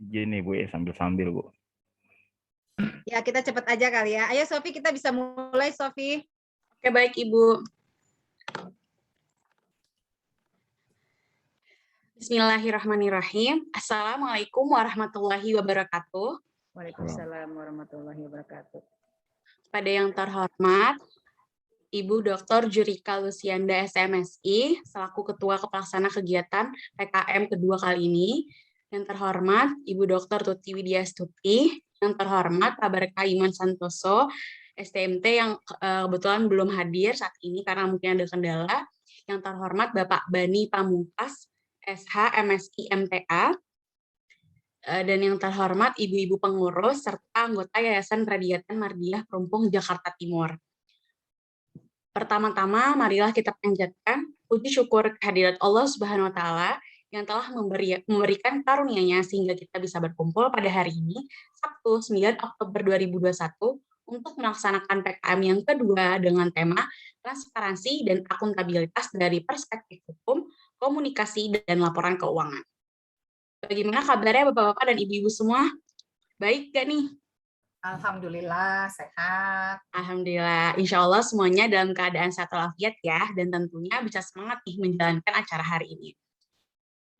Gini Bu ya, sambil-sambil Bu. Ya, kita cepat aja kali ya. Ayo Sofi, kita bisa mulai Sofi. Oke, baik Ibu. Bismillahirrahmanirrahim. Assalamualaikum warahmatullahi wabarakatuh. Waalaikumsalam warahmatullahi wabarakatuh. Pada yang terhormat, Ibu Dr. Jurika Lucianda SMSI, selaku Ketua Pelaksana Kegiatan PKM kedua kali ini. Yang terhormat, Ibu Dr. Tuti Widyastuti. Yang terhormat, Pak Berkah Iman Santoso, STMT yang kebetulan belum hadir saat ini karena mungkin ada kendala. Yang terhormat, Bapak Bani Pamungkas, SH MSI MTA. Dan yang terhormat, Ibu-Ibu pengurus serta anggota Yayasan Radiatan Mardiah Perumpung Jakarta Timur. Pertama-tama, marilah kita panjatkan puji syukur kehadirat Allah Subhanahu wa Ta'ala yang telah memberikan karunia-Nya sehingga kita bisa berkumpul pada hari ini, Sabtu 9 Oktober 2021, untuk melaksanakan PKM yang kedua dengan tema transparansi dan akuntabilitas dari perspektif hukum, komunikasi, dan laporan keuangan. Bagaimana kabarnya Bapak-Bapak dan Ibu-Ibu semua? Baik gak nih? Alhamdulillah, sehat. Alhamdulillah, insya Allah semuanya dalam keadaan sehat walafiat ya, dan tentunya bisa semangat nih menjalankan acara hari ini.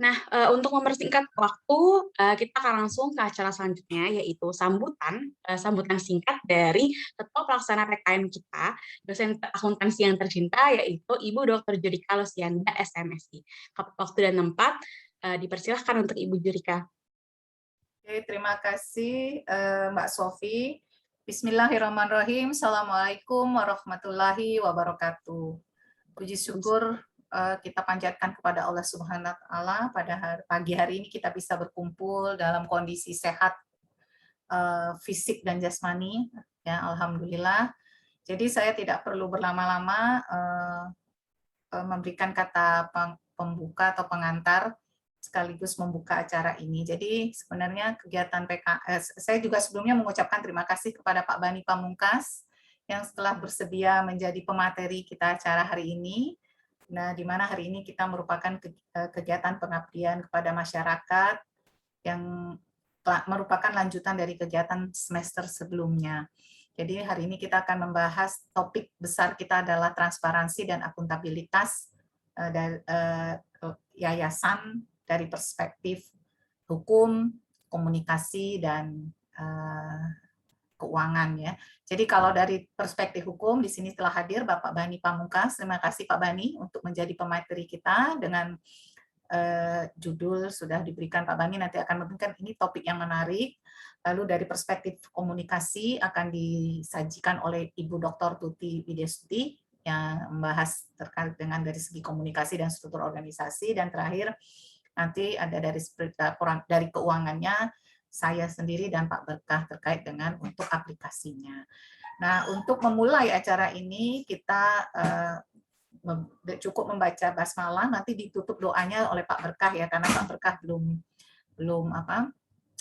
Nah, untuk mempersingkat waktu, kita akan langsung ke acara selanjutnya, yaitu sambutan singkat dari Ketua Pelaksana PKM kita, dosen akuntansi yang tercinta, yaitu Ibu Dr. Jurika Lucianda SMSI. Waktu dan tempat, dipersilahkan untuk Ibu Jurika. Oke, terima kasih Mbak Sofi. Bismillahirrahmanirrahim. Assalamualaikum warahmatullahi wabarakatuh. Puji syukur kita panjatkan kepada Allah Subhanahu wa Ta'ala pada pagi hari ini kita bisa berkumpul dalam kondisi sehat fisik dan jasmani, ya alhamdulillah. Jadi saya tidak perlu berlama-lama memberikan kata pembuka atau pengantar sekaligus membuka acara ini. Jadi sebenarnya kegiatan PKS, saya juga sebelumnya mengucapkan terima kasih kepada Pak Bani Pamungkas yang setelah bersedia menjadi pemateri kita acara hari ini. Nah, di mana hari ini kita merupakan kegiatan pengabdian kepada masyarakat yang merupakan lanjutan dari kegiatan semester sebelumnya. Jadi hari ini kita akan membahas topik besar kita adalah transparansi dan akuntabilitas dari yayasan dari perspektif hukum, komunikasi, dan keuangan ya. Jadi kalau dari perspektif hukum di sini telah hadir Bapak Bani Pamungkas. Terima kasih Pak Bani untuk menjadi pemateri kita dengan judul sudah diberikan Pak Bani, nanti akan memberikan ini topik yang menarik. Lalu dari perspektif komunikasi akan disajikan oleh Ibu Dr. Tuti Widyastuti yang membahas terkait dengan dari segi komunikasi dan struktur organisasi, dan terakhir nanti ada dari keuangannya saya sendiri dan Pak Berkah terkait dengan untuk aplikasinya. Nah, untuk memulai acara ini kita cukup membaca basmalah, nanti ditutup doanya oleh Pak Berkah ya, karena Pak Berkah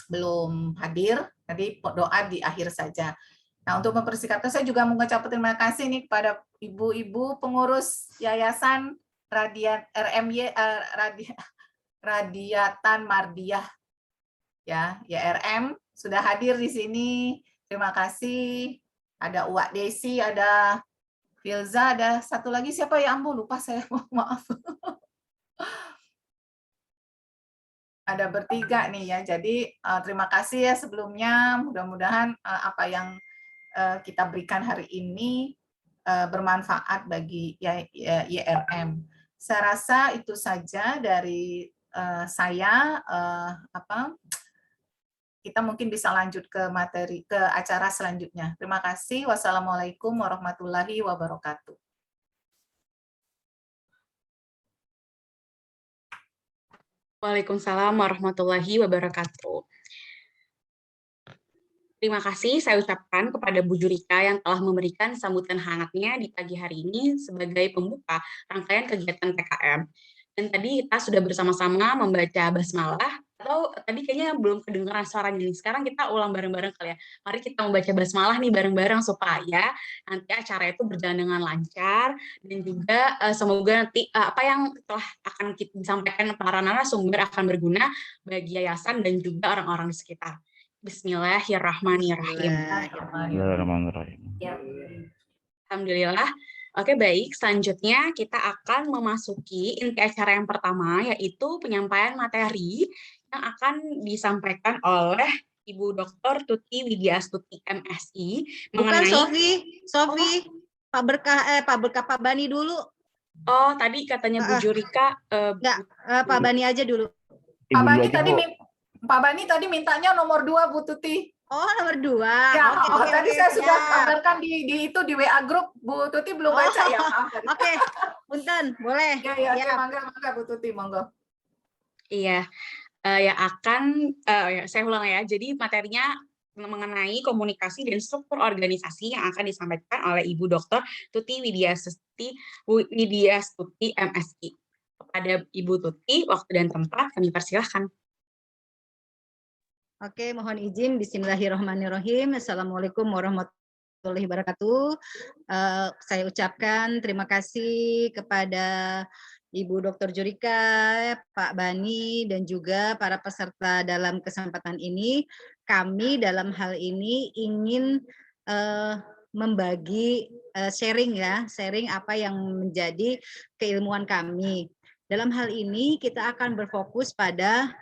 belum hadir, jadi doa di akhir saja. Nah, untuk mempersingkat, saya juga mengucapkan terima kasih nih kepada ibu-ibu pengurus Yayasan Radiatan Mardiah ya, YRM sudah hadir di sini. Terima kasih. Ada Uwak Desi, ada Filza, ada satu lagi siapa ya, Ambu lupa saya, maaf. Ada bertiga nih ya. Jadi terima kasih ya sebelumnya. Mudah-mudahan apa yang kita berikan hari ini bermanfaat bagi YRM. Saya rasa itu saja dari saya. Kita mungkin bisa lanjut ke acara selanjutnya. Terima kasih. Wassalamualaikum warahmatullahi wabarakatuh. Waalaikumsalam warahmatullahi wabarakatuh. Terima kasih saya ucapkan kepada Bu Jurika yang telah memberikan sambutan hangatnya di pagi hari ini sebagai pembuka rangkaian kegiatan PKM. Dan tadi kita sudah bersama-sama membaca basmalah atau Atau tadi kayaknya belum kedengeran suaranya nih. Sekarang kita ulang bareng-bareng kali ya. Mari kita membaca basmalah nih bareng-bareng supaya nanti acara itu berjalan dengan lancar dan juga semoga nanti apa yang telah akan kita disampaikan para narasumber akan berguna bagi yayasan dan juga orang-orang di sekitar. Bismillahirrahmanirrahim. Bismillahirrahmanirrahim. Alhamdulillah. Oke, baik. Selanjutnya kita akan memasuki inti acara yang pertama, yaitu penyampaian materi yang akan disampaikan oleh Ibu Dr. Tuti Widyastuti MSI Bukan mengenai Sofi, Pak Bani dulu. Oh, tadi katanya Bu Jurika Enggak, Pak Bani aja dulu. Pak Bani tadi mintanya nomor 2, Bu Tuti. Oh, nomor 2. Ya, Oke, tadi saya sudah kabarkan di WA grup, Bu Tuti belum baca ya. Oke, punten, boleh. Ya, mangga Bu Tuti, monggo. Iya, yang akan saya ulang ya. Jadi materinya mengenai komunikasi dan struktur organisasi yang akan disampaikan oleh Ibu Dr. Tuti Widyastuti MSI. Kepada Ibu Tuti, waktu dan tempat kami persilahkan. Oke, mohon izin. Bismillahirrahmanirrahim. Assalamualaikum warahmatullahi wabarakatuh. Saya ucapkan terima kasih kepada Ibu Dr. Jurika, Pak Bani, dan juga para peserta dalam kesempatan ini. Kami dalam hal ini ingin membagi sharing apa yang menjadi keilmuan kami. Dalam hal ini kita akan berfokus pada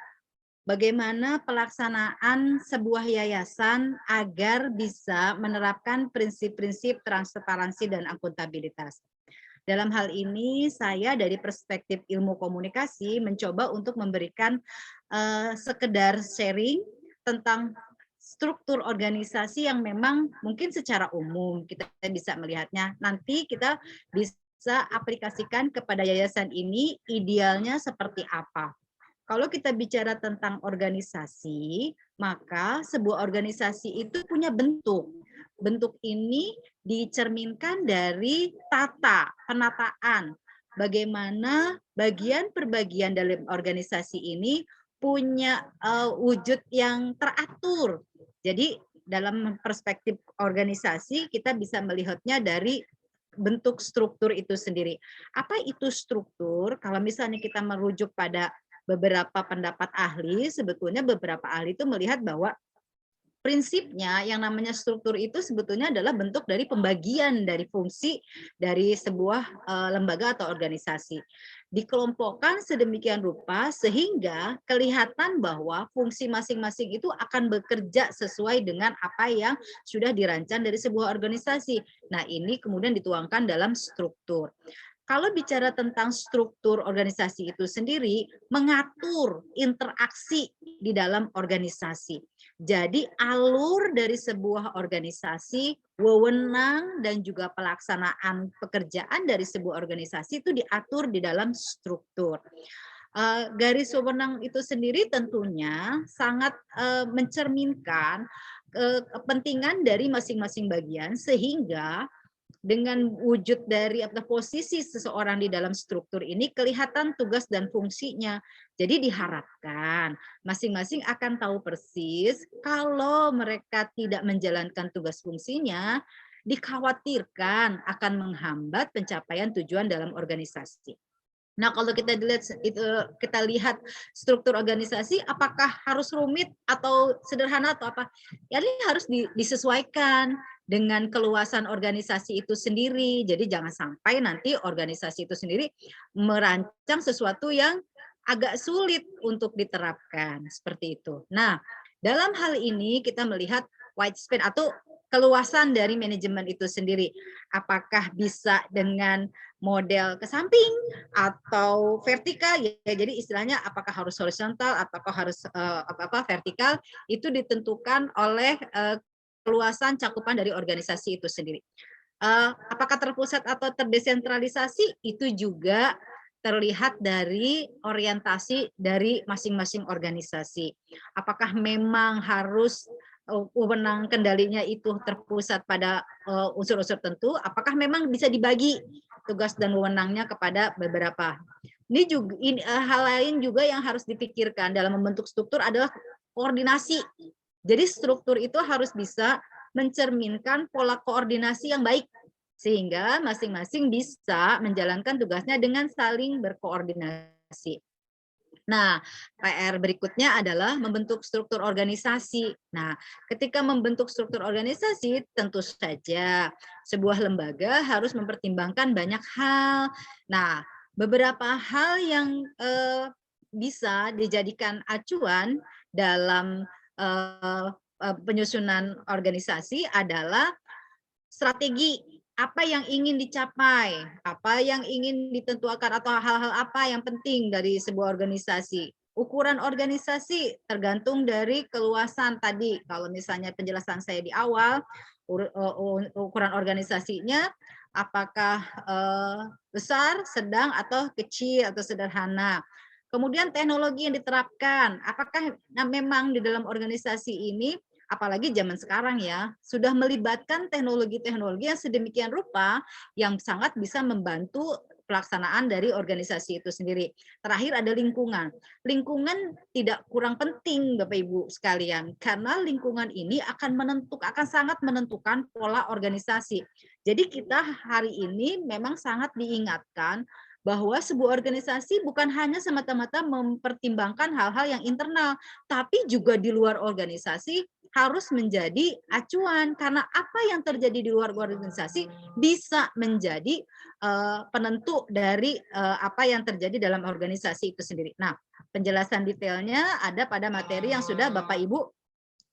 bagaimana pelaksanaan sebuah yayasan agar bisa menerapkan prinsip-prinsip transparansi dan akuntabilitas. Dalam hal ini, saya dari perspektif ilmu komunikasi mencoba untuk memberikan sekedar sharing tentang struktur organisasi yang memang mungkin secara umum kita bisa melihatnya. Nanti kita bisa aplikasikan kepada yayasan ini idealnya seperti apa. Kalau kita bicara tentang organisasi, maka sebuah organisasi itu punya bentuk. Bentuk ini dicerminkan dari penataan. Bagaimana bagian per bagian dalam organisasi ini punya wujud yang teratur. Jadi dalam perspektif organisasi kita bisa melihatnya dari bentuk struktur itu sendiri. Apa itu struktur? Kalau misalnya kita merujuk pada beberapa pendapat ahli, sebetulnya beberapa ahli itu melihat bahwa prinsipnya yang namanya struktur itu sebetulnya adalah bentuk dari pembagian dari fungsi dari sebuah lembaga atau organisasi. Dikelompokkan sedemikian rupa sehingga kelihatan bahwa fungsi masing-masing itu akan bekerja sesuai dengan apa yang sudah dirancang dari sebuah organisasi. Nah, ini kemudian dituangkan dalam struktur. Kalau bicara tentang struktur organisasi itu sendiri, mengatur interaksi di dalam organisasi. Jadi alur dari sebuah organisasi, wewenang dan juga pelaksanaan pekerjaan dari sebuah organisasi itu diatur di dalam struktur. Garis wewenang itu sendiri tentunya sangat mencerminkan kepentingan dari masing-masing bagian sehingga dengan wujud dari posisi seseorang di dalam struktur ini kelihatan tugas dan fungsinya. Jadi diharapkan masing-masing akan tahu persis kalau mereka tidak menjalankan tugas fungsinya, dikhawatirkan akan menghambat pencapaian tujuan dalam organisasi. Nah, kalau kita lihat struktur organisasi, apakah harus rumit atau sederhana atau apa? Ya, ini harus disesuaikan dengan keluasan organisasi itu sendiri. Jadi jangan sampai nanti organisasi itu sendiri merancang sesuatu yang agak sulit untuk diterapkan seperti itu. Nah, dalam hal ini kita melihat widespan atau keluasan dari manajemen itu sendiri. Apakah bisa dengan model ke samping atau vertikal, ya jadi istilahnya apakah harus horizontal ataukah harus vertikal, itu ditentukan oleh keluasan cakupan dari organisasi itu sendiri. Apakah terpusat atau terdesentralisasi, itu juga terlihat dari orientasi dari masing-masing organisasi. Apakah memang harus wewenang kendalinya itu terpusat pada unsur-unsur tertentu, apakah memang bisa dibagi tugas dan wewenangnya kepada beberapa. Ini juga hal lain juga yang harus dipikirkan dalam membentuk struktur adalah koordinasi. Jadi struktur itu harus bisa mencerminkan pola koordinasi yang baik sehingga masing-masing bisa menjalankan tugasnya dengan saling berkoordinasi. Nah, PR berikutnya adalah membentuk struktur organisasi. Nah, ketika membentuk struktur organisasi, tentu saja sebuah lembaga harus mempertimbangkan banyak hal. Nah, beberapa hal yang bisa dijadikan acuan dalam penyusunan organisasi adalah strategi apa yang ingin dicapai, apa yang ingin ditentukan atau hal-hal apa yang penting dari sebuah organisasi. Ukuran organisasi tergantung dari keluasan tadi. Kalau misalnya penjelasan saya di awal, ukuran organisasinya apakah besar, sedang, atau kecil, atau sederhana. Kemudian teknologi yang diterapkan, apakah memang di dalam organisasi ini apalagi zaman sekarang ya, sudah melibatkan teknologi-teknologi yang sedemikian rupa yang sangat bisa membantu pelaksanaan dari organisasi itu sendiri. Terakhir ada lingkungan. Lingkungan tidak kurang penting Bapak Ibu sekalian, karena lingkungan ini akan sangat menentukan pola organisasi. Jadi kita hari ini memang sangat diingatkan bahwa sebuah organisasi bukan hanya semata-mata mempertimbangkan hal-hal yang internal, tapi juga di luar organisasi harus menjadi acuan karena apa yang terjadi di luar organisasi bisa menjadi penentu dari apa yang terjadi dalam organisasi itu sendiri. Nah, penjelasan detailnya ada pada materi yang sudah Bapak Ibu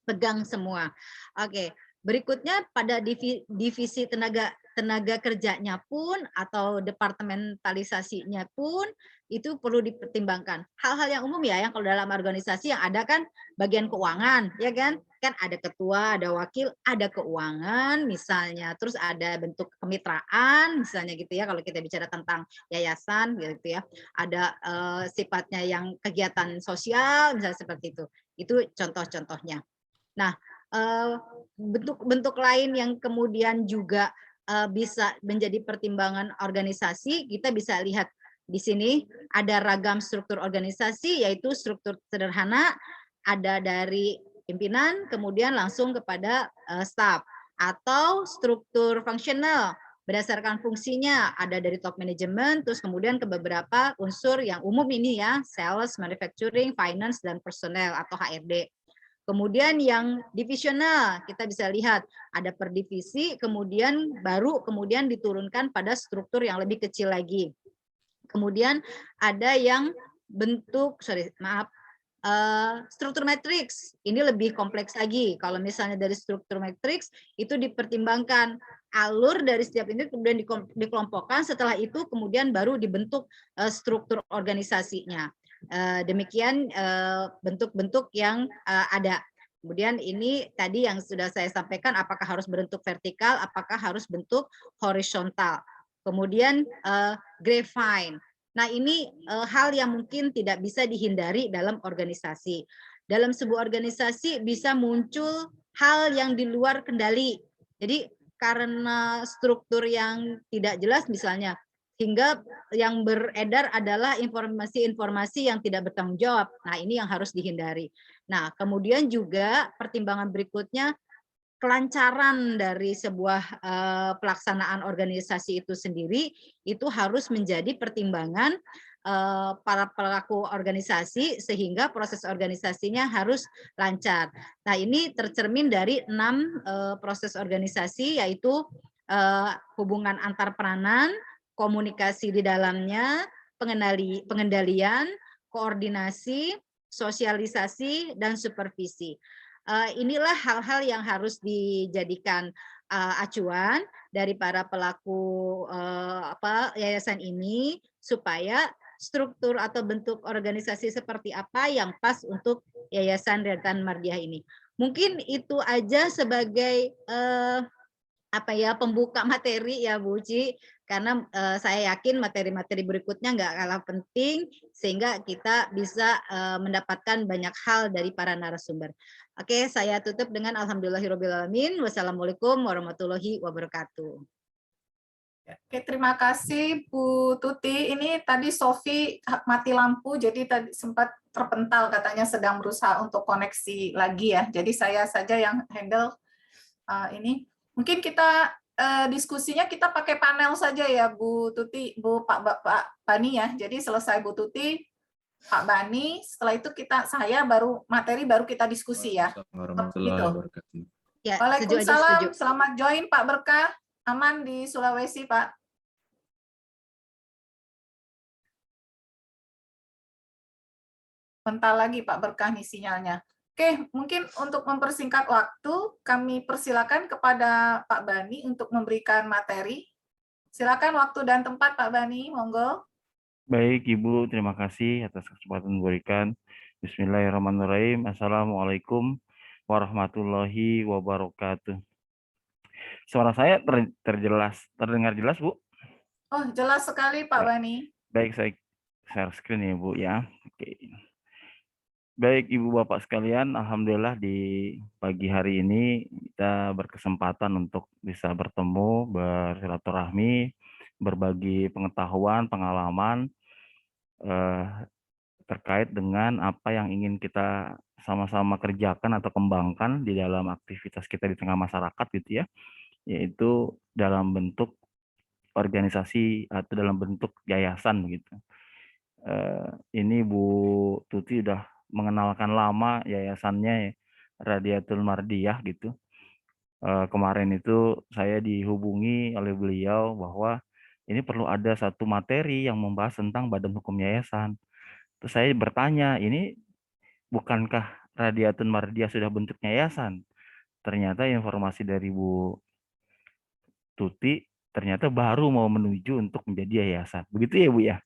pegang semua. Oke, berikutnya pada divisi tenaga kerjanya pun atau departementalisasinya pun itu perlu dipertimbangkan. Hal-hal yang umum ya, yang kalau dalam organisasi yang ada kan bagian keuangan, ya kan? Kan ada ketua, ada wakil, ada keuangan misalnya, terus ada bentuk kemitraan misalnya gitu ya, kalau kita bicara tentang yayasan gitu ya. Ada sifatnya yang kegiatan sosial misalnya seperti itu. Itu contoh-contohnya. Nah, bentuk-bentuk lain yang kemudian juga bisa menjadi pertimbangan organisasi, kita bisa lihat di sini ada ragam struktur organisasi, yaitu struktur sederhana, ada dari pimpinan, kemudian langsung kepada staf, atau struktur fungsional, berdasarkan fungsinya, ada dari top management, terus kemudian ke beberapa unsur yang umum ini ya, sales, manufacturing, finance, dan personnel atau HRD. Kemudian yang divisional, kita bisa lihat ada per divisi, kemudian kemudian diturunkan pada struktur yang lebih kecil lagi. Kemudian ada yang struktur matriks, ini lebih kompleks lagi. Kalau misalnya dari struktur matriks, itu dipertimbangkan alur dari setiap ini kemudian dikelompokkan, setelah itu kemudian baru dibentuk struktur organisasinya. Demikian bentuk-bentuk yang ada. Kemudian ini tadi yang sudah saya sampaikan, apakah harus berbentuk vertikal, apakah harus bentuk horizontal. Kemudian grapevine. Nah, ini hal yang mungkin tidak bisa dihindari dalam organisasi. Dalam sebuah organisasi bisa muncul hal yang di luar kendali. Jadi karena struktur yang tidak jelas misalnya, hingga yang beredar adalah informasi-informasi yang tidak bertanggung jawab. Nah, ini yang harus dihindari. Nah, kemudian juga pertimbangan berikutnya, kelancaran dari sebuah pelaksanaan organisasi itu sendiri, itu harus menjadi pertimbangan para pelaku organisasi sehingga proses organisasinya harus lancar. Nah, ini tercermin dari 6 proses organisasi, yaitu hubungan antar peranan, komunikasi di dalamnya, pengendalian, koordinasi, sosialisasi, dan supervisi. Inilah hal-hal yang harus dijadikan acuan dari para pelaku yayasan ini supaya struktur atau bentuk organisasi seperti apa yang pas untuk Yayasan Rekan Mardiah ini. Mungkin itu aja sebagai pembuka materi ya Bu Uci, karena saya yakin materi-materi berikutnya nggak kalah penting sehingga kita bisa mendapatkan banyak hal dari para narasumber. Oke, saya tutup dengan alhamdulillahirobbilalamin. Wassalamualaikum warahmatullahi wabarakatuh. Oke, terima kasih Bu Tuti. Ini tadi Sofi mati lampu, jadi tadi sempat terpental katanya sedang berusaha untuk koneksi lagi ya. Jadi saya saja yang handle ini. Mungkin kita diskusinya kita pakai panel saja ya Bu Tuti, Pak Bani ya. Jadi selesai Bu Tuti, Pak Bani, setelah itu saya baru kita diskusi ya. Gitu. Ya, Waalaikumsalam, selamat join Pak Berkah. Aman di Sulawesi, Pak. Bentar lagi Pak Berkah nih sinyalnya. Oke, mungkin untuk mempersingkat waktu, kami persilakan kepada Pak Bani untuk memberikan materi. Silakan waktu dan tempat Pak Bani, monggo. Baik Ibu, terima kasih atas kesempatan diberikan. Bismillahirrahmanirrahim. Assalamualaikum warahmatullahi wabarakatuh. Suara saya terdengar jelas Bu? Oh, jelas sekali Pak Ya. Bani. Baik, saya share screen ya Bu ya. Oke. Baik Ibu Bapak sekalian, alhamdulillah di pagi hari ini kita berkesempatan untuk bisa bertemu, bersilaturahmi, berbagi pengetahuan, pengalaman terkait dengan apa yang ingin kita sama-sama kerjakan atau kembangkan di dalam aktivitas kita di tengah masyarakat gitu ya, yaitu dalam bentuk organisasi atau dalam bentuk yayasan gitu. Ini Bu Tuti udah mengenalkan lama yayasannya Radiatul Mardiyah gitu. Kemarin itu saya dihubungi oleh beliau bahwa ini perlu ada satu materi yang membahas tentang badan hukum yayasan. Terus saya bertanya, ini bukankah Radiatul Mardiyah sudah bentuk yayasan? Ternyata informasi dari Bu Tuti ternyata baru mau menuju untuk menjadi yayasan. Begitu ya Bu ya?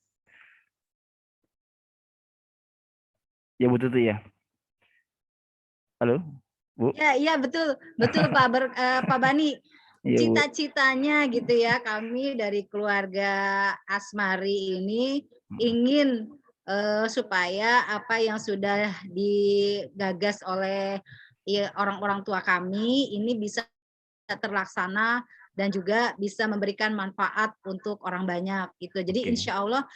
Ya Bu Tuti ya? Halo Bu? Ya, iya betul Pak Bani. Iya Bu. Cita-citanya gitu ya, kami dari keluarga Asmari ini ingin supaya apa yang sudah digagas oleh orang-orang tua kami ini bisa terlaksana dan juga bisa memberikan manfaat untuk orang banyak gitu. Jadi insya Allah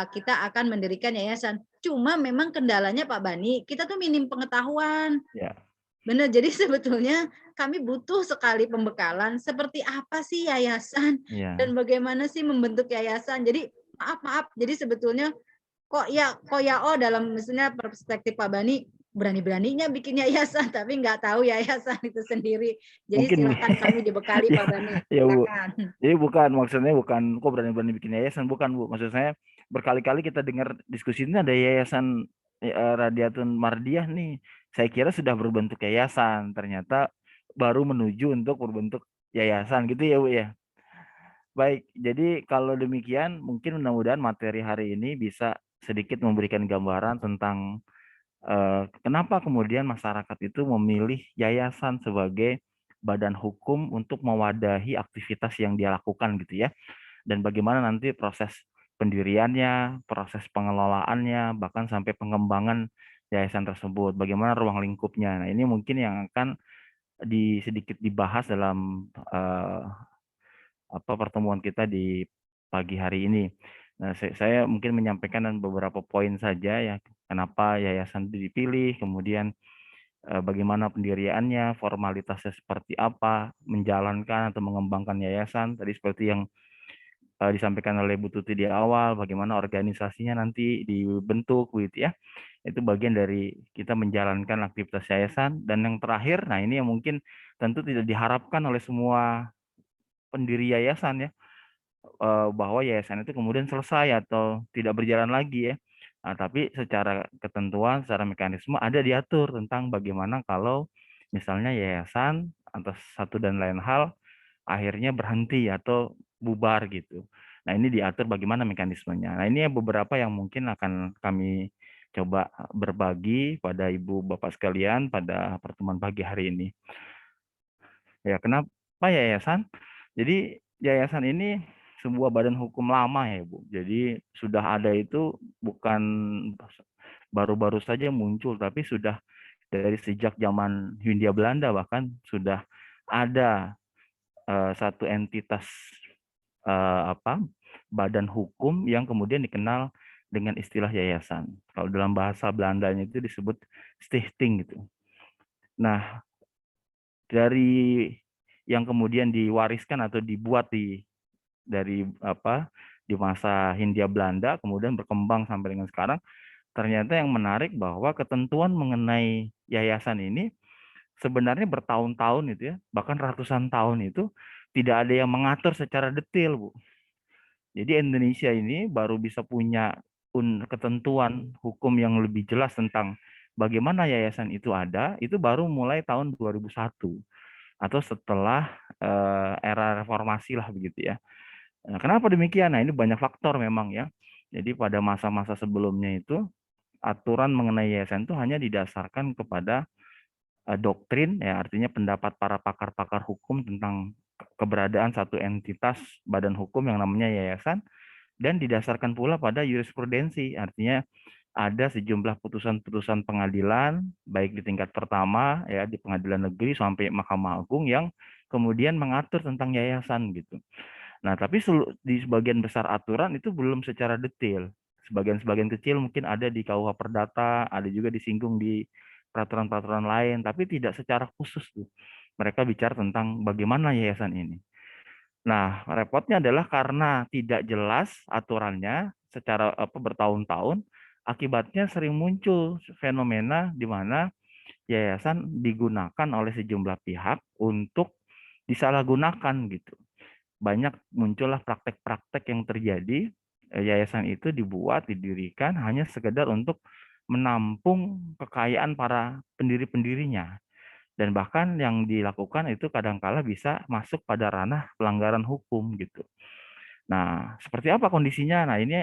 kita akan mendirikan yayasan. Cuma memang kendalanya Pak Bani, kita tuh minim pengetahuan. Ya. Benar, jadi sebetulnya kami butuh sekali pembekalan seperti apa sih yayasan dan bagaimana sih membentuk yayasan. Jadi maaf, jadi sebetulnya kok dalam misalnya perspektif Pak Bani berani-beraninya bikin yayasan tapi nggak tahu yayasan itu sendiri. Jadi Mungkin silakan kami dibekali Pak Bani. Ya Bu. Silakan. Jadi maksudnya bukan kok berani-berani bikin yayasan, bukan Bu. Maksud saya berkali-kali kita dengar diskusi ini ada yayasan Radiatul Mardiyah nih. Saya kira sudah berbentuk yayasan, ternyata baru menuju untuk berbentuk yayasan gitu ya Bu ya. Baik, jadi kalau demikian mungkin mudah-mudahan materi hari ini bisa sedikit memberikan gambaran tentang kenapa kemudian masyarakat itu memilih yayasan sebagai badan hukum untuk mewadahi aktivitas yang dia lakukan gitu ya. Dan bagaimana nanti proses pendiriannya, proses pengelolaannya, bahkan sampai pengembangan yayasan tersebut, bagaimana ruang lingkupnya. Nah, ini mungkin yang akan sedikit dibahas dalam pertemuan kita di pagi hari ini. Nah, saya mungkin menyampaikan beberapa poin saja ya, kenapa yayasan dipilih, kemudian bagaimana pendiriannya, formalitasnya seperti apa, menjalankan atau mengembangkan yayasan, tadi seperti yang disampaikan oleh Bu Tuti di awal, bagaimana organisasinya nanti dibentuk gitu ya. Itu bagian dari kita menjalankan aktivitas yayasan. Dan yang terakhir, nah ini yang mungkin tentu tidak diharapkan oleh semua pendiri yayasan ya, bahwa yayasan itu kemudian selesai atau tidak berjalan lagi ya. Nah, tapi secara ketentuan, secara mekanisme ada diatur tentang bagaimana kalau misalnya yayasan atas satu dan lain hal akhirnya berhenti atau bubar gitu. Nah, ini diatur bagaimana mekanismenya. Nah, ini beberapa yang mungkin akan kami coba berbagi pada Ibu Bapak sekalian pada pertemuan pagi hari ini. Ya, kenapa yayasan? Jadi yayasan ini sebuah badan hukum lama ya Bu. Jadi sudah ada itu bukan baru-baru saja muncul, tapi sudah dari sejak zaman Hindia Belanda bahkan sudah ada satu entitas apa, badan hukum yang kemudian dikenal dengan istilah yayasan. Kalau dalam bahasa Belandanya itu disebut stichting gitu. Nah, dari yang kemudian diwariskan atau dibuat dari apa, di masa Hindia Belanda kemudian berkembang sampai dengan sekarang, ternyata yang menarik bahwa ketentuan mengenai yayasan ini sebenarnya bertahun-tahun itu ya, bahkan ratusan tahun itu tidak ada yang mengatur secara detail, Bu. Jadi Indonesia ini baru bisa punya ketentuan hukum yang lebih jelas tentang bagaimana yayasan itu ada, itu baru mulai tahun 2001 atau setelah era reformasi lah begitu ya. Nah, kenapa demikian? Nah, ini banyak faktor memang ya. Jadi pada masa-masa sebelumnya itu aturan mengenai yayasan itu hanya didasarkan kepada doktrin ya, artinya pendapat para pakar-pakar hukum tentang keberadaan satu entitas badan hukum yang namanya yayasan, dan didasarkan pula pada jurisprudensi, artinya ada sejumlah putusan-putusan pengadilan baik di tingkat pertama ya di pengadilan negeri sampai Mahkamah Agung yang kemudian mengatur tentang yayasan gitu. Nah, tapi di sebagian besar aturan itu belum secara detail. Sebagian-sebagian kecil mungkin ada di KUH Perdata, ada juga disinggung di peraturan-peraturan lain, tapi tidak secara khusus tuh. Mereka bicara tentang bagaimana yayasan ini. Nah, repotnya adalah karena tidak jelas aturannya secara bertahun-tahun, akibatnya sering muncul fenomena di mana yayasan digunakan oleh sejumlah pihak untuk disalahgunakan gitu. Banyak muncullah praktek-praktek yang terjadi, yayasan itu dibuat, didirikan hanya sekedar untuk menampung kekayaan para pendiri-pendirinya. Dan bahkan yang dilakukan itu kadangkala bisa masuk pada ranah pelanggaran hukum gitu. Nah, seperti apa kondisinya? Nah, ini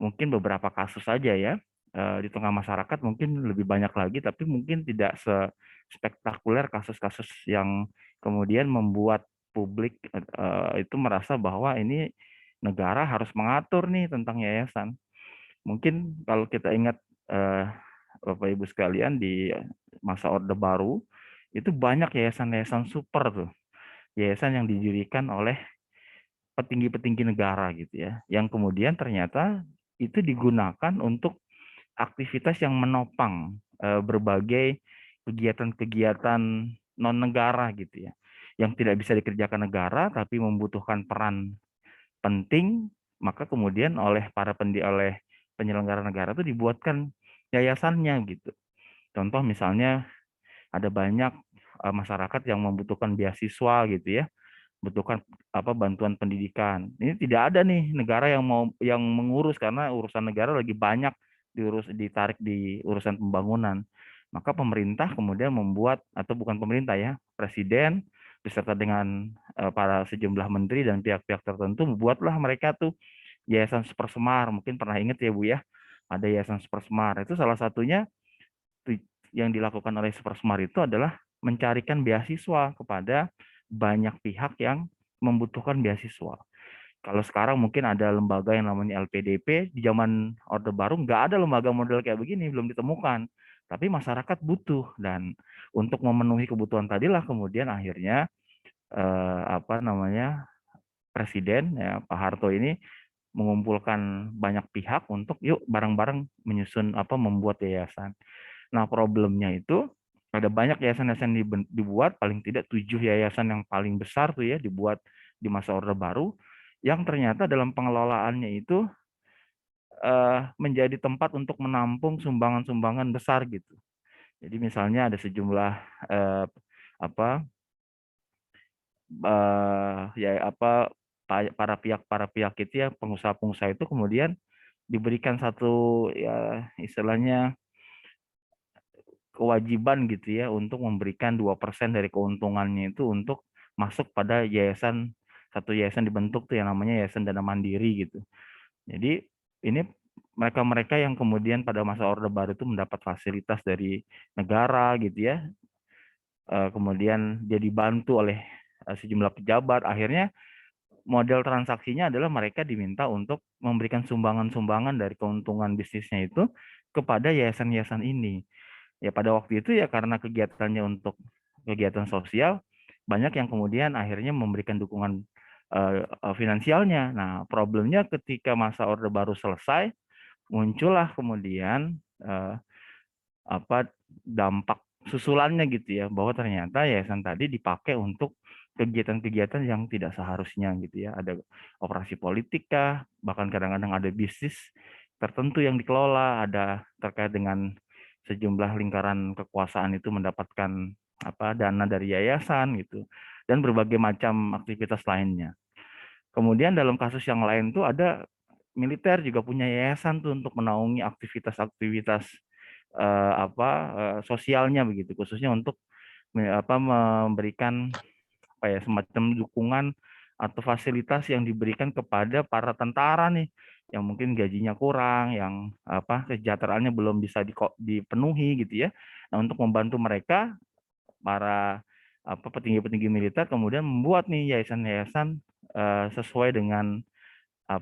mungkin beberapa kasus saja ya. Di tengah masyarakat mungkin lebih banyak lagi, tapi mungkin tidak spektakuler kasus-kasus yang kemudian membuat publik itu merasa bahwa ini negara harus mengatur nih tentang yayasan. Mungkin kalau kita ingat Bapak Ibu sekalian di masa Orde Baru itu banyak yayasan-yayasan super tuh, yayasan yang didirikan oleh petinggi-petinggi negara gitu ya, yang kemudian ternyata itu digunakan untuk aktivitas yang menopang berbagai kegiatan-kegiatan non negara gitu ya, yang tidak bisa dikerjakan negara tapi membutuhkan peran penting, maka kemudian oleh oleh penyelenggara negara itu dibuatkan yayasannya gitu. Contoh misalnya ada banyak masyarakat yang membutuhkan beasiswa gitu ya, butuhkan bantuan pendidikan. Ini tidak ada nih negara yang mengurus karena urusan negara lagi banyak ditarik di urusan pembangunan. Maka pemerintah kemudian membuat, atau bukan pemerintah ya, presiden beserta dengan para sejumlah menteri dan pihak-pihak tertentu membuatlah mereka tuh Yayasan Supersemar. Mungkin pernah ingat ya Bu ya, ada Yayasan Supersemar. Itu salah satunya yang dilakukan oleh Supersemar itu adalah mencarikan beasiswa kepada banyak pihak yang membutuhkan beasiswa. Kalau sekarang mungkin ada lembaga yang namanya LPDP, di zaman Orde Baru nggak ada lembaga model kayak begini, belum ditemukan. Tapi masyarakat butuh, dan untuk memenuhi kebutuhan tadilah kemudian akhirnya Presiden ya Pak Harto ini mengumpulkan banyak pihak untuk yuk bareng-bareng membuat yayasan. Nah, problemnya itu ada banyak yayasan-yayasan dibuat, paling tidak 7 yayasan yang paling besar tuh ya dibuat di masa Orde Baru, yang ternyata dalam pengelolaannya itu menjadi tempat untuk menampung sumbangan-sumbangan besar gitu. Jadi misalnya ada sejumlah para pihak itu ya, pengusaha-pengusaha itu kemudian diberikan satu ya istilahnya kewajiban gitu ya untuk memberikan 2% dari keuntungannya itu untuk masuk pada satu yayasan dibentuk tuh yang namanya Yayasan Dana Mandiri gitu. Jadi ini mereka-mereka yang kemudian pada masa Orde Baru itu mendapat fasilitas dari negara gitu ya, kemudian dia dibantu oleh sejumlah pejabat, akhirnya model transaksinya adalah mereka diminta untuk memberikan sumbangan-sumbangan dari keuntungan bisnisnya itu kepada yayasan-yayasan ini. Ya pada waktu itu ya karena kegiatannya untuk kegiatan sosial, banyak yang kemudian akhirnya memberikan dukungan finansialnya. Nah, problemnya ketika masa Orde Baru selesai, muncullah kemudian dampak susulannya gitu ya, bahwa ternyata yayasan tadi dipakai untuk kegiatan-kegiatan yang tidak seharusnya gitu ya. Ada operasi politik kah, bahkan kadang-kadang ada bisnis tertentu yang dikelola, ada terkait dengan sejumlah lingkaran kekuasaan itu mendapatkan dana dari yayasan gitu, dan berbagai macam aktivitas lainnya. Kemudian dalam kasus yang lain tuh ada militer juga punya yayasan tuh untuk menaungi aktivitas-aktivitas sosialnya begitu, khususnya untuk memberikan semacam dukungan atau fasilitas yang diberikan kepada para tentara nih yang mungkin gajinya kurang, yang kesejahteraannya belum bisa dipenuhi gitu ya. Nah, untuk membantu mereka, para petinggi-petinggi militer kemudian membuat nih yayasan-yayasan sesuai dengan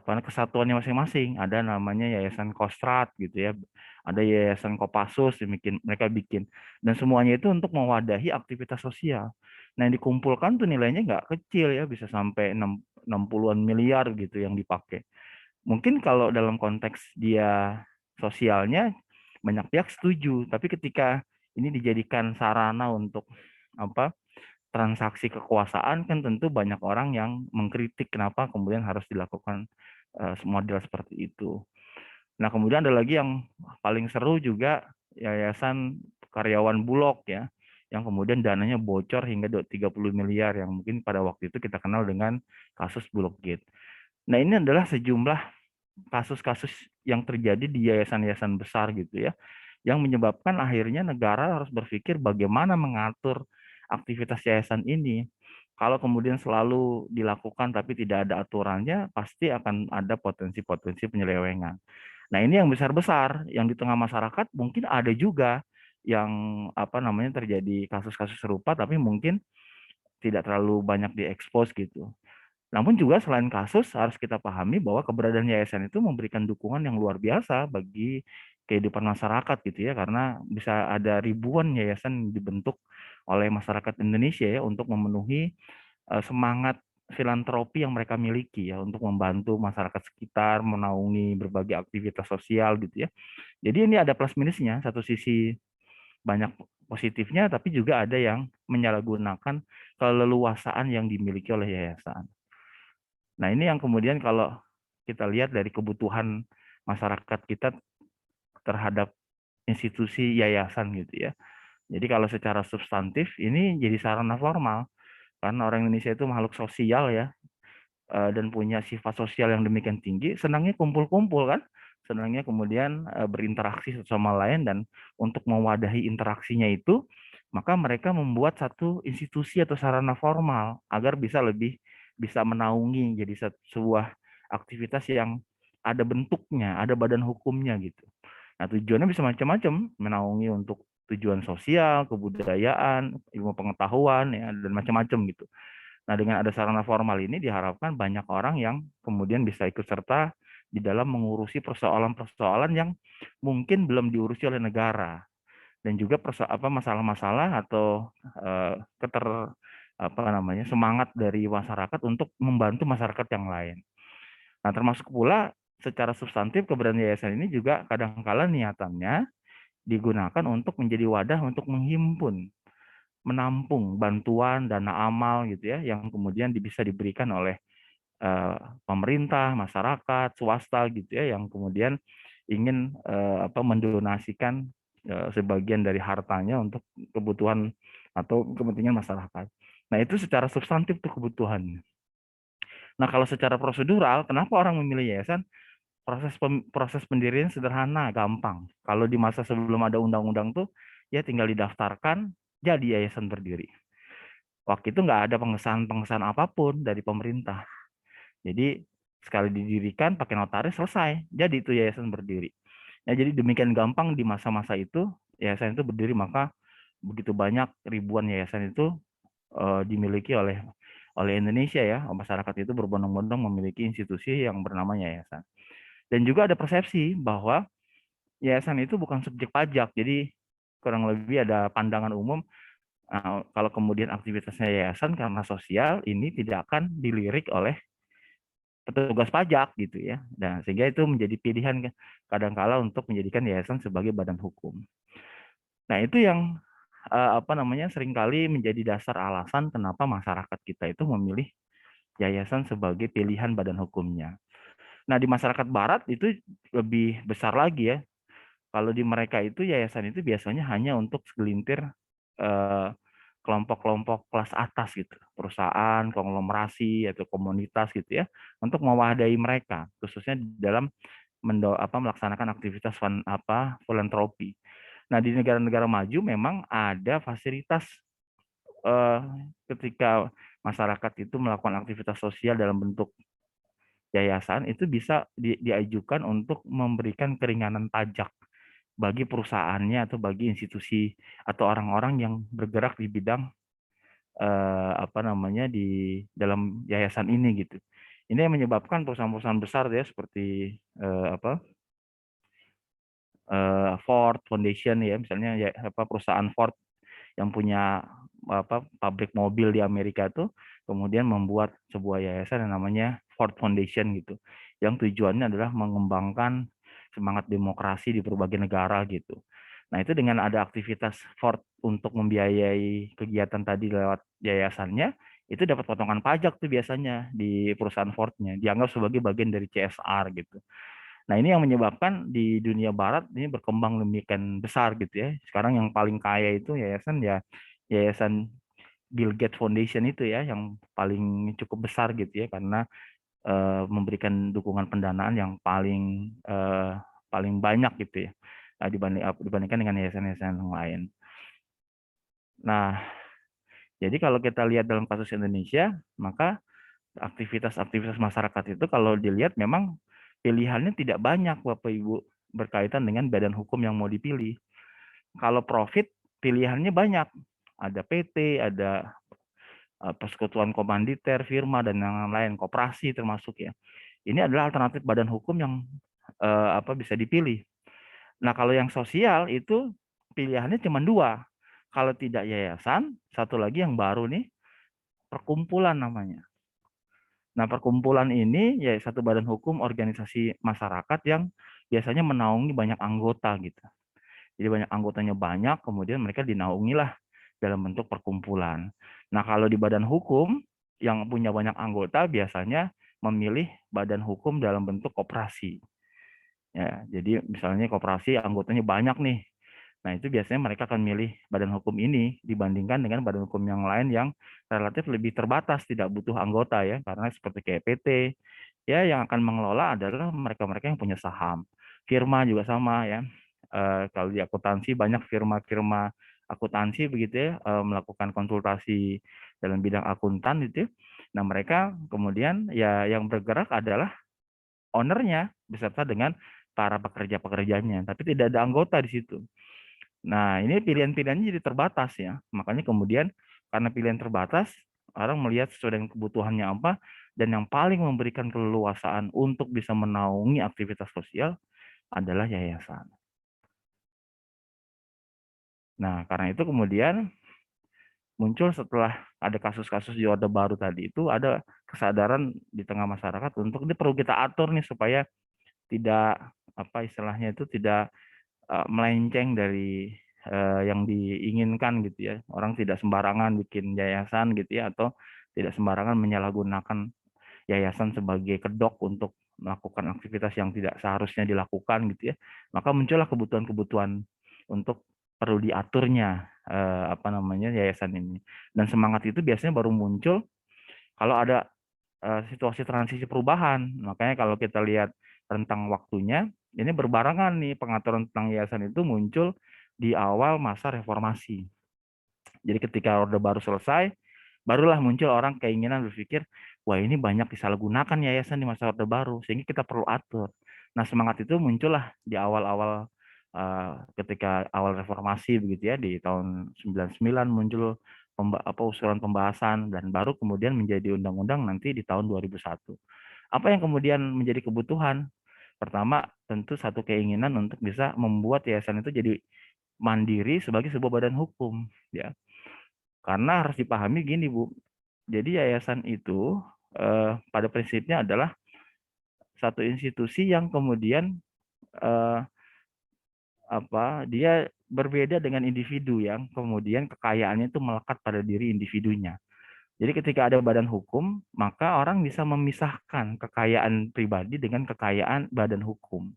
kesatuannya masing-masing. Ada namanya Yayasan Kostrad gitu ya. Ada Yayasan Kopassus mereka bikin. Dan semuanya itu untuk mewadahi aktivitas sosial. Nah, yang dikumpulkan tuh nilainya nggak kecil ya, bisa sampai 60-an miliar gitu yang dipakai. Mungkin kalau dalam konteks dia sosialnya banyak pihak setuju, tapi ketika ini dijadikan sarana untuk transaksi kekuasaan, kan tentu banyak orang yang mengkritik kenapa kemudian harus dilakukan model seperti itu. Nah, kemudian ada lagi yang paling seru juga, Yayasan Karyawan Bulog ya, yang kemudian dananya bocor hingga 30 miliar yang mungkin pada waktu itu kita kenal dengan kasus Bulog Gate. Nah, ini adalah sejumlah kasus-kasus yang terjadi di yayasan-yayasan besar gitu ya, yang menyebabkan akhirnya negara harus berpikir bagaimana mengatur aktivitas yayasan ini. Kalau kemudian selalu dilakukan tapi tidak ada aturannya, pasti akan ada potensi-potensi penyelewengan. Nah, ini yang besar-besar, yang di tengah masyarakat mungkin ada juga yang terjadi kasus-kasus serupa, tapi mungkin tidak terlalu banyak diekspos gitu. Namun juga selain kasus, harus kita pahami bahwa keberadaan yayasan itu memberikan dukungan yang luar biasa bagi kehidupan masyarakat gitu ya, karena bisa ada ribuan yayasan dibentuk oleh masyarakat Indonesia ya untuk memenuhi semangat filantropi yang mereka miliki ya, untuk membantu masyarakat sekitar, menaungi berbagai aktivitas sosial gitu ya. Jadi ini ada plus minusnya, satu sisi banyak positifnya, tapi juga ada yang menyalahgunakan keleluasaan yang dimiliki oleh yayasan. Nah, ini yang kemudian kalau kita lihat dari kebutuhan masyarakat kita terhadap institusi yayasan gitu ya. Jadi kalau secara substantif ini jadi sarana formal, karena orang Indonesia itu makhluk sosial ya, dan punya sifat sosial yang demikian tinggi, senangnya kumpul-kumpul kan, senangnya kemudian berinteraksi satu sama lain, dan untuk mewadahi interaksinya itu, maka mereka membuat satu institusi atau sarana formal agar bisa menaungi jadi sebuah aktivitas yang ada bentuknya, ada badan hukumnya gitu. Nah, tujuannya bisa macam-macam, menaungi untuk tujuan sosial, kebudayaan, ilmu pengetahuan ya, dan macam-macam gitu. Nah, dengan ada sarana formal ini diharapkan banyak orang yang kemudian bisa ikut serta di dalam mengurusi persoalan-persoalan yang mungkin belum diurusi oleh negara, dan juga masalah-masalah atau semangat dari masyarakat untuk membantu masyarakat yang lain. Nah, termasuk pula secara substantif keberadaan yayasan ini juga kadang-kala niatannya digunakan untuk menjadi wadah untuk menghimpun, menampung bantuan, dana amal gitu ya, yang kemudian bisa diberikan oleh pemerintah, masyarakat, swasta gitu ya, yang kemudian ingin mendonasikan sebagian dari hartanya untuk kebutuhan atau kepentingan masyarakat. Nah, itu secara substantif tuh kebutuhannya. Nah, kalau secara prosedural, kenapa orang memilih yayasan? Proses pendirian sederhana, gampang. Kalau di masa sebelum ada undang-undang tuh, ya tinggal didaftarkan, jadi yayasan berdiri. Waktu itu nggak ada pengesahan apapun dari pemerintah. Jadi sekali didirikan pakai notaris selesai, jadi itu yayasan berdiri. Nah, jadi demikian gampang di masa-masa itu yayasan itu berdiri, maka begitu banyak ribuan yayasan itu dimiliki oleh Indonesia ya. Masyarakat itu berbondong-bondong memiliki institusi yang bernama yayasan. Dan juga ada persepsi bahwa yayasan itu bukan subjek pajak. Jadi kurang lebih ada pandangan umum Kalau kemudian aktivitasnya yayasan karena sosial, ini tidak akan dilirik oleh petugas pajak gitu ya. Dan sehingga itu menjadi pilihan kadangkala untuk menjadikan yayasan sebagai badan hukum. Nah, itu yang seringkali menjadi dasar alasan kenapa masyarakat kita itu memilih yayasan sebagai pilihan badan hukumnya. Nah, di masyarakat barat itu lebih besar lagi ya. Kalau di mereka itu yayasan itu biasanya hanya untuk segelintir eh, kelompok-kelompok kelas atas gitu, perusahaan, konglomerasi atau komunitas gitu ya, untuk mewadahi mereka, khususnya dalam melaksanakan aktivitas filantropi. Nah, di negara-negara maju memang ada fasilitas eh, ketika masyarakat itu melakukan aktivitas sosial dalam bentuk yayasan itu bisa diajukan untuk memberikan keringanan pajak bagi perusahaannya atau bagi institusi atau orang-orang yang bergerak di bidang di dalam yayasan ini gitu. Ini yang menyebabkan perusahaan-perusahaan besar ya seperti Ford Foundation ya misalnya ya perusahaan Ford yang punya pabrik mobil di Amerika itu kemudian membuat sebuah yayasan yang namanya Ford Foundation gitu, yang tujuannya adalah mengembangkan semangat demokrasi di berbagai negara gitu. Nah, itu dengan ada aktivitas Ford untuk membiayai kegiatan tadi lewat yayasannya, itu dapat potongan pajak tuh biasanya di perusahaan Ford-nya, dianggap sebagai bagian dari CSR gitu. Nah, ini yang menyebabkan di dunia barat ini berkembang demikian besar gitu ya. Sekarang yang paling kaya itu yayasan Bill Gates Foundation itu ya yang paling cukup besar gitu ya karena memberikan dukungan pendanaan yang paling banyak gitu ya dibandingkan dengan yayasan-yayasan yang lain. Nah, jadi kalau kita lihat dalam kasus Indonesia, maka aktivitas-aktivitas masyarakat itu kalau dilihat memang pilihannya tidak banyak Bapak Ibu berkaitan dengan badan hukum yang mau dipilih. Kalau profit pilihannya banyak. Ada PT, ada persekutuan komanditer, firma dan yang lain, koperasi termasuk ya. Ini adalah alternatif badan hukum yang bisa dipilih. Nah, kalau yang sosial itu pilihannya cuma dua. Kalau tidak yayasan, satu lagi yang baru nih, perkumpulan namanya. Nah, perkumpulan ini ya satu badan hukum organisasi masyarakat yang biasanya menaungi banyak anggota gitu. Jadi banyak anggotanya banyak, kemudian mereka dinaungilah dalam bentuk perkumpulan. Nah, kalau di badan hukum yang punya banyak anggota biasanya memilih badan hukum dalam bentuk koperasi. Ya, jadi misalnya koperasi anggotanya banyak nih. Nah, itu biasanya mereka akan milih badan hukum ini dibandingkan dengan badan hukum yang lain yang relatif lebih terbatas, tidak butuh anggota ya, karena seperti kayak PT, ya yang akan mengelola adalah mereka-mereka yang punya saham. Firma juga sama ya. Kalau di akuntansi banyak firma-firma akuntansi begitu ya, melakukan konsultasi dalam bidang akuntan itu. Nah, mereka kemudian ya yang bergerak adalah ownernya beserta dengan para pekerja-pekerjanya, tapi tidak ada anggota di situ. Nah, ini pilihan-pilihannya jadi terbatas ya. Makanya kemudian karena pilihan terbatas, orang melihat sesuai dengan kebutuhannya apa, dan yang paling memberikan keleluasaan untuk bisa menaungi aktivitas sosial adalah yayasan. Nah, karena itu kemudian muncul setelah ada kasus-kasus di Orde Baru tadi itu ada kesadaran di tengah masyarakat untuk ini perlu kita atur nih supaya tidak istilahnya itu tidak melenceng dari yang diinginkan gitu ya. Orang tidak sembarangan bikin yayasan gitu ya atau tidak sembarangan menyalahgunakan yayasan sebagai kedok untuk melakukan aktivitas yang tidak seharusnya dilakukan gitu ya. Maka muncullah kebutuhan-kebutuhan untuk perlu diaturnya yayasan ini. Dan semangat itu biasanya baru muncul kalau ada situasi transisi perubahan. Makanya kalau kita lihat rentang waktunya, ini berbarengan nih pengaturan tentang yayasan itu muncul di awal masa reformasi. Jadi ketika Orde Baru selesai, barulah muncul orang keinginan berpikir, wah ini banyak disalahgunakan yayasan di masa Orde Baru, sehingga kita perlu atur. Nah, semangat itu muncullah di awal-awal ketika awal reformasi begitu ya, di tahun 99 muncul usulan pembahasan dan baru kemudian menjadi undang-undang nanti di tahun 2001. Apa yang kemudian menjadi kebutuhan? Pertama, tentu satu keinginan untuk bisa membuat yayasan itu jadi mandiri sebagai sebuah badan hukum, ya. Karena harus dipahami gini, Bu. Jadi yayasan itu pada prinsipnya adalah satu institusi yang kemudian eh, dia berbeda dengan individu yang kemudian kekayaannya itu melekat pada diri individunya. Jadi ketika ada badan hukum, maka orang bisa memisahkan kekayaan pribadi dengan kekayaan badan hukum.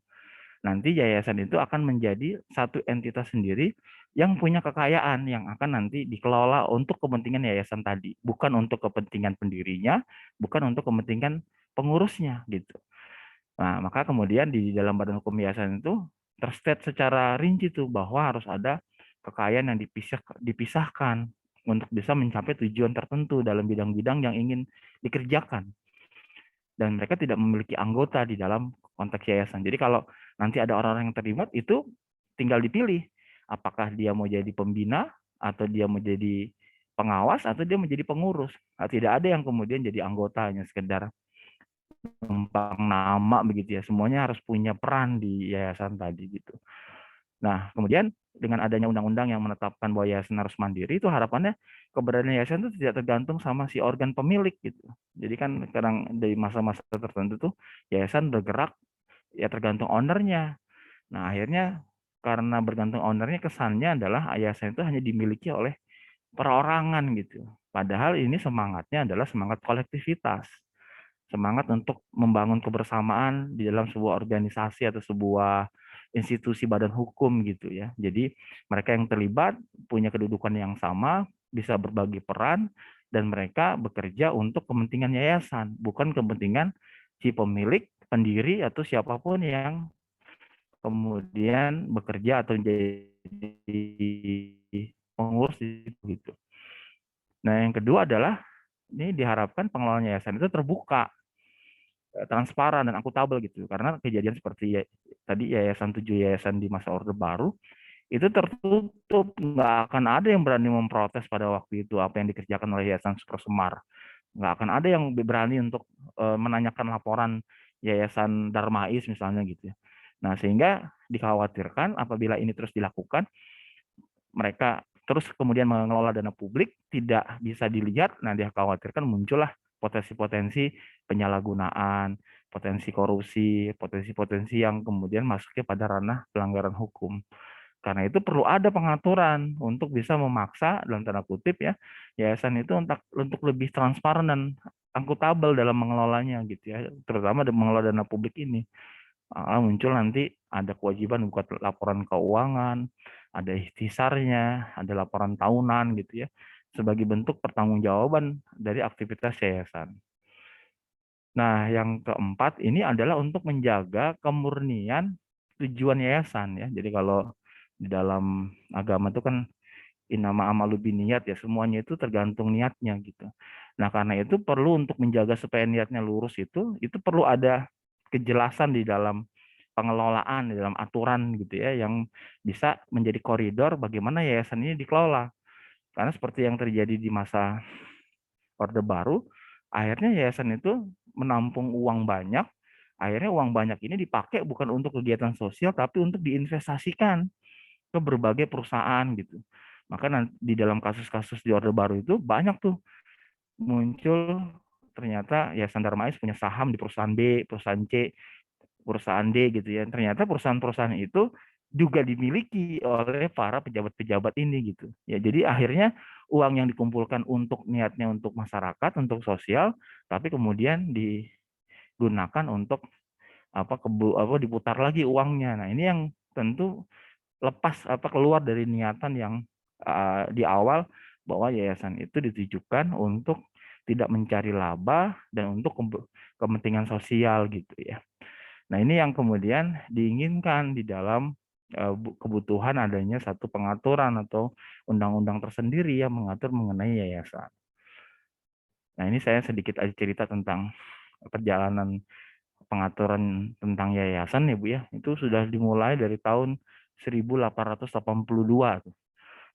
Nanti yayasan itu akan menjadi satu entitas sendiri yang punya kekayaan yang akan nanti dikelola untuk kepentingan yayasan tadi, bukan untuk kepentingan pendirinya, bukan untuk kepentingan pengurusnya gitu. Nah, maka kemudian di dalam badan hukum yayasan itu terstate secara rinci tuh bahwa harus ada kekayaan yang dipisahkan untuk bisa mencapai tujuan tertentu dalam bidang-bidang yang ingin dikerjakan. Dan mereka tidak memiliki anggota di dalam konteks yayasan. Jadi kalau nanti ada orang-orang yang terlibat, itu tinggal dipilih. Apakah dia mau jadi pembina, atau dia mau jadi pengawas, atau dia menjadi pengurus. Nah, tidak ada yang kemudian jadi anggota, hanya sekedar numpang nama begitu ya. Semuanya harus punya peran di yayasan tadi gitu. Nah, kemudian dengan adanya undang-undang yang menetapkan bahwa yayasan harus mandiri, itu harapannya keberadaan yayasan itu tidak tergantung sama si organ pemilik gitu. Jadi kan kadang dari masa-masa tertentu tuh yayasan bergerak ya tergantung ownernya. Nah, akhirnya karena bergantung ownernya, kesannya adalah yayasan itu hanya dimiliki oleh perorangan gitu. Padahal ini semangatnya adalah semangat kolektivitas. Semangat untuk membangun kebersamaan di dalam sebuah organisasi atau sebuah institusi badan hukum gitu ya. Jadi mereka yang terlibat punya kedudukan yang sama, bisa berbagi peran, dan mereka bekerja untuk kepentingan yayasan, bukan kepentingan si pemilik, pendiri, atau siapapun yang kemudian bekerja atau jadi pengurus gitu. Nah, yang kedua adalah ini diharapkan pengelolaan yayasan itu terbuka, transparan dan akuntabel gitu. Karena kejadian seperti tadi yayasan 7 yayasan di masa Orde Baru itu tertutup, nggak akan ada yang berani memprotes pada waktu itu apa yang dikerjakan oleh Yayasan Super Semar. Nggak akan ada yang berani untuk menanyakan laporan Yayasan Darmais misalnya gitu ya. Nah, sehingga dikhawatirkan apabila ini terus dilakukan, mereka terus kemudian mengelola dana publik tidak bisa dilihat, nah dikhawatirkan muncullah potensi-potensi penyalahgunaan, potensi korupsi, potensi-potensi yang kemudian masuknya pada ranah pelanggaran hukum. Karena itu perlu ada pengaturan untuk bisa memaksa dalam tanda kutip ya yayasan itu untuk lebih transparan dan akuntabel dalam mengelolanya gitu ya, terutama dalam mengelola dana publik ini. Muncul nanti ada kewajiban buat laporan keuangan, ada ikhtisarnya, ada laporan tahunan gitu ya, sebagai bentuk pertanggungjawaban dari aktivitas yayasan. Nah, yang keempat ini adalah untuk menjaga kemurnian tujuan yayasan ya. Jadi kalau di dalam agama itu kan inama amalu biniyat ya, semuanya itu tergantung niatnya gitu. Nah, karena itu perlu untuk menjaga supaya niatnya lurus itu perlu ada kejelasan di dalam pengelolaan, di dalam aturan gitu ya, yang bisa menjadi koridor bagaimana yayasan ini dikelola. Karena seperti yang terjadi di masa Orde Baru, akhirnya yayasan itu menampung uang banyak, akhirnya uang banyak ini dipakai bukan untuk kegiatan sosial, tapi untuk diinvestasikan ke berbagai perusahaan gitu. Maka di dalam kasus-kasus di Orde Baru itu banyak tuh muncul ternyata Yayasan Darmais punya saham di perusahaan B, perusahaan C, perusahaan D gitu ya. Ternyata perusahaan-perusahaan itu juga dimiliki oleh para pejabat-pejabat ini gitu. Ya, jadi akhirnya uang yang dikumpulkan untuk niatnya untuk masyarakat, untuk sosial, tapi kemudian digunakan untuk diputar lagi uangnya. Nah, ini yang tentu lepas keluar dari niatan yang di awal bahwa yayasan itu ditujukan untuk tidak mencari laba dan untuk kepentingan sosial gitu ya. Nah, ini yang kemudian diinginkan di dalam kebutuhan adanya satu pengaturan atau undang-undang tersendiri yang mengatur mengenai yayasan. Nah, ini saya sedikit aja cerita tentang perjalanan pengaturan tentang yayasan ya Bu ya. Itu sudah dimulai dari tahun 1882 tuh.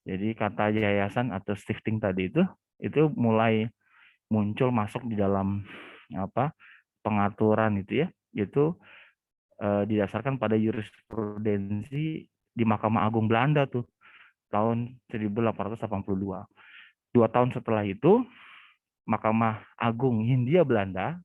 Jadi kata yayasan atau shifting tadi itu mulai muncul masuk di dalam pengaturan itu ya. Itu didasarkan pada jurisprudensi di Mahkamah Agung Belanda tuh tahun 1882. 2 tahun setelah itu, Mahkamah Agung Hindia Belanda,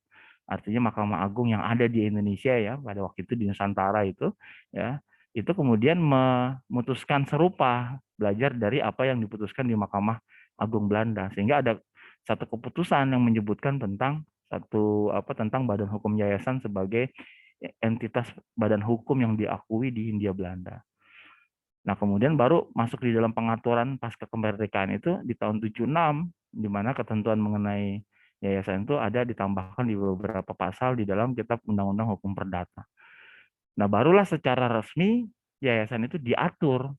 artinya Mahkamah Agung yang ada di Indonesia ya, pada waktu itu di Nusantara itu, ya, itu kemudian memutuskan serupa, belajar dari apa yang diputuskan di Mahkamah Agung Belanda, sehingga ada satu keputusan yang menyebutkan tentang tentang Badan Hukum Yayasan sebagai entitas badan hukum yang diakui di Hindia Belanda. Nah, kemudian baru masuk di dalam pengaturan pasca kemerdekaan itu di tahun 76, di mana ketentuan mengenai yayasan itu ada ditambahkan di beberapa pasal di dalam Kitab Undang-Undang Hukum Perdata. Nah, barulah secara resmi yayasan itu diatur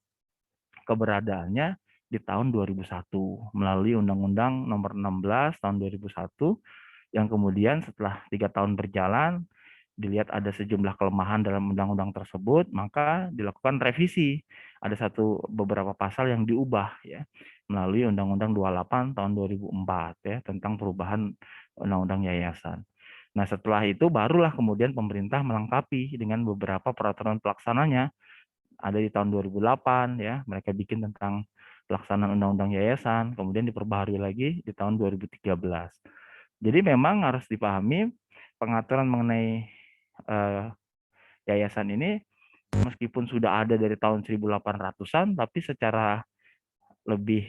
keberadaannya di tahun 2001 melalui Undang-Undang Nomor 16 tahun 2001, yang kemudian setelah 3 tahun berjalan dilihat ada sejumlah kelemahan dalam undang-undang tersebut, maka dilakukan revisi. Ada beberapa pasal yang diubah ya melalui Undang-Undang 28 tahun 2004 ya tentang perubahan undang-undang yayasan. Nah, setelah itu barulah kemudian pemerintah melengkapi dengan beberapa peraturan pelaksananya. Ada di tahun 2008 ya, mereka bikin tentang pelaksanaan undang-undang yayasan, kemudian diperbaharui lagi di tahun 2013. Jadi memang harus dipahami pengaturan mengenai yayasan ini meskipun sudah ada dari tahun 1800-an, tapi secara lebih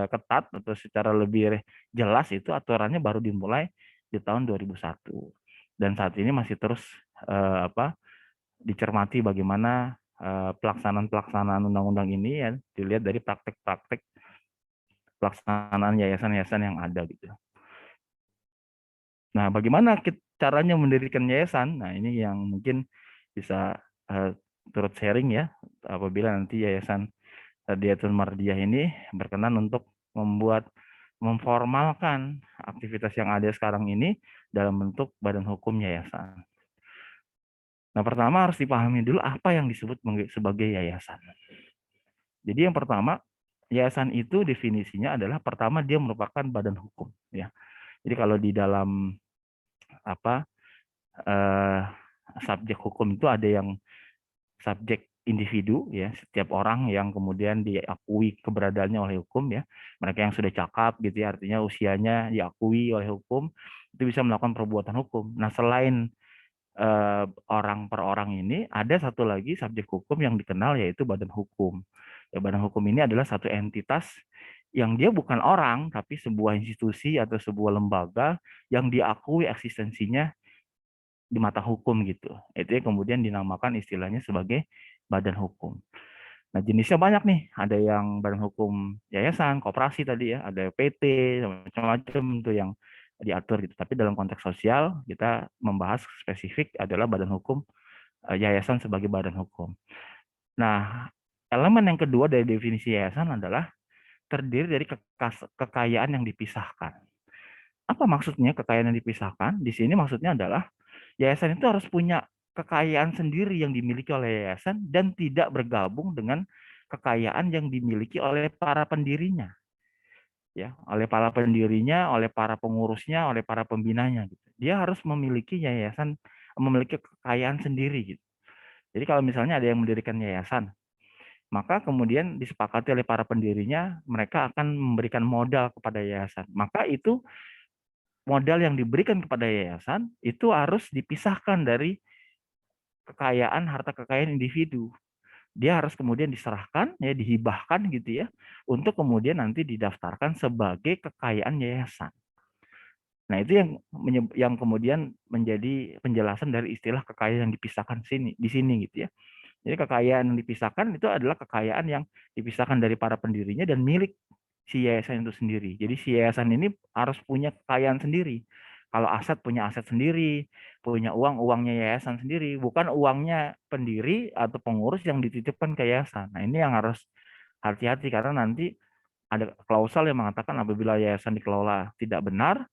ketat atau secara lebih jelas itu aturannya baru dimulai di tahun 2001. Dan saat ini masih terus dicermati bagaimana pelaksanaan undang-undang ini ya, dilihat dari praktek-praktek pelaksanaan yayasan-yayasan yang ada gitu. Nah, bagaimana caranya mendirikan yayasan? Nah, ini yang mungkin bisa turut sharing ya, apabila nanti Yayasan Radiatul Mardiyah ini berkenan untuk memformalkan aktivitas yang ada sekarang ini dalam bentuk badan hukum yayasan. Nah, pertama harus dipahami dulu apa yang disebut sebagai yayasan. Jadi yang pertama, yayasan itu definisinya adalah pertama dia merupakan badan hukum ya. Jadi kalau di dalam subjek hukum itu ada yang subjek individu ya, setiap orang yang kemudian diakui keberadaannya oleh hukum ya. Mereka yang sudah cakap gitu ya, artinya usianya diakui oleh hukum, itu bisa melakukan perbuatan hukum. Nah, selain orang per orang ini, ada satu lagi subjek hukum yang dikenal yaitu badan hukum. Ya, badan hukum ini adalah satu entitas yang dia bukan orang, tapi sebuah institusi atau sebuah lembaga yang diakui eksistensinya di mata hukum gitu. Itu yang kemudian dinamakan istilahnya sebagai badan hukum. Nah, jenisnya banyak nih. Ada yang badan hukum yayasan, koperasi tadi ya, ada PT, macam-macam tuh yang diatur gitu. Tapi dalam konteks sosial kita membahas spesifik adalah badan hukum yayasan sebagai badan hukum. Nah, elemen yang kedua dari definisi yayasan adalah terdiri dari kekayaan yang dipisahkan. Apa maksudnya kekayaan yang dipisahkan? Di sini maksudnya adalah yayasan itu harus punya kekayaan sendiri yang dimiliki oleh yayasan dan tidak bergabung dengan kekayaan yang dimiliki oleh para pendirinya. Ya, oleh para pendirinya, oleh para pengurusnya, oleh para pembinanya gitu. Dia harus memiliki memiliki kekayaan sendiri gitu. Jadi kalau misalnya ada yang mendirikan yayasan, maka kemudian disepakati oleh para pendirinya, mereka akan memberikan modal kepada yayasan. Maka itu modal yang diberikan kepada yayasan itu harus dipisahkan dari kekayaan harta kekayaan individu. Dia harus kemudian diserahkan ya, dihibahkan gitu ya, untuk kemudian nanti didaftarkan sebagai kekayaan yayasan. Nah, itu yang kemudian menjadi penjelasan dari istilah kekayaan yang dipisahkan di sini gitu ya. Jadi kekayaan yang dipisahkan itu adalah kekayaan yang dipisahkan dari para pendirinya dan milik si yayasan itu sendiri. Jadi si yayasan ini harus punya kekayaan sendiri. Kalau aset punya aset sendiri, punya uangnya yayasan sendiri, bukan uangnya pendiri atau pengurus yang dititipkan ke yayasan. Nah, ini yang harus hati-hati karena nanti ada klausal yang mengatakan apabila yayasan dikelola tidak benar,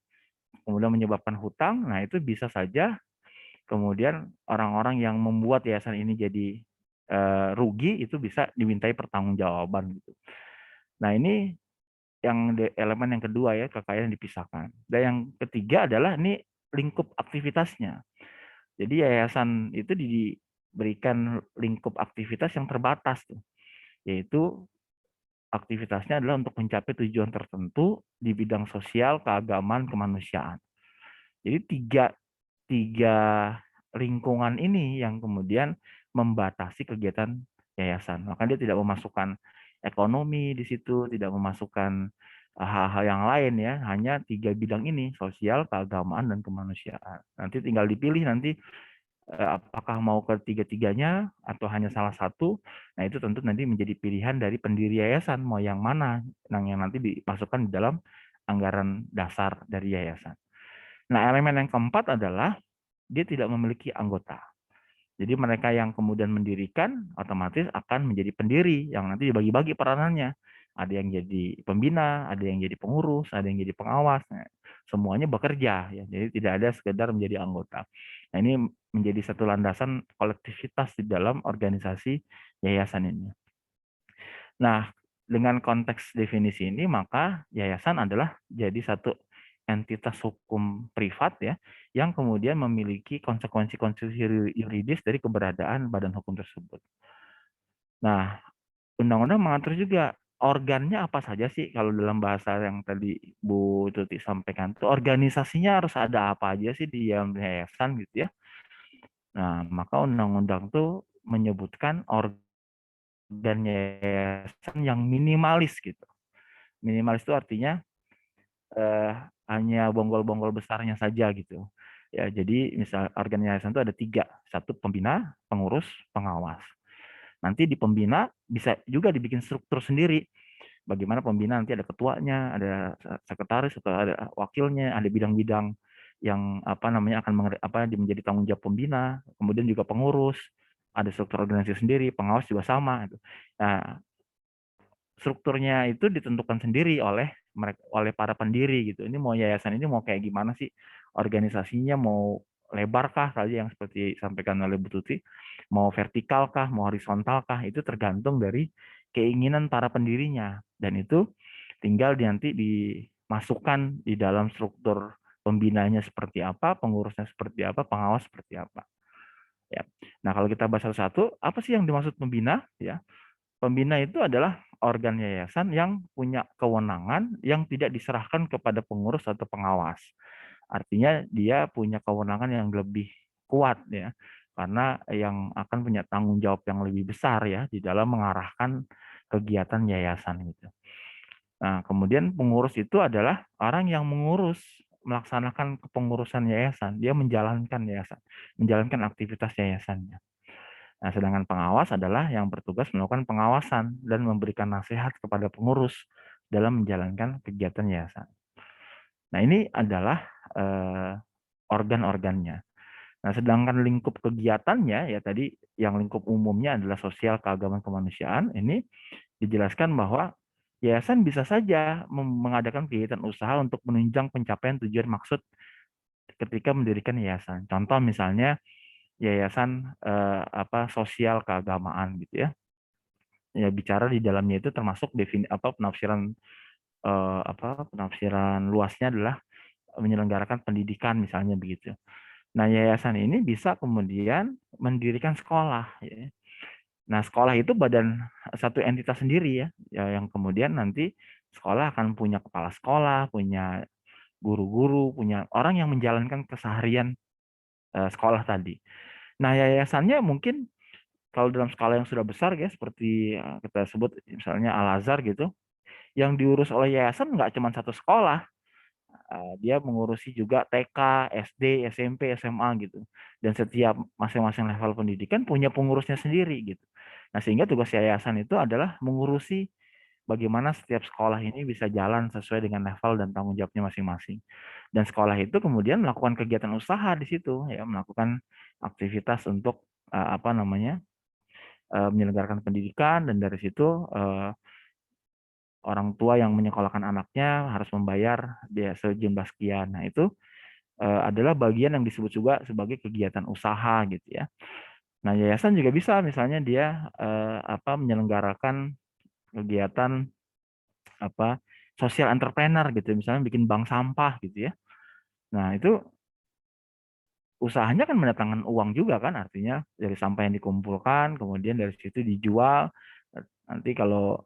kemudian menyebabkan hutang, nah itu bisa saja kemudian orang-orang yang membuat yayasan ini jadi rugi itu bisa dimintai pertanggungjawaban gitu. Nah, ini elemen yang kedua ya, kekayaan dipisahkan. Dan yang ketiga adalah ini lingkup aktivitasnya. Jadi yayasan itu diberikan lingkup aktivitas yang terbatas tuh, yaitu aktivitasnya adalah untuk mencapai tujuan tertentu di bidang sosial, keagamaan, kemanusiaan. Jadi tiga lingkungan ini yang kemudian membatasi kegiatan yayasan. Maka dia tidak memasukkan ekonomi di situ, tidak memasukkan hal-hal yang lain ya, hanya tiga bidang ini, sosial, keagamaan, dan kemanusiaan. Nanti tinggal dipilih nanti apakah mau ke tiga-tiganya atau hanya salah satu. Nah, itu tentu nanti menjadi pilihan dari pendiri yayasan mau yang mana yang nanti dimasukkan di dalam anggaran dasar dari yayasan. Nah, elemen yang keempat adalah dia tidak memiliki anggota. Jadi mereka yang kemudian mendirikan otomatis akan menjadi pendiri yang nanti dibagi-bagi peranannya. Ada yang jadi pembina, ada yang jadi pengurus, ada yang jadi pengawas. Nah, semuanya bekerja ya. Jadi tidak ada sekedar menjadi anggota. Nah, ini menjadi satu landasan kolektivitas di dalam organisasi yayasan ini. Nah, dengan konteks definisi ini maka yayasan adalah jadi satu entitas hukum privat ya yang kemudian memiliki konsekuensi yuridis dari keberadaan badan hukum tersebut. Nah, undang-undang mengatur juga organnya apa saja sih kalau dalam bahasa yang tadi Bu Tuti sampaikan itu organisasinya harus ada apa aja sih di dalam yayasan gitu ya. Nah, maka undang-undang tuh menyebutkan organ yayasan yang minimalis gitu. Minimalis itu artinya hanya bonggol-bonggol besarnya saja gitu. Ya, jadi misal organ yayasan itu ada 3, 1 pembina, pengurus, pengawas. Nanti di pembina bisa juga dibikin struktur sendiri. Bagaimana pembina nanti ada ketuanya, ada sekretaris atau ada wakilnya, ada bidang-bidang yang akan menjadi tanggung jawab pembina, kemudian juga pengurus, ada struktur organisasi sendiri, pengawas juga sama. Gitu. Nah, strukturnya itu ditentukan sendiri oleh para pendiri gitu. Ini mau yayasan ini mau kayak gimana sih? Organisasinya mau lebar kah tadi yang seperti disampaikan oleh Bu Tuti, mau vertikal kah, mau horizontal kah, itu tergantung dari keinginan para pendirinya dan itu tinggal nanti dimasukkan di dalam struktur pembinanya seperti apa, pengurusnya seperti apa, pengawas seperti apa. Ya. Nah, kalau kita bahas satu-satu, apa sih yang dimaksud pembina ya? Pembina itu adalah organ yayasan yang punya kewenangan yang tidak diserahkan kepada pengurus atau pengawas. Artinya dia punya kewenangan yang lebih kuat ya, karena yang akan punya tanggung jawab yang lebih besar ya di dalam mengarahkan kegiatan yayasan gitu. Nah, kemudian pengurus itu adalah orang yang mengurus melaksanakan kepengurusan yayasan, dia menjalankan yayasan, menjalankan aktivitas yayasannya. Nah, sedangkan pengawas adalah yang bertugas melakukan pengawasan dan memberikan nasihat kepada pengurus dalam menjalankan kegiatan yayasan. Nah, ini adalah organ-organnya. Nah, sedangkan lingkup kegiatannya, ya tadi yang lingkup umumnya adalah sosial, keagamaan, kemanusiaan, ini dijelaskan bahwa yayasan bisa saja mengadakan kegiatan usaha untuk menunjang pencapaian tujuan maksud ketika mendirikan yayasan. Contoh misalnya, yayasan sosial keagamaan gitu ya. Ya bicara di dalamnya itu termasuk penafsiran penafsiran luasnya adalah menyelenggarakan pendidikan misalnya begitu. Nah, yayasan ini bisa kemudian mendirikan sekolah ya. Nah, sekolah itu satu entitas sendiri ya yang kemudian nanti sekolah akan punya kepala sekolah, punya guru-guru, punya orang yang menjalankan keseharian sekolah tadi. Nah, yayasannya mungkin kalau dalam skala yang sudah besar ya seperti kita sebut misalnya Al-Azhar gitu, yang diurus oleh yayasan nggak cuma satu sekolah, dia mengurusi juga TK, SD, SMP, SMA gitu. Dan setiap masing-masing level pendidikan punya pengurusnya sendiri gitu. Nah, sehingga tugas yayasan itu adalah mengurusi bagaimana setiap sekolah ini bisa jalan sesuai dengan level dan tanggung jawabnya masing-masing. Dan sekolah itu kemudian melakukan kegiatan usaha di situ ya, melakukan aktivitas untuk menyelenggarakan pendidikan dan dari situ orang tua yang menyekolahkan anaknya harus membayar dia sejumlah sekian. Nah, itu adalah bagian yang disebut juga sebagai kegiatan usaha gitu ya. Nah, yayasan juga bisa misalnya dia menyelenggarakan kegiatan social entrepreneur gitu, misalnya bikin bank sampah gitu ya. Nah, itu usahanya kan mendatangkan uang juga kan, artinya dari sampah yang dikumpulkan, kemudian dari situ dijual, Nanti kalau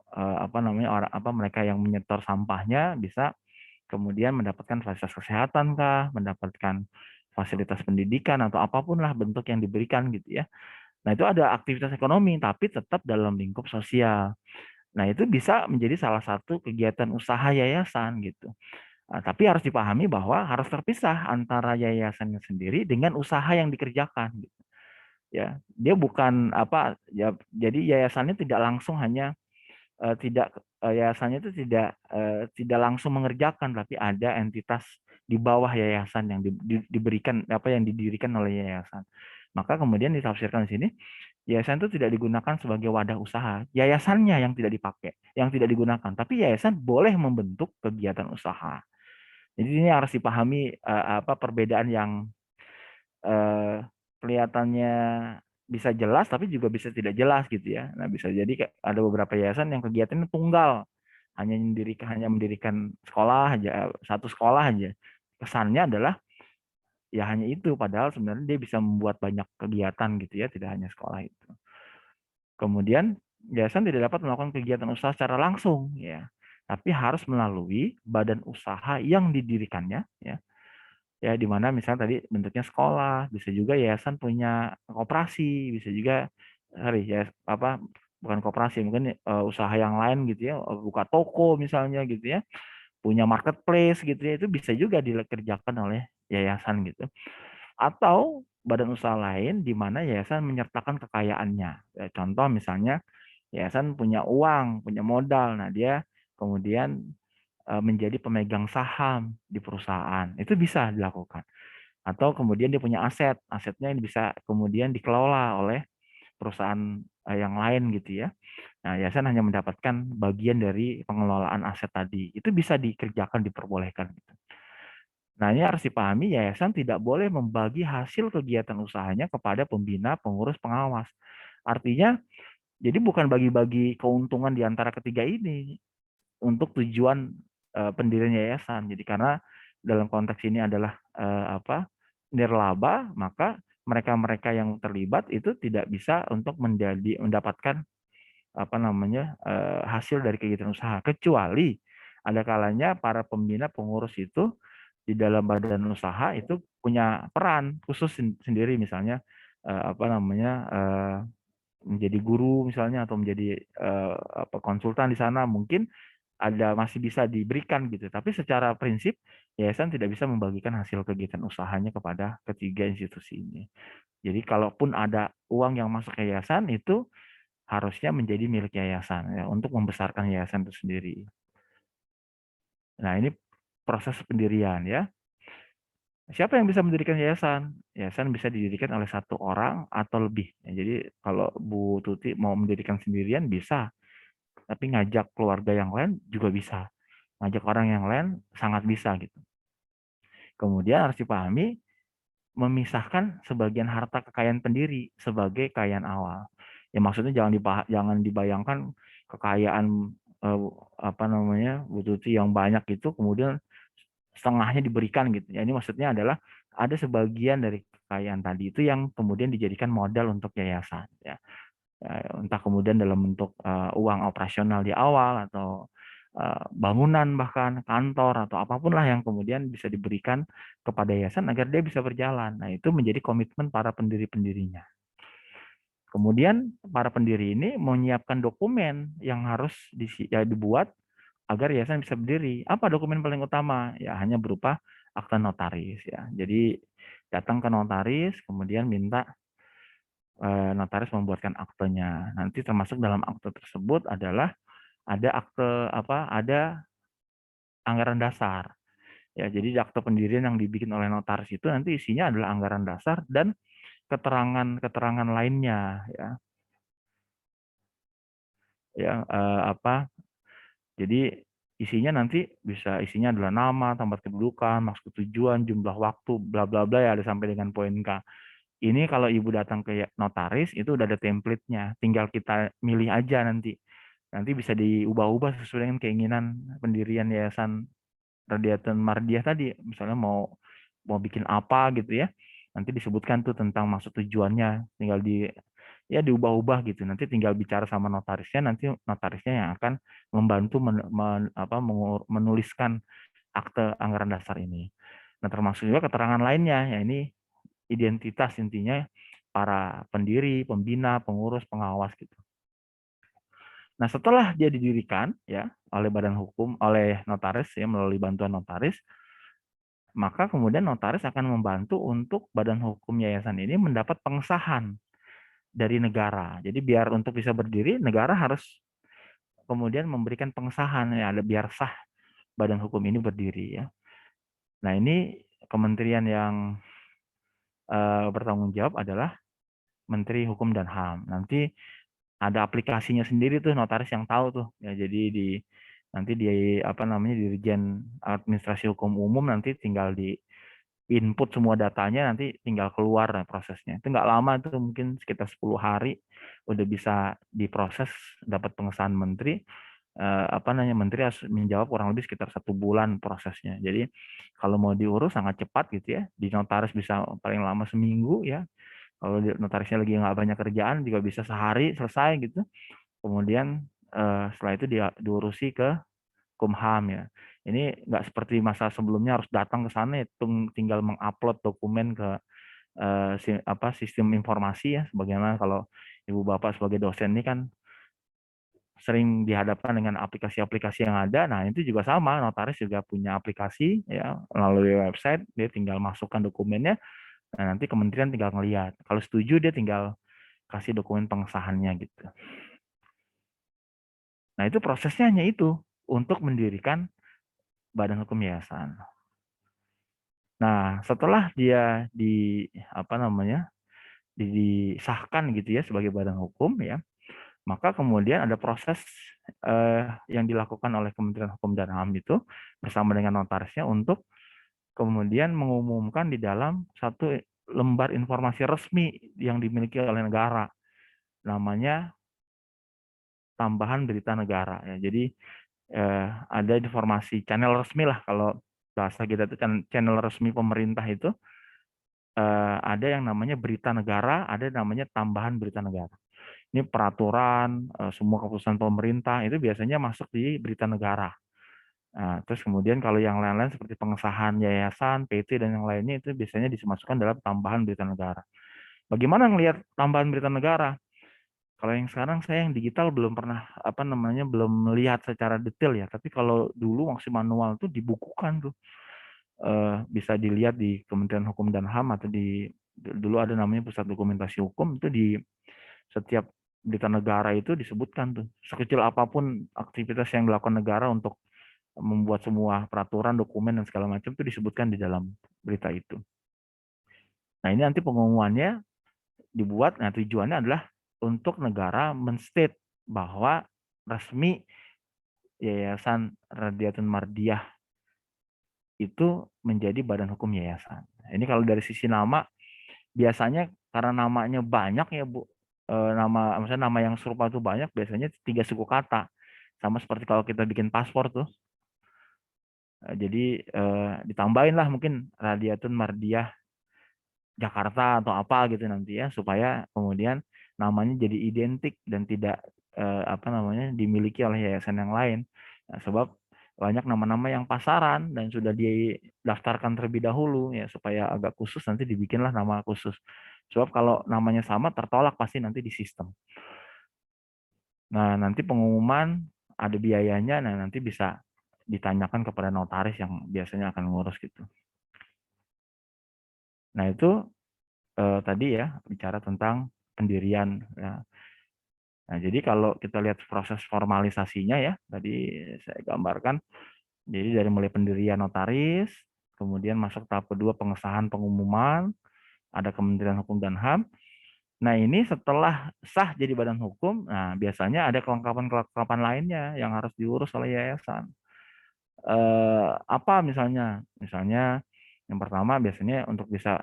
mereka yang menyetor sampahnya bisa kemudian mendapatkan fasilitas kesehatan kah, mendapatkan fasilitas pendidikan atau apapun lah bentuk yang diberikan gitu ya. Nah, itu ada aktivitas ekonomi tapi tetap dalam lingkup sosial. Nah, itu bisa menjadi salah satu kegiatan usaha yayasan gitu. Tapi harus dipahami bahwa harus terpisah antara yayasannya sendiri dengan usaha yang dikerjakan gitu. Ya, dia bukan jadi yayasannya tidak langsung hanya yayasannya itu tidak langsung mengerjakan, tapi ada entitas di bawah yayasan yang diberikan yang didirikan oleh yayasan. Maka kemudian ditafsirkan di sini, yayasan itu tidak digunakan sebagai wadah usaha. Yayasannya yang tidak dipakai, yang tidak digunakan, tapi yayasan boleh membentuk kegiatan usaha. Jadi ini harus dipahami perbedaan yang kelihatannya bisa jelas tapi juga bisa tidak jelas gitu ya. Nah, bisa jadi ada beberapa yayasan yang kegiatannya tunggal, hanya mendirikan sekolah aja, satu sekolah aja. Kesannya adalah ya hanya itu, padahal sebenarnya dia bisa membuat banyak kegiatan gitu ya, tidak hanya sekolah itu. Kemudian yayasan tidak dapat melakukan kegiatan usaha secara langsung ya, tapi harus melalui badan usaha yang didirikannya ya. Ya, di mana misalnya tadi bentuknya sekolah, bisa juga yayasan punya koperasi, bisa juga bukan koperasi, mungkin usaha yang lain gitu ya, buka toko misalnya gitu ya, punya marketplace gitu ya, itu bisa juga dikerjakan oleh yayasan gitu. Atau badan usaha lain di mana yayasan menyertakan kekayaannya. Ya, contoh misalnya yayasan punya uang, punya modal, nah dia kemudian menjadi pemegang saham di perusahaan, itu bisa dilakukan. Atau kemudian dia punya aset, asetnya ini bisa kemudian dikelola oleh perusahaan yang lain gitu ya. Nah, yayasan hanya mendapatkan bagian dari pengelolaan aset tadi. Itu bisa dikerjakan, diperbolehkan. Gitu. Nah, ini harus dipahami, yayasan tidak boleh membagi hasil kegiatan usahanya kepada pembina, pengurus, pengawas. Artinya, jadi bukan bagi-bagi keuntungan di antara ketiga ini untuk tujuan pendirian yayasan. Jadi karena dalam konteks ini adalah nirlaba, maka mereka-mereka yang terlibat itu tidak bisa untuk mendapatkan hasil dari kegiatan usaha, kecuali ada kalanya para pembina pengurus itu di dalam badan usaha itu punya peran khusus sendiri, misalnya menjadi guru misalnya atau menjadi konsultan di sana, mungkin masih bisa diberikan gitu. Tapi secara prinsip yayasan tidak bisa membagikan hasil kegiatan usahanya kepada ketiga institusi ini. Jadi kalaupun ada uang yang masuk ke yayasan itu harusnya menjadi milik yayasan ya, untuk membesarkan yayasan itu sendiri. Nah, ini proses pendirian ya. Siapa yang bisa mendirikan yayasan? Yayasan bisa didirikan oleh satu orang atau lebih. Ya, jadi kalau Bu Tuti mau mendirikan sendirian bisa, tapi ngajak keluarga yang lain juga bisa. Ngajak orang yang lain sangat bisa gitu. Kemudian harus dipahami memisahkan sebagian harta kekayaan pendiri sebagai kekayaan awal. Ya maksudnya jangan dibayangkan kekayaan Bu Tuti yang banyak itu kemudian setengahnya diberikan gitu. Ya, ini maksudnya adalah ada sebagian dari kekayaan tadi itu yang kemudian dijadikan modal untuk yayasan ya. Entah kemudian dalam bentuk uang operasional di awal atau bangunan bahkan kantor atau apapun lah yang kemudian bisa diberikan kepada yayasan agar dia bisa berjalan. Nah, itu menjadi komitmen para pendiri-pendirinya. Kemudian para pendiri ini menyiapkan dokumen yang harus dibuat agar yayasan bisa berdiri. Apa dokumen paling utama? Ya hanya berupa akta notaris ya. Jadi datang ke notaris, kemudian minta notaris membuatkan aktenya. Nanti termasuk dalam akte tersebut adalah ada ada anggaran dasar. Ya, jadi akte pendirian yang dibikin oleh notaris itu nanti isinya adalah anggaran dasar dan keterangan-keterangan lainnya ya. Ya, jadi isinya adalah nama, tempat kedudukan, maksud tujuan, jumlah waktu, bla bla bla ya, ada sampai dengan poin K. Ini kalau Ibu datang ke notaris itu udah ada template-nya, tinggal kita milih aja nanti. Nanti bisa diubah-ubah sesuai dengan keinginan pendirian Yayasan Radiatun Mardiah tadi. Misalnya mau bikin apa gitu ya. Nanti disebutkan tuh tentang maksud tujuannya, tinggal ya diubah-ubah gitu. Nanti tinggal bicara sama notarisnya, nanti notarisnya yang akan membantu menuliskan akte anggaran dasar ini. Nah, termasuk juga keterangan lainnya, ya ini identitas intinya para pendiri, pembina, pengurus, pengawas gitu. Nah, setelah dia didirikan ya oleh badan hukum, oleh notaris ya melalui bantuan notaris, maka kemudian notaris akan membantu untuk badan hukum yayasan ini mendapat pengesahan dari negara. Jadi biar untuk bisa berdiri, negara harus kemudian memberikan pengesahan ya, biar sah badan hukum ini berdiri ya. Nah, ini kementerian yang bertanggung jawab adalah Menteri Hukum dan HAM. Nanti ada aplikasinya sendiri tuh notaris yang tahu tuh ya. Jadi nanti di Dirjen Administrasi Hukum Umum nanti tinggal di input semua datanya, nanti tinggal keluar prosesnya. Itu nggak lama, itu mungkin sekitar 10 hari udah bisa diproses, dapat pengesahan menteri. Menteri harus menjawab kurang lebih sekitar 1 bulan prosesnya. Jadi kalau mau diurus sangat cepat gitu ya, di notaris bisa paling lama seminggu ya. Kalau notarisnya lagi nggak banyak kerjaan juga bisa sehari selesai gitu. Kemudian setelah itu diurusi ke Kumham ya. Ini nggak seperti masa sebelumnya harus datang ke sana, tinggal mengupload dokumen ke sistem informasi ya. Sebagaimana kalau Ibu Bapak sebagai dosen ini kan sering dihadapkan dengan aplikasi-aplikasi yang ada. Nah, itu juga sama, notaris juga punya aplikasi ya melalui website, dia tinggal masukkan dokumennya. Nah, nanti kementerian tinggal ngelihat. Kalau setuju dia tinggal kasih dokumen pengesahannya gitu. Nah, itu prosesnya hanya itu untuk mendirikan badan hukum yayasan. Nah, setelah dia disahkan gitu ya sebagai badan hukum ya, maka kemudian ada proses yang dilakukan oleh Kementerian Hukum dan HAM itu bersama dengan notarisnya untuk kemudian mengumumkan di dalam satu lembar informasi resmi yang dimiliki oleh negara, namanya tambahan berita negara ya. Jadi ada informasi channel resmi lah, kalau bahasa kita itu kan channel resmi pemerintah itu ada yang namanya berita negara, ada namanya tambahan berita negara. Ini peraturan, semua keputusan pemerintah itu biasanya masuk di berita negara. Nah, terus kemudian kalau yang lain-lain seperti pengesahan yayasan, PT dan yang lainnya itu biasanya dimasukkan dalam tambahan berita negara. Bagaimana ngelihat tambahan berita negara? Kalau yang sekarang saya yang digital belum pernah belum melihat secara detail ya. Tapi kalau dulu masih manual tuh dibukukan tuh. Bisa dilihat di Kementerian Hukum dan HAM atau dulu ada namanya Pusat Dokumentasi Hukum, itu di setiap berita negara itu disebutkan tuh. Sekecil apapun aktivitas yang dilakukan negara untuk membuat semua peraturan, dokumen dan segala macam itu disebutkan di dalam berita itu. Nah, ini nanti pengumumannya dibuat, nah tujuannya adalah untuk negara menstate bahwa resmi Yayasan Radiatun Mardiyah itu menjadi badan hukum yayasan. Ini kalau dari sisi nama, biasanya karena namanya banyak ya Bu, maksudnya nama yang serupa itu banyak, biasanya 3 suku kata. Sama seperti kalau kita bikin paspor tuh. Jadi ditambahin lah mungkin Radiatun Mardiyah Jakarta atau apa gitu nanti ya, supaya kemudian namanya jadi identik dan tidak dimiliki oleh yayasan yang lain. Nah, sebab banyak nama-nama yang pasaran dan sudah didaftarkan terlebih dahulu ya, supaya agak khusus nanti dibikinlah nama khusus. Sebab kalau namanya sama tertolak pasti nanti di sistem. Nah, nanti pengumuman ada biayanya, nah nanti bisa ditanyakan kepada notaris yang biasanya akan ngurus gitu. Nah, itu tadi ya bicara tentang pendirian ya. Nah, jadi kalau kita lihat proses formalisasinya ya, tadi saya gambarkan. Jadi dari mulai pendirian notaris, kemudian masuk tahap kedua pengesahan pengumuman, ada Kementerian Hukum dan HAM. Nah, ini setelah sah jadi badan hukum, nah biasanya ada kelengkapan-kelengkapan lainnya yang harus diurus oleh yayasan. Apa misalnya? Misalnya yang pertama biasanya untuk bisa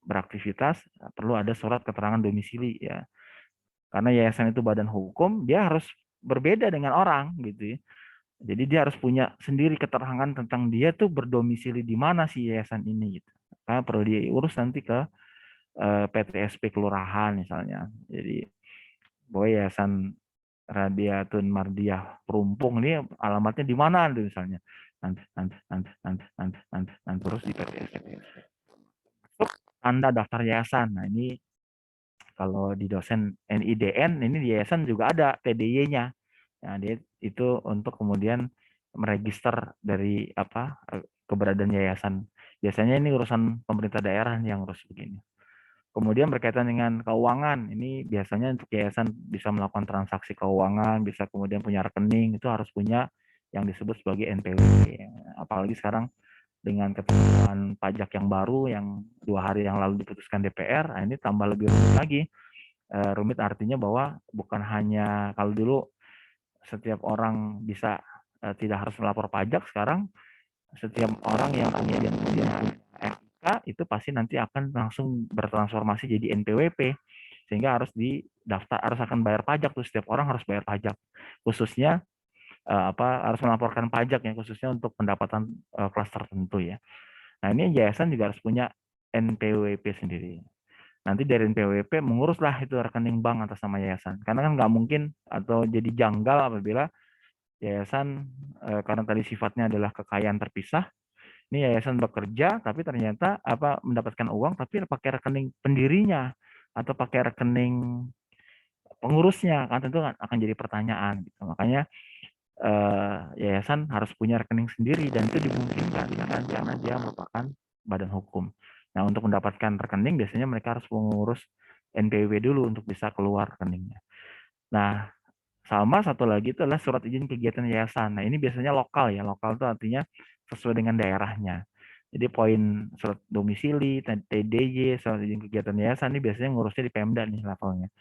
beraktivitas perlu ada surat keterangan domisili ya. Karena yayasan itu badan hukum, dia harus berbeda dengan orang gitu ya. Jadi dia harus punya sendiri keterangan tentang dia tuh berdomisili di mana si yayasan ini gitu. Karena perlu diurus nanti ke PTSP kelurahan misalnya. Jadi bahwa Yayasan Radiatun Mardiah Perumpung ini alamatnya di mana tuh misalnya. Nanti terus di PTSP. Tanda daftar yayasan. Nah, ini kalau di dosen NIDN ini di yayasan juga ada TDY-nya. Nah, dia itu untuk kemudian meregister dari keberadaan yayasan. Biasanya ini urusan pemerintah daerah yang harus begini. Kemudian berkaitan dengan keuangan, ini biasanya untuk yayasan bisa melakukan transaksi keuangan, bisa kemudian punya rekening, itu harus punya yang disebut sebagai NPWP. Apalagi sekarang dengan ketentuan pajak yang baru yang 2 hari yang lalu diputuskan DPR, nah ini tambah lebih rumit lagi. Rumit artinya bahwa bukan hanya kalau dulu setiap orang bisa tidak harus melapor pajak, sekarang setiap orang yang punya NIK itu pasti nanti akan langsung bertransformasi jadi NPWP, sehingga harus didaftar, harus akan bayar pajak tuh, setiap orang harus bayar pajak, khususnya harus melaporkan pajak ya, khususnya untuk pendapatan kelas tertentu ya. Nah, ini yayasan juga harus punya NPWP sendiri. Nanti dari NPWP menguruslah itu rekening bank atas nama yayasan. Karena kan nggak mungkin atau jadi janggal apabila yayasan karena tadi sifatnya adalah kekayaan terpisah. Ini yayasan bekerja tapi ternyata mendapatkan uang tapi pakai rekening pendirinya atau pakai rekening pengurusnya, kan tentu akan jadi pertanyaan gitu. Makanya yayasan harus punya rekening sendiri dan itu dimungkinkan karena dia merupakan badan hukum. Nah, untuk mendapatkan rekening biasanya mereka harus mengurus NPWP dulu untuk bisa keluar rekeningnya. Nah, sama satu lagi itu adalah surat izin kegiatan yayasan. Nah, ini biasanya lokal ya. Lokal itu artinya sesuai dengan daerahnya. Jadi poin surat domisili, TDY, surat izin kegiatan yayasan ini biasanya ngurusnya di Pemda nih levelnya.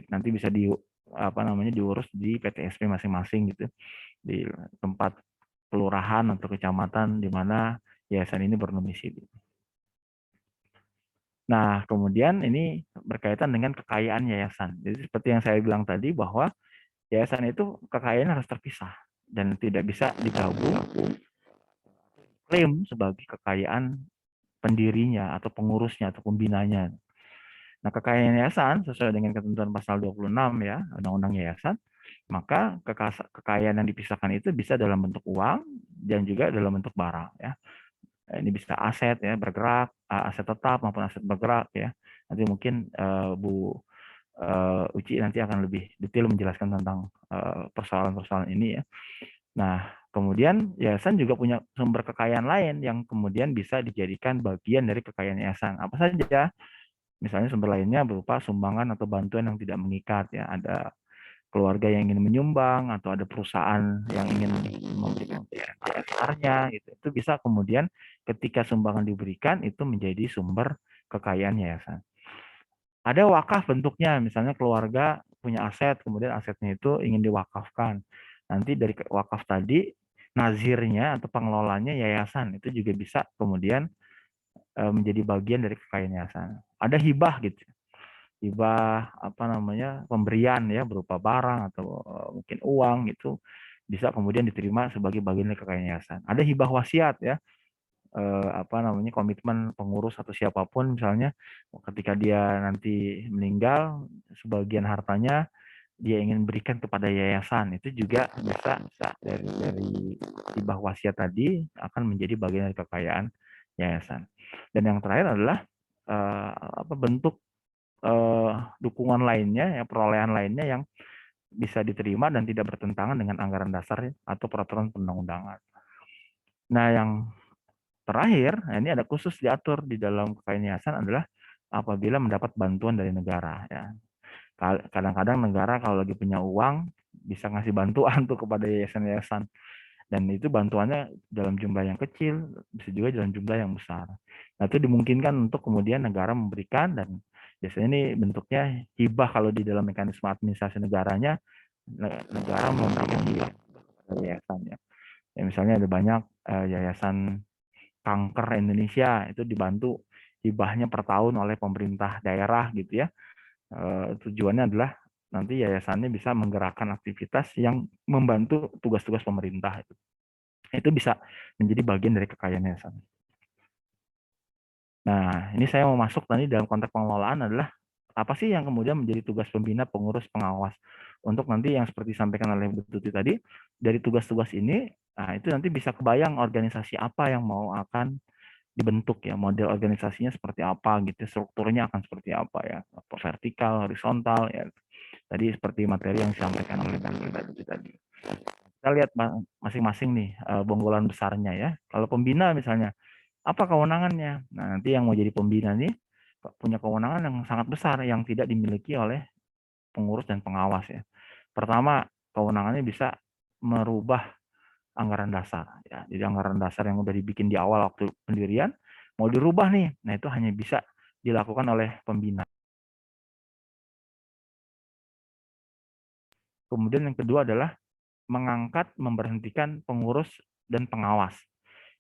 Nanti bisa diurus di PTSP masing-masing gitu, di tempat kelurahan atau kecamatan di mana yayasan ini berdomisili. Nah, kemudian ini berkaitan dengan kekayaan yayasan. Jadi seperti yang saya bilang tadi bahwa yayasan itu kekayaannya harus terpisah dan tidak bisa digabung klaim sebagai kekayaan pendirinya atau pengurusnya atau pembinanya. Nah, kekayaan yayasan sesuai dengan ketentuan pasal 26 ya, Undang-Undang Yayasan, maka kekayaan yang dipisahkan itu bisa dalam bentuk uang dan juga dalam bentuk barang ya. Ini bisa aset ya, bergerak, aset tetap maupun aset bergerak ya. Nanti mungkin Bu Uci nanti akan lebih detail menjelaskan tentang persoalan-persoalan ini ya. Nah, kemudian yayasan juga punya sumber kekayaan lain yang kemudian bisa dijadikan bagian dari kekayaan yayasan. Apa saja? Misalnya sumber lainnya berupa sumbangan atau bantuan yang tidak mengikat ya. Ada keluarga yang ingin menyumbang atau ada perusahaan yang ingin memberikan CSR-nya gitu. Itu bisa kemudian ketika sumbangan diberikan itu menjadi sumber kekayaan yayasan. Ada wakaf bentuknya, misalnya keluarga punya aset, kemudian asetnya itu ingin diwakafkan. Nanti dari wakaf tadi nazirnya atau pengelolanya yayasan itu juga bisa kemudian menjadi bagian dari kekayaan yayasan. Ada hibah gitu. Hibah pemberian ya berupa barang atau mungkin uang itu bisa kemudian diterima sebagai bagian dari kekayaan yayasan. Ada hibah wasiat ya, komitmen pengurus atau siapapun misalnya ketika dia nanti meninggal sebagian hartanya dia ingin berikan kepada yayasan, itu juga bisa dari hibah wasiat tadi akan menjadi bagian dari kekayaan yayasan. Dan yang terakhir adalah bentuk dukungan lainnya ya, perolehan lainnya yang bisa diterima dan tidak bertentangan dengan anggaran dasar atau peraturan perundang-undangan. Nah, yang terakhir, ini ada khusus diatur di dalam kekayaan yayasan adalah apabila mendapat bantuan dari negara ya. Kadang-kadang negara kalau lagi punya uang bisa ngasih bantuan tuh kepada yayasan-yayasan. Dan itu bantuannya dalam jumlah yang kecil, bisa juga dalam jumlah yang besar. Nah, itu dimungkinkan untuk kemudian negara memberikan dan biasanya ini bentuknya hibah kalau di dalam mekanisme administrasi negaranya, negara memberikan hibah kepada yayasan ya. Ya, misalnya ada banyak yayasan kanker Indonesia itu dibantu hibahnya per tahun oleh pemerintah daerah gitu ya. Tujuannya adalah nanti yayasannya bisa menggerakkan aktivitas yang membantu tugas-tugas pemerintah. Itu bisa menjadi bagian dari kekayaan yayasan. Nah, ini saya mau masuk tadi dalam konteks pengelolaan adalah apa sih yang kemudian menjadi tugas pembina, pengurus, pengawas. Untuk nanti yang seperti disampaikan oleh Bu Tuti tadi, dari tugas-tugas ini, nah itu nanti bisa kebayang organisasi apa yang mau akan dibentuk ya, model organisasinya seperti apa gitu, strukturnya akan seperti apa ya, apa vertikal, horizontal ya. Tadi seperti materi yang disampaikan oleh Bang Tuti tadi. Kita lihat masing-masing nih bonggolan besarnya ya. Kalau pembina misalnya, apa kewenangannya? Nah, nanti yang mau jadi pembina nih punya kewenangan yang sangat besar yang tidak dimiliki oleh pengurus dan pengawas ya. Pertama, kewenangannya bisa merubah anggaran dasar ya. Jadi anggaran dasar yang udah dibikin di awal waktu pendirian mau dirubah nih. Nah, itu hanya bisa dilakukan oleh pembina. Kemudian yang kedua adalah mengangkat, memberhentikan pengurus dan pengawas.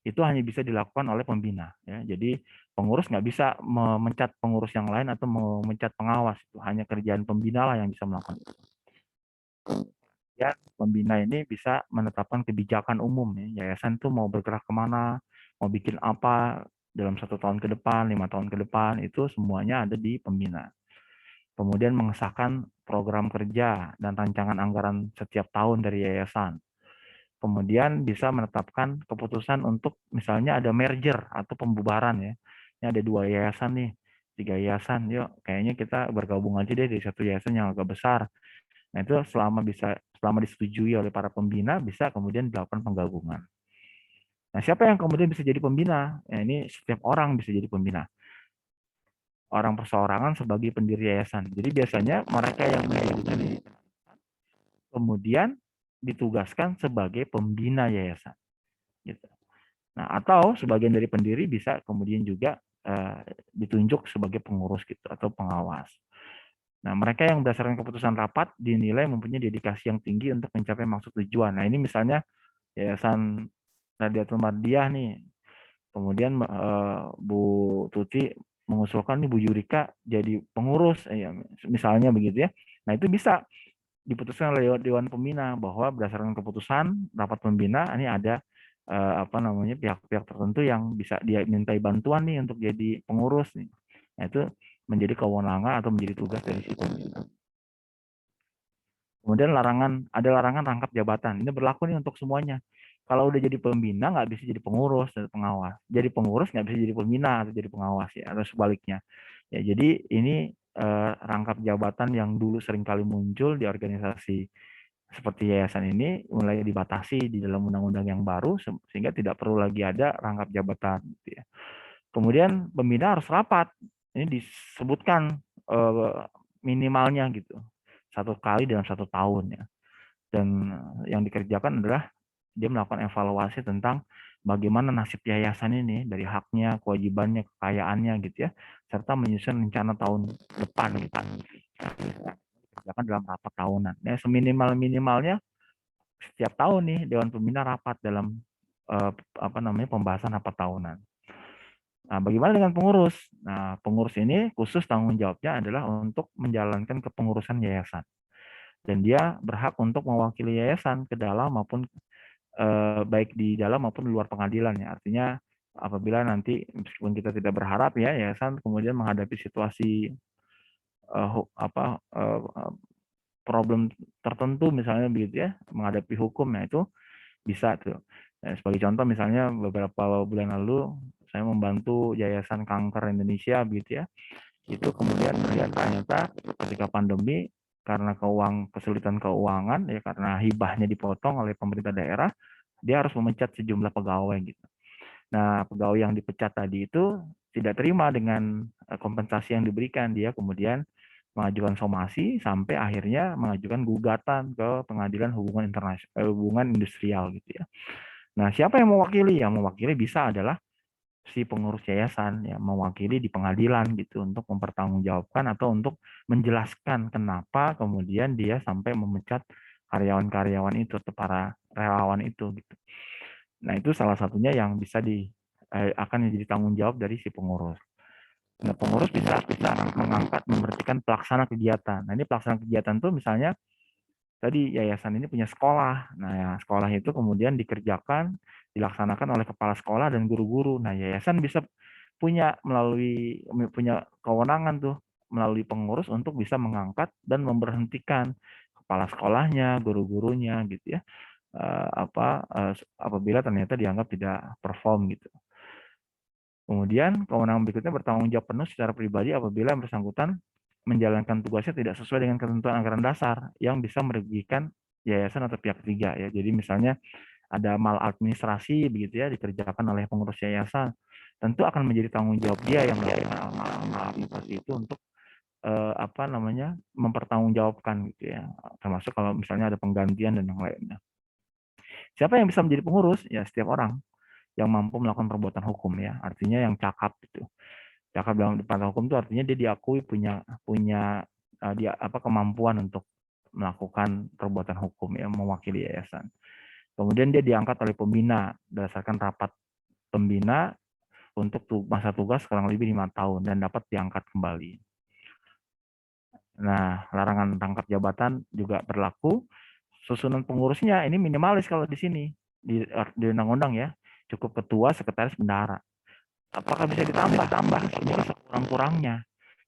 Itu hanya bisa dilakukan oleh pembina ya. Jadi pengurus nggak bisa memecat pengurus yang lain atau memecat pengawas, itu hanya kerjaan pembina lah yang bisa melakukan itu. Ya, pembina ini bisa menetapkan kebijakan umum ya. Yayasan itu mau bergerak kemana, mau bikin apa dalam 1 tahun ke depan, 5 tahun ke depan, itu semuanya ada di pembina. Kemudian mengesahkan program kerja dan rancangan anggaran setiap tahun dari yayasan. Kemudian bisa menetapkan keputusan untuk misalnya ada merger atau pembubaran ya. Ini ada 2 yayasan nih, 3 yayasan, yuk kayaknya kita bergabung aja deh di satu yayasan yang agak besar. Nah, itu selama disetujui oleh para pembina bisa kemudian dilakukan penggabungan. Nah, siapa yang kemudian bisa jadi pembina? Ya, ini setiap orang bisa jadi pembina. Orang perseorangan sebagai pendiri yayasan. Jadi biasanya mereka yang menjadi kemudian ditugaskan sebagai pembina yayasan. Gitu. Nah, atau sebagian dari pendiri bisa kemudian juga ditunjuk sebagai pengurus gitu atau pengawas. Nah, mereka yang berdasarkan keputusan rapat dinilai mempunyai dedikasi yang tinggi untuk mencapai maksud tujuan. Nah, ini misalnya Yayasan Radiatul Mardiah nih. Kemudian Bu Tuti mengusulkan nih Bu Yurika jadi pengurus, ya, misalnya begitu ya. Nah, itu bisa diputuskan oleh Dewan Pembina bahwa berdasarkan keputusan rapat pembina ini ada apa namanya pihak-pihak tertentu yang bisa dia mintai bantuan nih untuk jadi pengurus nih. Nah, itu menjadi kewenangan atau menjadi tugas dari si pembina. Kemudian ada larangan rangkap jabatan. Ini berlaku nih untuk semuanya. Kalau udah jadi pembina nggak bisa jadi pengurus dan pengawas. Jadi pengurus nggak bisa jadi pembina atau jadi pengawas ya, atau sebaliknya. Ya, jadi ini rangkap jabatan yang dulu seringkali muncul di organisasi seperti yayasan ini mulai dibatasi di dalam undang-undang yang baru sehingga tidak perlu lagi ada rangkap jabatan. Gitu ya. Kemudian pembina harus rapat. Ini disebutkan minimalnya gitu 1 kali dalam 1 tahun ya. Dan yang dikerjakan adalah dia melakukan evaluasi tentang bagaimana nasib yayasan ini dari haknya, kewajibannya, kekayaannya gitu ya, serta menyusun rencana tahun depan gitu. Dikerjakan dalam rapat tahunan. Ya, seminimal-minimalnya setiap tahun nih Dewan Pembina rapat dalam apa namanya pembahasan rapat tahunan. Nah, bagaimana dengan pengurus? Nah, pengurus ini khusus tanggung jawabnya adalah untuk menjalankan kepengurusan yayasan. Dan dia berhak untuk mewakili yayasan ke dalam maupun baik di dalam maupun di luar pengadilan ya. Artinya apabila nanti meskipun kita tidak berharap ya yayasan kemudian menghadapi situasi problem tertentu misalnya begitu ya, menghadapi hukum ya itu bisa tuh. Nah, sebagai contoh misalnya beberapa bulan lalu saya membantu Yayasan Kanker Indonesia begitu ya. Itu kemudian melihat ternyata ketika pandemi karena kesulitan keuangan ya karena hibahnya dipotong oleh pemerintah daerah, dia harus memecat sejumlah pegawai gitu. Nah, pegawai yang dipecat tadi itu tidak terima dengan kompensasi yang diberikan, dia kemudian mengajukan somasi sampai akhirnya mengajukan gugatan ke pengadilan hubungan internasional, hubungan industrial gitu ya. Nah, siapa yang mewakili? Yang mewakili bisa adalah si pengurus yayasan yang mewakili di pengadilan gitu untuk mempertanggungjawabkan atau untuk menjelaskan kenapa kemudian dia sampai memecat karyawan-karyawan itu atau para relawan itu gitu. Nah, itu salah satunya yang bisa akan jadi tanggung jawab dari si pengurus. Nah, pengurus bisa mengangkat, memberhentikan pelaksana kegiatan. Nah, ini pelaksana kegiatan tuh misalnya tadi yayasan ini punya sekolah. Nah, ya, sekolah itu kemudian dikerjakan, dilaksanakan oleh kepala sekolah dan guru-guru. Nah, yayasan bisa punya kewenangan tuh melalui pengurus untuk bisa mengangkat dan memberhentikan kepala sekolahnya, guru-gurunya gitu ya. Apabila ternyata dianggap tidak perform gitu. Kemudian kewenangan berikutnya bertanggung jawab penuh secara pribadi apabila yang bersangkutan menjalankan tugasnya tidak sesuai dengan ketentuan anggaran dasar yang bisa merugikan yayasan atau pihak ketiga ya. Jadi misalnya ada maladministrasi begitu ya dikerjakan oleh pengurus yayasan, tentu akan menjadi tanggung jawab dia yang melakukan maladministrasi itu untuk mempertanggungjawabkan gitu ya. Termasuk kalau misalnya ada penggantian dan yang lainnya. Siapa yang bisa menjadi pengurus? Ya setiap orang yang mampu melakukan perbuatan hukum ya, artinya yang cakap gitu. Cakap dalam depan hukum itu artinya dia diakui punya kemampuan untuk melakukan perbuatan hukum ya, mewakili yayasan. Kemudian dia diangkat oleh pembina berdasarkan rapat pembina untuk masa tugas kurang lebih 5 tahun dan dapat diangkat kembali. Nah, larangan tangkap jabatan juga berlaku. Susunan pengurusnya ini minimalis kalau di sini di undang-undang ya, cukup ketua, sekretaris, bendahara. Apakah bisa ditambah? Sebenarnya sekurang-kurangnya.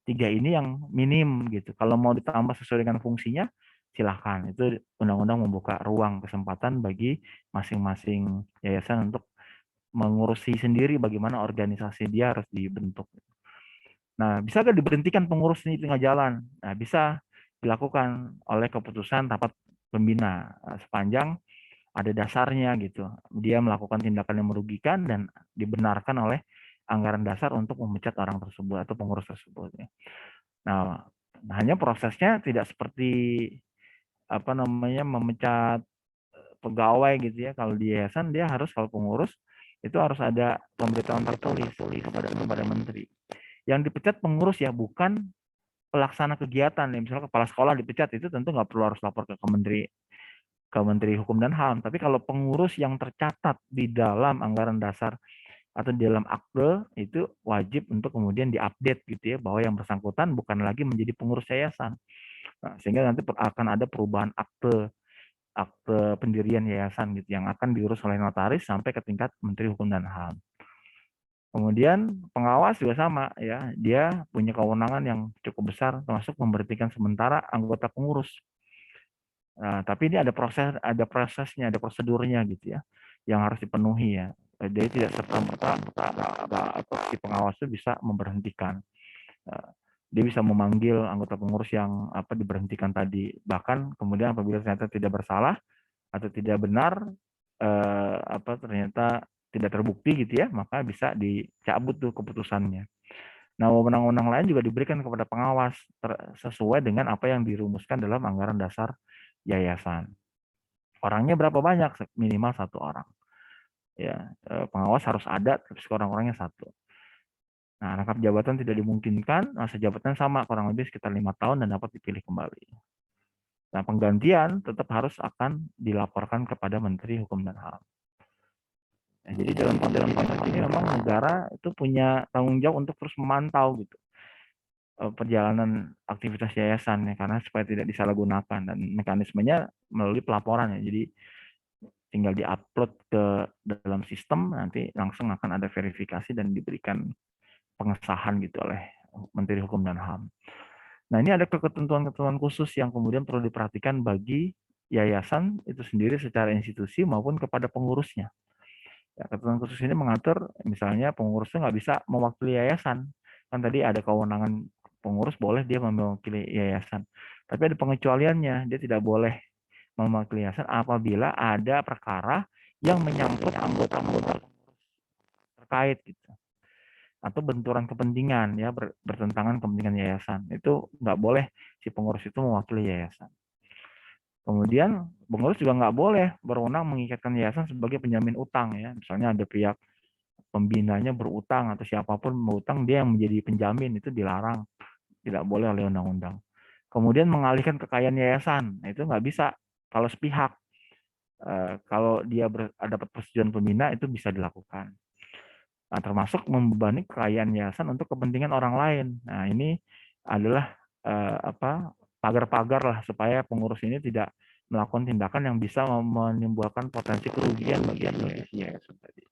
3 ini yang minim gitu. Kalau mau ditambah sesuai dengan fungsinya, silahkan. Itu undang-undang membuka ruang kesempatan bagi masing-masing yayasan untuk mengurusi sendiri bagaimana organisasi dia harus dibentuk. Nah, bisa nggak diberhentikan pengurus ini di tengah jalan? Nah, bisa dilakukan oleh keputusan rapat pembina sepanjang ada dasarnya gitu. Dia melakukan tindakan yang merugikan dan dibenarkan oleh anggaran dasar untuk memecat orang tersebut atau pengurus tersebut. Nah, hanya prosesnya tidak seperti memecat pegawai gitu ya. Kalau di yayasan dia harus kalau pengurus itu harus ada pemberitahuan tertulis kepada menteri. Yang dipecat pengurus ya, bukan pelaksana kegiatan. Ya, misalnya kepala sekolah dipecat itu tentu nggak perlu harus lapor ke Menteri Hukum dan HAM. Tapi kalau pengurus yang tercatat di dalam anggaran dasar atau di dalam akte itu wajib untuk kemudian diupdate gitu ya, bahwa yang bersangkutan bukan lagi menjadi pengurus yayasan. Nah, sehingga nanti akan ada perubahan akte pendirian yayasan gitu yang akan diurus oleh notaris sampai ke tingkat Menteri Hukum dan HAM. Kemudian pengawas juga sama ya, dia punya kewenangan yang cukup besar termasuk memberhentikan sementara anggota pengurus. Nah, tapi ini ada prosesnya, ada prosedurnya gitu ya, yang harus dipenuhi ya. Jadi tidak serta-merta si pengawas itu bisa memberhentikan. Dia bisa memanggil anggota pengurus yang diberhentikan tadi. Bahkan kemudian apabila ternyata tidak bersalah atau tidak benar, ternyata tidak terbukti gitu ya, maka bisa dicabut tuh keputusannya. Nah, wewenang-wewenang lain juga diberikan kepada pengawas sesuai dengan apa yang dirumuskan dalam anggaran dasar yayasan. Orangnya berapa banyak? Minimal 1 orang. Ya, pengawas harus ada, tapi sekurang-kurangnya 1. Nah, rangkap jabatan tidak dimungkinkan, masa jabatan sama kurang lebih sekitar 5 tahun dan dapat dipilih kembali. Nah, penggantian tetap harus akan dilaporkan kepada Menteri Hukum dan HAM. Nah, jadi dalam konteks ini memang negara itu punya tanggung jawab untuk terus memantau gitu perjalanan aktivitas yayasan ya, karena supaya tidak disalahgunakan, dan mekanismenya melalui pelaporan ya. Jadi tinggal diupload ke dalam sistem, nanti langsung akan ada verifikasi dan diberikan pengesahan gitu oleh Menteri Hukum dan HAM. Nah, ini ada ketentuan-ketentuan khusus yang kemudian perlu diperhatikan bagi yayasan itu sendiri secara institusi maupun kepada pengurusnya. Ya, ketentuan khusus ini mengatur misalnya pengurusnya nggak bisa mewakili yayasan. Kan tadi ada kewenangan pengurus boleh dia mewakili yayasan. Tapi ada pengecualiannya, dia tidak boleh mewakili yayasan apabila ada perkara yang menyangkut anggota-anggota terkait gitu. Atau benturan kepentingan ya, bertentangan kepentingan yayasan. Itu nggak boleh si pengurus itu mewakili yayasan. Kemudian pengurus juga nggak boleh berwenang mengikatkan yayasan sebagai penjamin utang ya. Misalnya ada pihak pembinanya berutang atau siapapun berutang, dia yang menjadi penjamin, itu dilarang, tidak boleh oleh undang-undang. Kemudian mengalihkan kekayaan yayasan, itu nggak bisa kalau sepihak. Kalau dia dapat persetujuan pembina itu bisa dilakukan. Nah, termasuk membebani kekayaan yayasan untuk kepentingan orang lain. Nah, ini adalah pagar-pagar lah supaya pengurus ini tidak melakukan tindakan yang bisa menimbulkan potensi kerugian bagi yayasan tadi.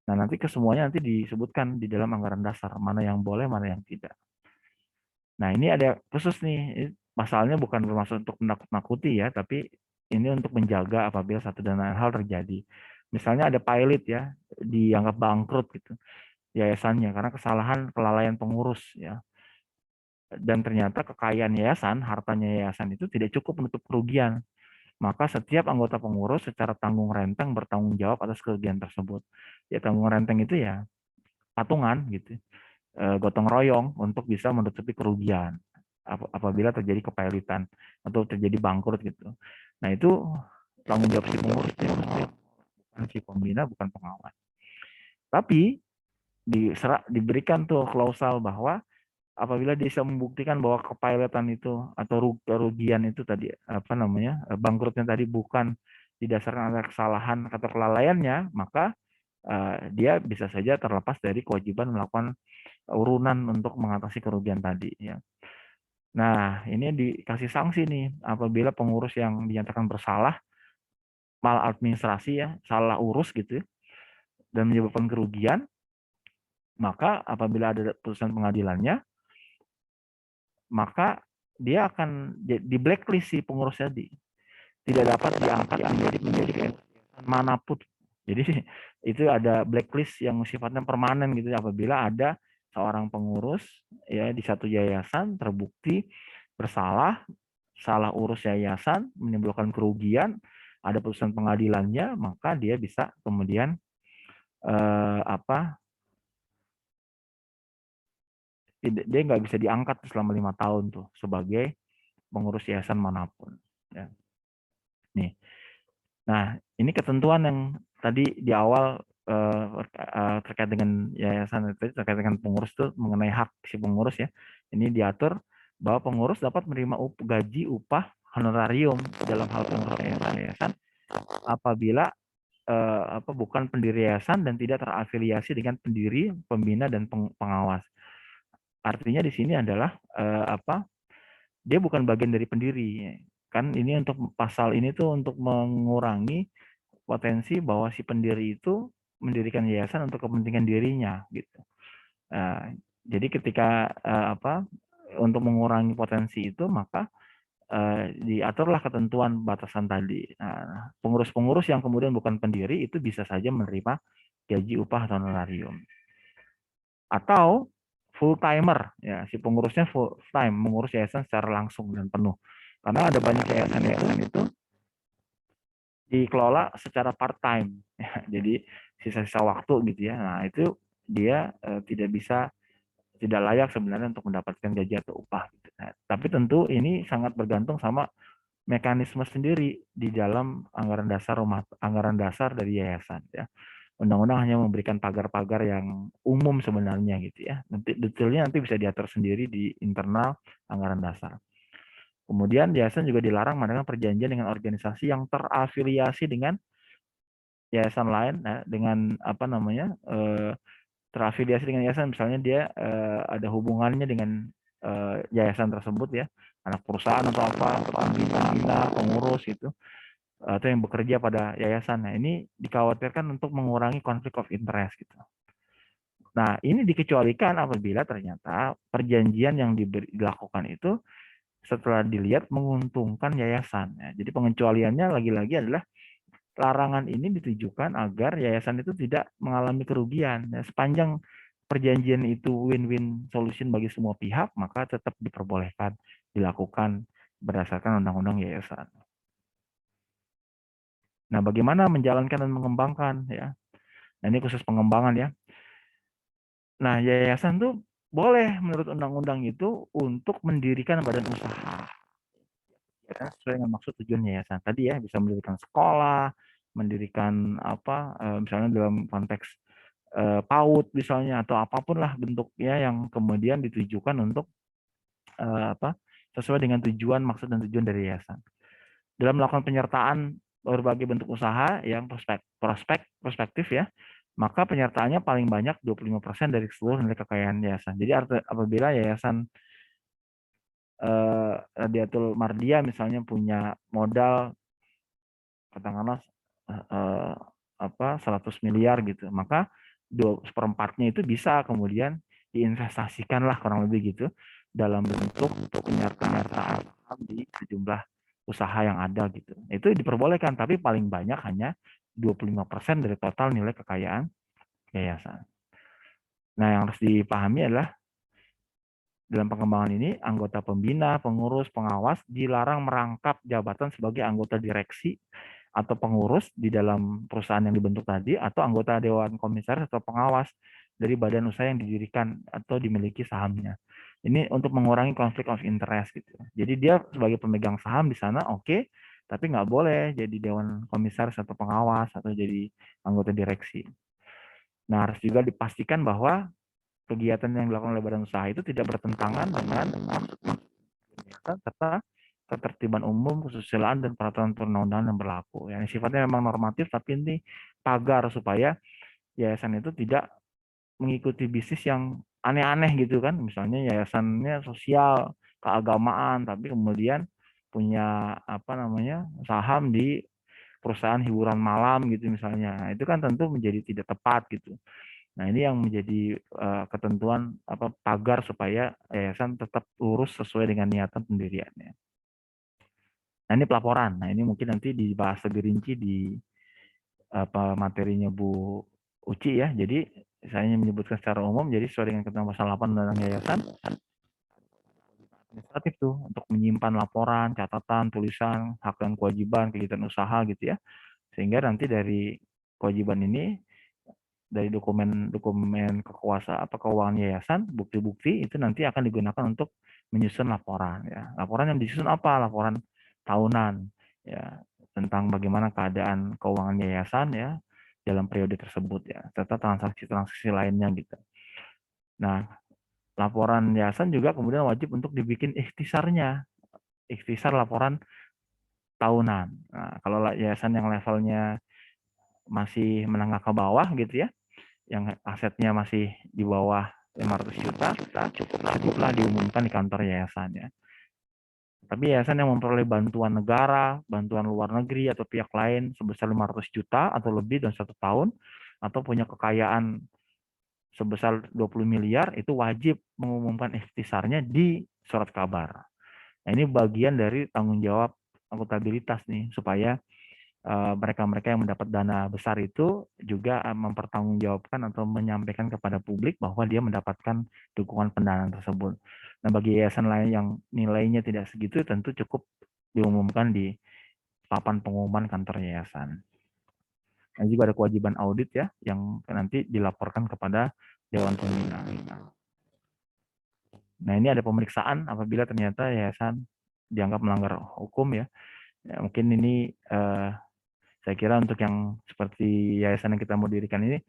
Nah, nanti kesemuanya nanti disebutkan di dalam anggaran dasar, mana yang boleh, mana yang tidak. Nah, ini ada khusus nih, pasalnya bukan bermaksud untuk menakut-nakuti ya, tapi ini untuk menjaga apabila satu dan lain hal terjadi. Misalnya ada pilot ya, dianggap bangkrut gitu, yayasannya, karena kesalahan kelalaian pengurus ya. Dan ternyata kekayaan yayasan, hartanya yayasan itu tidak cukup menutup kerugian. Maka setiap anggota pengurus secara tanggung renteng bertanggung jawab atas kerugian tersebut. Ya tanggung renteng itu ya patungan gitu, gotong royong untuk bisa menutupi kerugian apabila terjadi kepilitan atau terjadi bangkrut gitu. Nah itu tanggung jawab si pengurus ya, bukan si pembina, bukan pengawas. Tapi diberikan tuh klausal bahwa apabila bisa membuktikan bahwa kepilotan itu atau kerugian itu tadi apa namanya bangkrutnya tadi bukan didasarkan atas kesalahan atau kelalaiannya, maka dia bisa saja terlepas dari kewajiban melakukan urunan untuk mengatasi kerugian tadi ya. Nah, ini dikasih sanksi nih apabila pengurus yang dinyatakan bersalah maladministrasi ya, salah urus gitu ya, dan menyebabkan kerugian, maka apabila ada putusan pengadilannya, maka dia akan di blacklist si pengurus tadi, tidak dapat diangkat menjadi manapun. Jadi itu ada blacklist yang sifatnya permanen gitu apabila ada seorang pengurus ya di satu yayasan terbukti bersalah, salah urus yayasan, menimbulkan kerugian, ada putusan pengadilannya, maka dia bisa kemudian dia nggak bisa diangkat selama 5 tahun tuh sebagai pengurus yayasan manapun. Ya. Nih, nah ini ketentuan yang tadi di awal terkait dengan yayasan itu terkait dengan pengurus itu mengenai hak si pengurus ya. Ini diatur bahwa pengurus dapat menerima gaji, upah, honorarium dalam hal pengurus yayasan apabila bukan pendiri yayasan dan tidak terafiliasi dengan pendiri, pembina dan pengawas. Artinya di sini adalah dia bukan bagian dari pendiri. Kan ini untuk pasal ini tuh untuk mengurangi potensi bahwa si pendiri itu mendirikan yayasan untuk kepentingan dirinya gitu. Jadi ketika untuk mengurangi potensi itu maka diaturlah ketentuan batasan tadi. Nah, pengurus-pengurus yang kemudian bukan pendiri itu bisa saja menerima gaji, upah, atau honorarium. Atau full timer ya, si pengurusnya full time mengurus yayasan secara langsung dan penuh. Karena ada banyak yayasan itu dikelola secara part time ya, jadi sisa-sisa waktu gitu ya. Nah, itu dia tidak layak sebenarnya untuk mendapatkan gaji atau upah gitu. Nah, tapi tentu ini sangat bergantung sama mekanisme sendiri di dalam anggaran dasar dari yayasan ya. Undang-undang hanya memberikan pagar-pagar yang umum sebenarnya gitu ya. Nanti detailnya nanti bisa diatur sendiri di internal anggaran dasar. Kemudian yayasan juga dilarang mengadakan perjanjian dengan organisasi yang terafiliasi dengan yayasan lain, nah, dengan terafiliasi dengan yayasan, misalnya dia ada hubungannya dengan yayasan tersebut ya, anak perusahaan atau apa, pembina, pengurus gitu, atau yang bekerja pada yayasan. Nah, ini dikhawatirkan untuk mengurangi konflik of interest gitu. Nah, ini dikecualikan apabila ternyata perjanjian yang dilakukan itu setelah dilihat menguntungkan yayasan. Ya, jadi pengecualiannya lagi-lagi adalah larangan ini ditujukan agar yayasan itu tidak mengalami kerugian. Ya, sepanjang perjanjian itu win-win solution bagi semua pihak, maka tetap diperbolehkan dilakukan berdasarkan undang-undang yayasan. Nah, bagaimana menjalankan dan mengembangkan ya? Nah, ini khusus pengembangan ya. Nah, yayasan tuh boleh menurut undang-undang itu untuk mendirikan badan usaha. Ya, sesuai dengan maksud tujuan yayasan tadi ya, bisa mendirikan sekolah, mendirikan misalnya dalam konteks PAUD misalnya atau apapun lah bentuknya yang kemudian ditujukan untuk sesuai dengan tujuan, maksud dan tujuan dari yayasan. Dalam melakukan penyertaan berbagai bentuk usaha yang prospektif ya, maka penyertaannya paling banyak 25% dari seluruh nilai kekayaan yayasan. Jadi apabila yayasan Radiatul Mardia misalnya punya modal katakanlah 100 miliar gitu, maka 2/4-nya itu bisa kemudian diinvestasikan lah kurang lebih gitu dalam bentuk penyertaan saham di sejumlah usaha yang ada gitu. Itu diperbolehkan, tapi paling banyak hanya 25% dari total nilai kekayaan yayasan. Nah, yang harus dipahami adalah dalam pengembangan ini, anggota pembina, pengurus, pengawas dilarang merangkap jabatan sebagai anggota direksi atau pengurus di dalam perusahaan yang dibentuk tadi, atau anggota dewan komisaris atau pengawas dari badan usaha yang didirikan atau dimiliki sahamnya. Ini untuk mengurangi konflik of interest gitu. Jadi dia sebagai pemegang saham di sana oke, tapi nggak boleh jadi dewan komisaris atau pengawas atau jadi anggota direksi. Nah, harus juga dipastikan bahwa kegiatan yang dilakukan oleh badan usaha itu tidak bertentangan dengan serta ketertiban umum, kesusilaan, dan peraturan perundang-undangan yang berlaku. Yang sifatnya memang normatif, tapi ini pagar supaya yayasan itu tidak mengikuti bisnis yang aneh-aneh gitu kan. Misalnya yayasannya sosial, keagamaan, tapi kemudian punya saham di perusahaan hiburan malam gitu misalnya. Nah, itu kan tentu menjadi tidak tepat gitu. Nah, ini yang menjadi ketentuan pagar supaya yayasan tetap lurus sesuai dengan niatan pendiriannya. Nah, ini pelaporan. Nah, ini mungkin nanti dibahas lebih rinci di materinya Bu Uci ya. Jadi saya hanya menyebutkan secara umum, jadi sesuai dengan ketentuan pasal 8 Undang-Undang Yayasan, administratif tuh untuk menyimpan laporan, catatan, tulisan, hak dan kewajiban, kegiatan usaha gitu ya. Sehingga nanti dari kewajiban ini, dari dokumen kekuasaan keuangan yayasan, bukti-bukti itu nanti akan digunakan untuk menyusun laporan ya. Laporan yang disusun apa? Laporan tahunan ya, tentang bagaimana keadaan keuangan yayasan ya dalam periode tersebut ya, serta transaksi-transaksi lainnya gitu. Nah, laporan yayasan juga kemudian wajib untuk dibikin ikhtisarnya, ikhtisar laporan tahunan. Nah, kalau yayasan yang levelnya masih menengah ke bawah gitu ya, yang asetnya masih di bawah 500 juta, cukuplah diumumkan di kantor yayasan ya. Tapi yayasan yang memperoleh bantuan negara, bantuan luar negeri atau pihak lain sebesar 500 juta atau lebih dalam 1 tahun, atau punya kekayaan sebesar 20 miliar, itu wajib mengumumkan ikhtisarnya di surat kabar. Nah, ini bagian dari tanggung jawab akuntabilitas nih, supaya mereka-mereka yang mendapat dana besar itu juga mempertanggungjawabkan atau menyampaikan kepada publik bahwa dia mendapatkan dukungan pendanaan tersebut. Nah, bagi yayasan lain yang nilainya tidak segitu, tentu cukup diumumkan di papan pengumuman kantor yayasan. Nah, juga ada kewajiban audit ya, yang nanti dilaporkan kepada Dewan Pembina. Nah, ini ada pemeriksaan apabila ternyata yayasan dianggap melanggar hukum ya. Ya, mungkin ini saya kira untuk yang seperti yayasan yang kita mau dirikan ini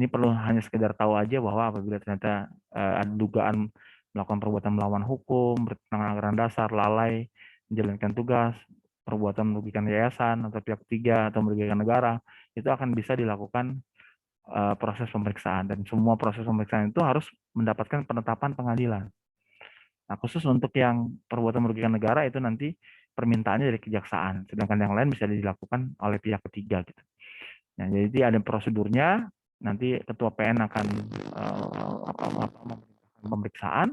perlu hanya sekedar tahu aja bahwa apabila ternyata ada dugaan melakukan perbuatan melawan hukum, bertentangan anggaran dasar, lalai menjalankan tugas, perbuatan merugikan yayasan atau pihak ketiga atau merugikan negara, itu akan bisa dilakukan proses pemeriksaan, dan semua proses pemeriksaan itu harus mendapatkan penetapan pengadilan. Nah, khusus untuk yang perbuatan merugikan negara itu nanti permintaannya dari kejaksaan, sedangkan yang lain bisa dilakukan oleh pihak ketiga gitu. Nah, jadi ada prosedurnya, nanti ketua PN akan pemeriksaan,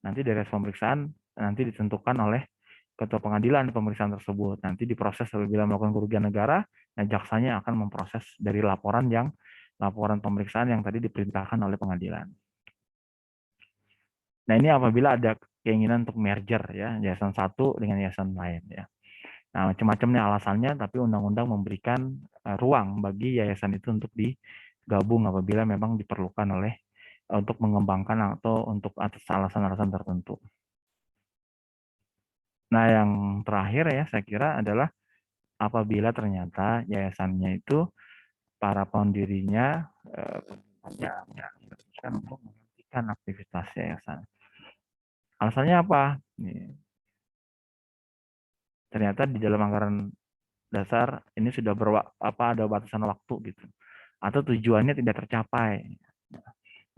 nanti dari pemeriksaan nanti ditentukan oleh ketua pengadilan pemeriksaan tersebut. Nanti diproses apabila melakukan kerugian negara, nah jaksanya akan memproses dari laporan pemeriksaan yang tadi diperintahkan oleh pengadilan. Nah, ini apabila ada keinginan untuk merger ya, yayasan satu dengan yayasan lain ya. Nah, macam-macam nih alasannya, tapi undang-undang memberikan ruang bagi yayasan itu untuk digabung apabila memang diperlukan oleh untuk mengembangkan atau untuk atas alasan-alasan tertentu. Nah, yang terakhir ya saya kira adalah apabila ternyata yayasannya itu para pendirinya memutuskan untuk menghentikan aktivitas yayasan. Alasannya apa? Ternyata di dalam anggaran dasar ini sudah ada batasan waktu gitu, atau tujuannya tidak tercapai.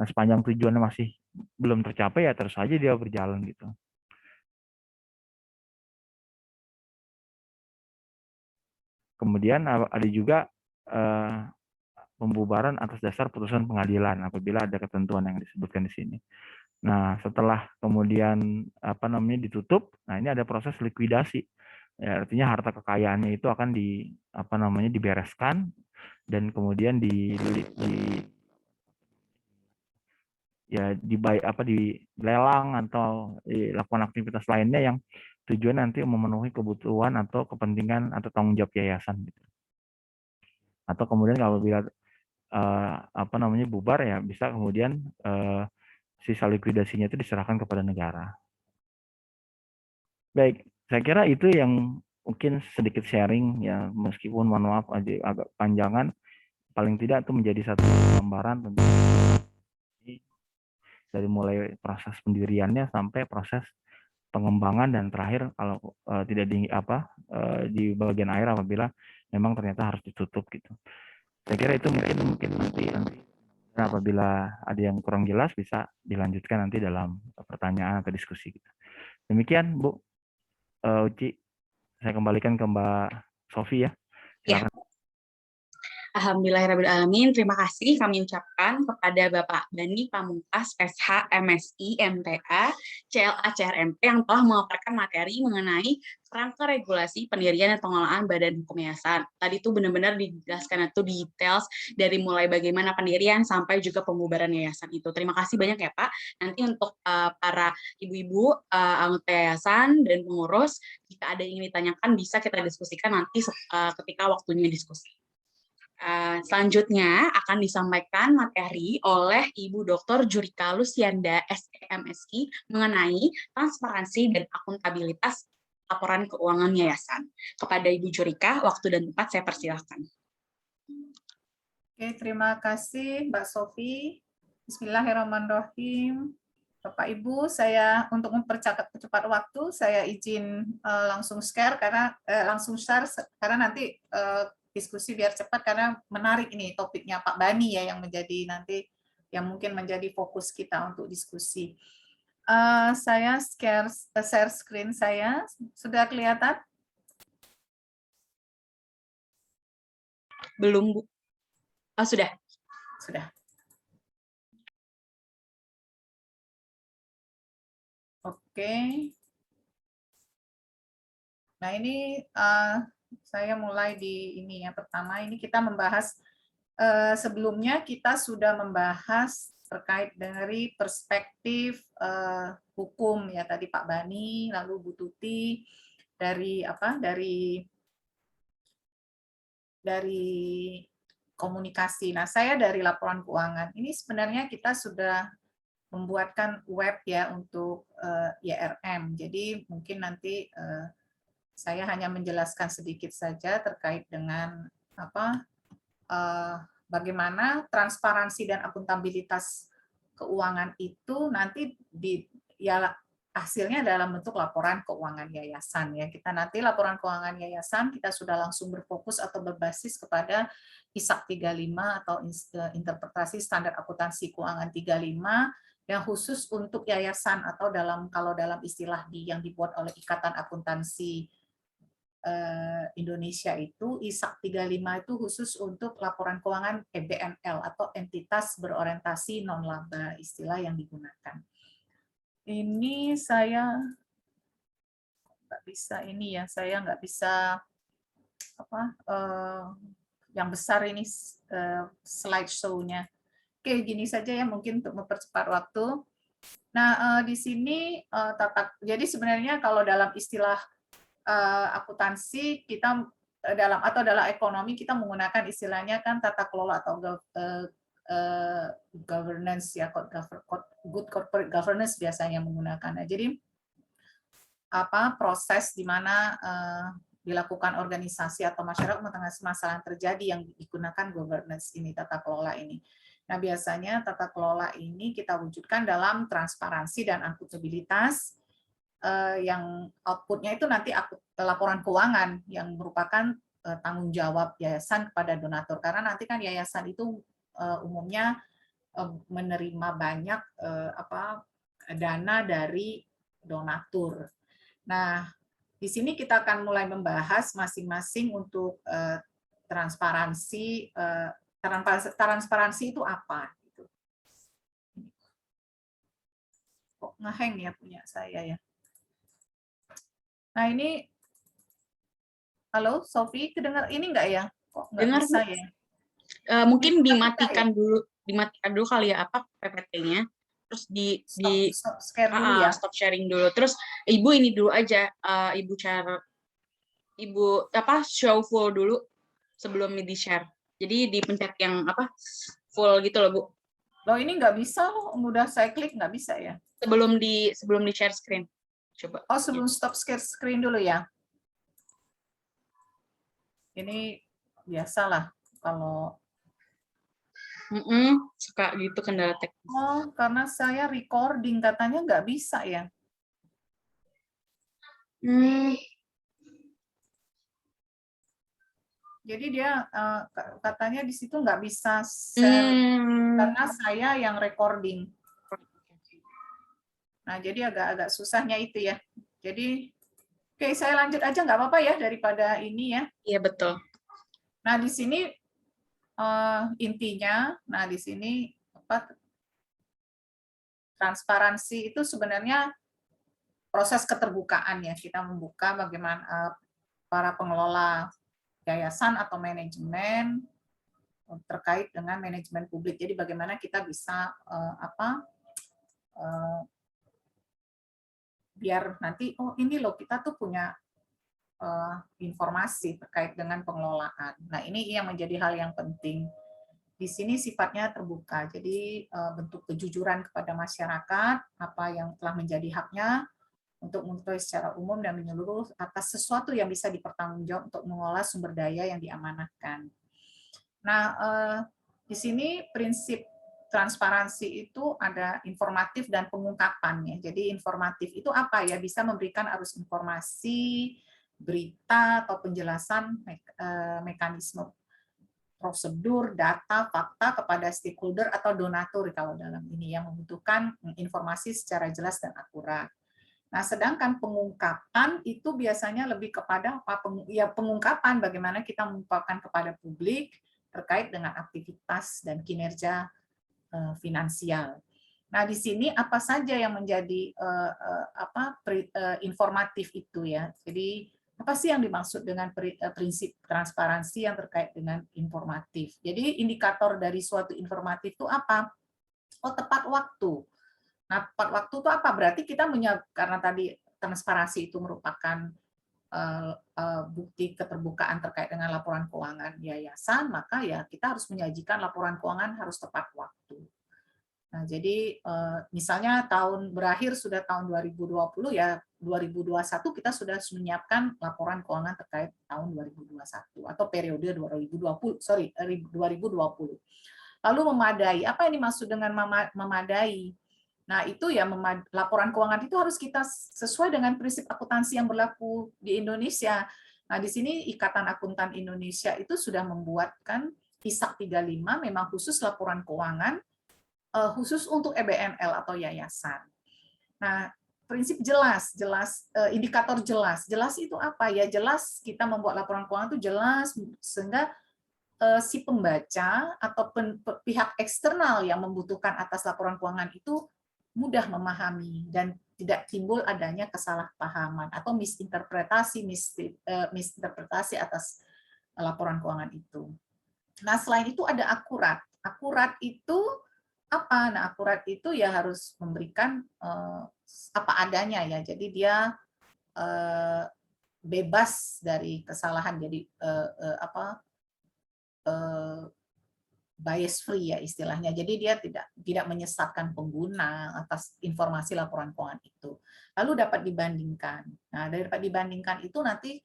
Nah, sepanjang tujuannya masih belum tercapai ya terus saja dia berjalan gitu. Kemudian ada juga pembubaran atas dasar putusan pengadilan apabila ada ketentuan yang disebutkan di sini. Nah, setelah kemudian ditutup, nah ini ada proses likuidasi. Ya, artinya harta kekayaannya itu akan dibereskan dan kemudian dilelang atau dilakukan aktivitas lainnya yang tujuan nanti memenuhi kebutuhan atau kepentingan atau tanggung jawab yayasan gitu. Atau kemudian kalau bila bubar ya bisa kemudian sisa likuidasinya itu diserahkan kepada negara. Baik, saya kira itu yang mungkin sedikit sharing ya, meskipun mohon maaf agak panjangan, paling tidak itu menjadi satu gambaran tentang dari mulai proses pendiriannya sampai proses pengembangan dan terakhir kalau tidak di bagian akhir apabila memang ternyata harus ditutup gitu. Saya kira itu mungkin nanti apabila ada yang kurang jelas bisa dilanjutkan nanti dalam pertanyaan atau diskusi gitu. Demikian Bu Uci, saya kembalikan ke Mbak Sofi ya. Silakan. Alhamdulillahirrahmanirrahim. Terima kasih kami ucapkan kepada Bapak Bani Pamungkas, SH, MSI, MTA, CLA, CRMP yang telah memaparkan materi mengenai kerangka regulasi pendirian dan pengelolaan badan hukum yayasan. Tadi itu benar-benar dijelaskan itu details dari mulai bagaimana pendirian sampai juga pembubaran yayasan itu. Terima kasih banyak ya Pak. Nanti untuk para ibu-ibu anggota yayasan dan pengurus, jika ada yang ingin ditanyakan bisa kita diskusikan nanti ketika waktunya diskusi. Selanjutnya akan disampaikan materi oleh Ibu Dr. Jurika Lusianda, SEMSI, mengenai transparansi dan akuntabilitas laporan keuangan yayasan. Kepada Ibu Jurika, waktu dan tempat saya persilahkan. Oke, terima kasih Mbak Sofi. Bismillahirrahmanirrahim. Bapak Ibu, saya untuk mempercepat waktu, saya izin langsung share karena nanti diskusi biar cepat karena menarik ini topiknya Pak Bani ya yang mungkin menjadi fokus kita untuk diskusi. Saya share screen saya, sudah kelihatan? Belum Bu. Oh, sudah. Sudah. Oke. Nah ini saya mulai di ini yang pertama, ini kita membahas sebelumnya kita sudah membahas terkait dari perspektif hukum ya tadi Pak Bani, lalu Bu Tuti dari komunikasi. Nah, saya dari laporan keuangan. Ini sebenarnya kita sudah membuatkan web ya untuk YRM. Jadi mungkin nanti saya hanya menjelaskan sedikit saja terkait dengan bagaimana transparansi dan akuntabilitas keuangan itu nanti hasilnya dalam bentuk laporan keuangan yayasan ya. Kita nanti laporan keuangan yayasan kita sudah langsung berfokus atau berbasis kepada ISAK 35 atau interpretasi standar akuntansi keuangan 35 yang khusus untuk yayasan atau kalau dalam istilah yang dibuat oleh Ikatan Akuntansi Indonesia itu ISAK 35 itu khusus untuk laporan keuangan EBNL atau entitas berorientasi non-laba, istilah yang digunakan. Ini saya nggak bisa saya nggak bisa yang besar ini slideshow-nya. Oke, gini saja ya mungkin untuk mempercepat waktu. Nah, di sini jadi sebenarnya kalau dalam istilah akuntansi kita dalam ekonomi kita menggunakan istilahnya kan tata kelola atau governance ya, good corporate governance biasanya menggunakan. Nah, jadi proses di mana dilakukan organisasi atau masyarakat mengatasi masalah yang terjadi yang digunakan governance ini, tata kelola ini. Nah, biasanya tata kelola ini kita wujudkan dalam transparansi dan akuntabilitas yang outputnya itu nanti laporan keuangan yang merupakan tanggung jawab yayasan kepada donatur. Karena nanti kan yayasan itu umumnya menerima banyak dana dari donatur. Nah, di sini kita akan mulai membahas masing-masing untuk transparansi Transparansi itu apa? Gitu. Kok ngeheng ya punya saya ya. Nah ini, halo Sofi, kedengar ini enggak ya? Kok nggak Dengar, bisa Bu. ya? Mungkin Bisa dimatikan ya? dulu kali ya apa PPT-nya. Terus Stop share dulu ya. stop sharing dulu. Terus Ibu ini dulu aja, Ibu show full dulu sebelum di share. Jadi dipencet yang full gitu loh, Bu. Loh ini nggak bisa loh, udah saya klik nggak bisa ya. Sebelum di share screen. Coba. Oh sebelum stop share screen dulu ya. Ini biasalah kalau. Suka gitu kendala teknis. Oh karena saya recording katanya nggak bisa ya. Jadi dia katanya di situ nggak bisa share karena saya yang recording. Nah jadi agak-agak susahnya itu ya. Jadi oke saya lanjut aja nggak apa-apa ya daripada ini ya. Iya betul. Nah di sini intinya, nah di sini transparansi itu sebenarnya proses keterbukaan ya. Kita membuka bagaimana para pengelola yayasan atau manajemen terkait dengan manajemen publik. Jadi bagaimana kita bisa biar nanti ini loh kita tuh punya informasi terkait dengan pengelolaan. Nah ini yang menjadi hal yang penting. Di sini sifatnya terbuka, jadi bentuk kejujuran kepada masyarakat apa yang telah menjadi haknya untuk mengetahui secara umum dan menyeluruh atas sesuatu yang bisa dipertanggungjawab untuk mengolah sumber daya yang diamanatkan. Nah, di sini prinsip transparansi itu ada informatif dan pengungkapan ya. Jadi informatif itu apa ya? Bisa memberikan arus informasi, berita atau penjelasan mekanisme prosedur, data, fakta kepada stakeholder atau donatur kalau dalam ini yang membutuhkan informasi secara jelas dan akurat. Nah, sedangkan pengungkapan itu biasanya lebih kepada pengungkapan bagaimana kita mengungkapkan kepada publik terkait dengan aktivitas dan kinerja finansial. Nah, di sini apa saja yang menjadi informatif itu ya. Jadi apa sih yang dimaksud dengan prinsip transparansi yang terkait dengan informatif? Jadi indikator dari suatu informatif itu apa? Oh, tepat waktu. Nah, tepat waktu itu apa? Berarti kita karena tadi transparansi itu merupakan bukti keterbukaan terkait dengan laporan keuangan yayasan, maka ya kita harus menyajikan laporan keuangan harus tepat waktu. Nah, jadi misalnya tahun berakhir sudah tahun 2020 ya 2021 kita sudah menyiapkan laporan keuangan terkait tahun 2021 atau periode 2020. Lalu memadai, apa yang dimaksud dengan memadai? Nah, itu ya laporan keuangan itu harus kita sesuai dengan prinsip akuntansi yang berlaku di Indonesia. Nah, di sini Ikatan Akuntan Indonesia itu sudah membuatkan ISAK 35 memang khusus laporan keuangan khusus untuk EBNL atau yayasan. Nah, prinsip jelas, indikator jelas. Jelas itu apa ya? Jelas kita membuat laporan keuangan itu jelas sehingga si pembaca atau pihak eksternal yang membutuhkan atas laporan keuangan itu mudah memahami dan tidak timbul adanya kesalahpahaman atau misinterpretasi atas laporan keuangan itu. Nah, selain itu ada akurat. Akurat itu apa? Nah, akurat itu ya harus memberikan apa adanya ya. Jadi dia bebas dari kesalahan. Jadi bias free ya istilahnya. Jadi dia tidak menyesatkan pengguna atas informasi laporan keuangan itu. Lalu dapat dibandingkan. Nah, dapat dibandingkan itu nanti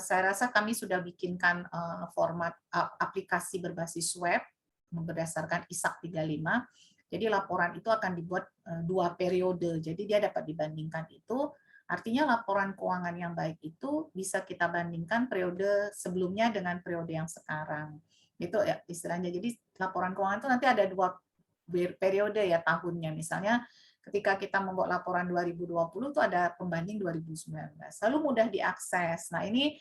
saya rasa kami sudah bikinkan format aplikasi berbasis web berdasarkan ISAK 35. Jadi laporan itu akan dibuat 2 periode. Jadi dia dapat dibandingkan itu. Artinya laporan keuangan yang baik itu bisa kita bandingkan periode sebelumnya dengan periode yang sekarang. Itu ya istilahnya. Jadi laporan keuangan itu nanti ada 2 periode ya tahunnya. Misalnya ketika kita membuat laporan 2020 itu ada pembanding 2019. Lalu mudah diakses. Nah, ini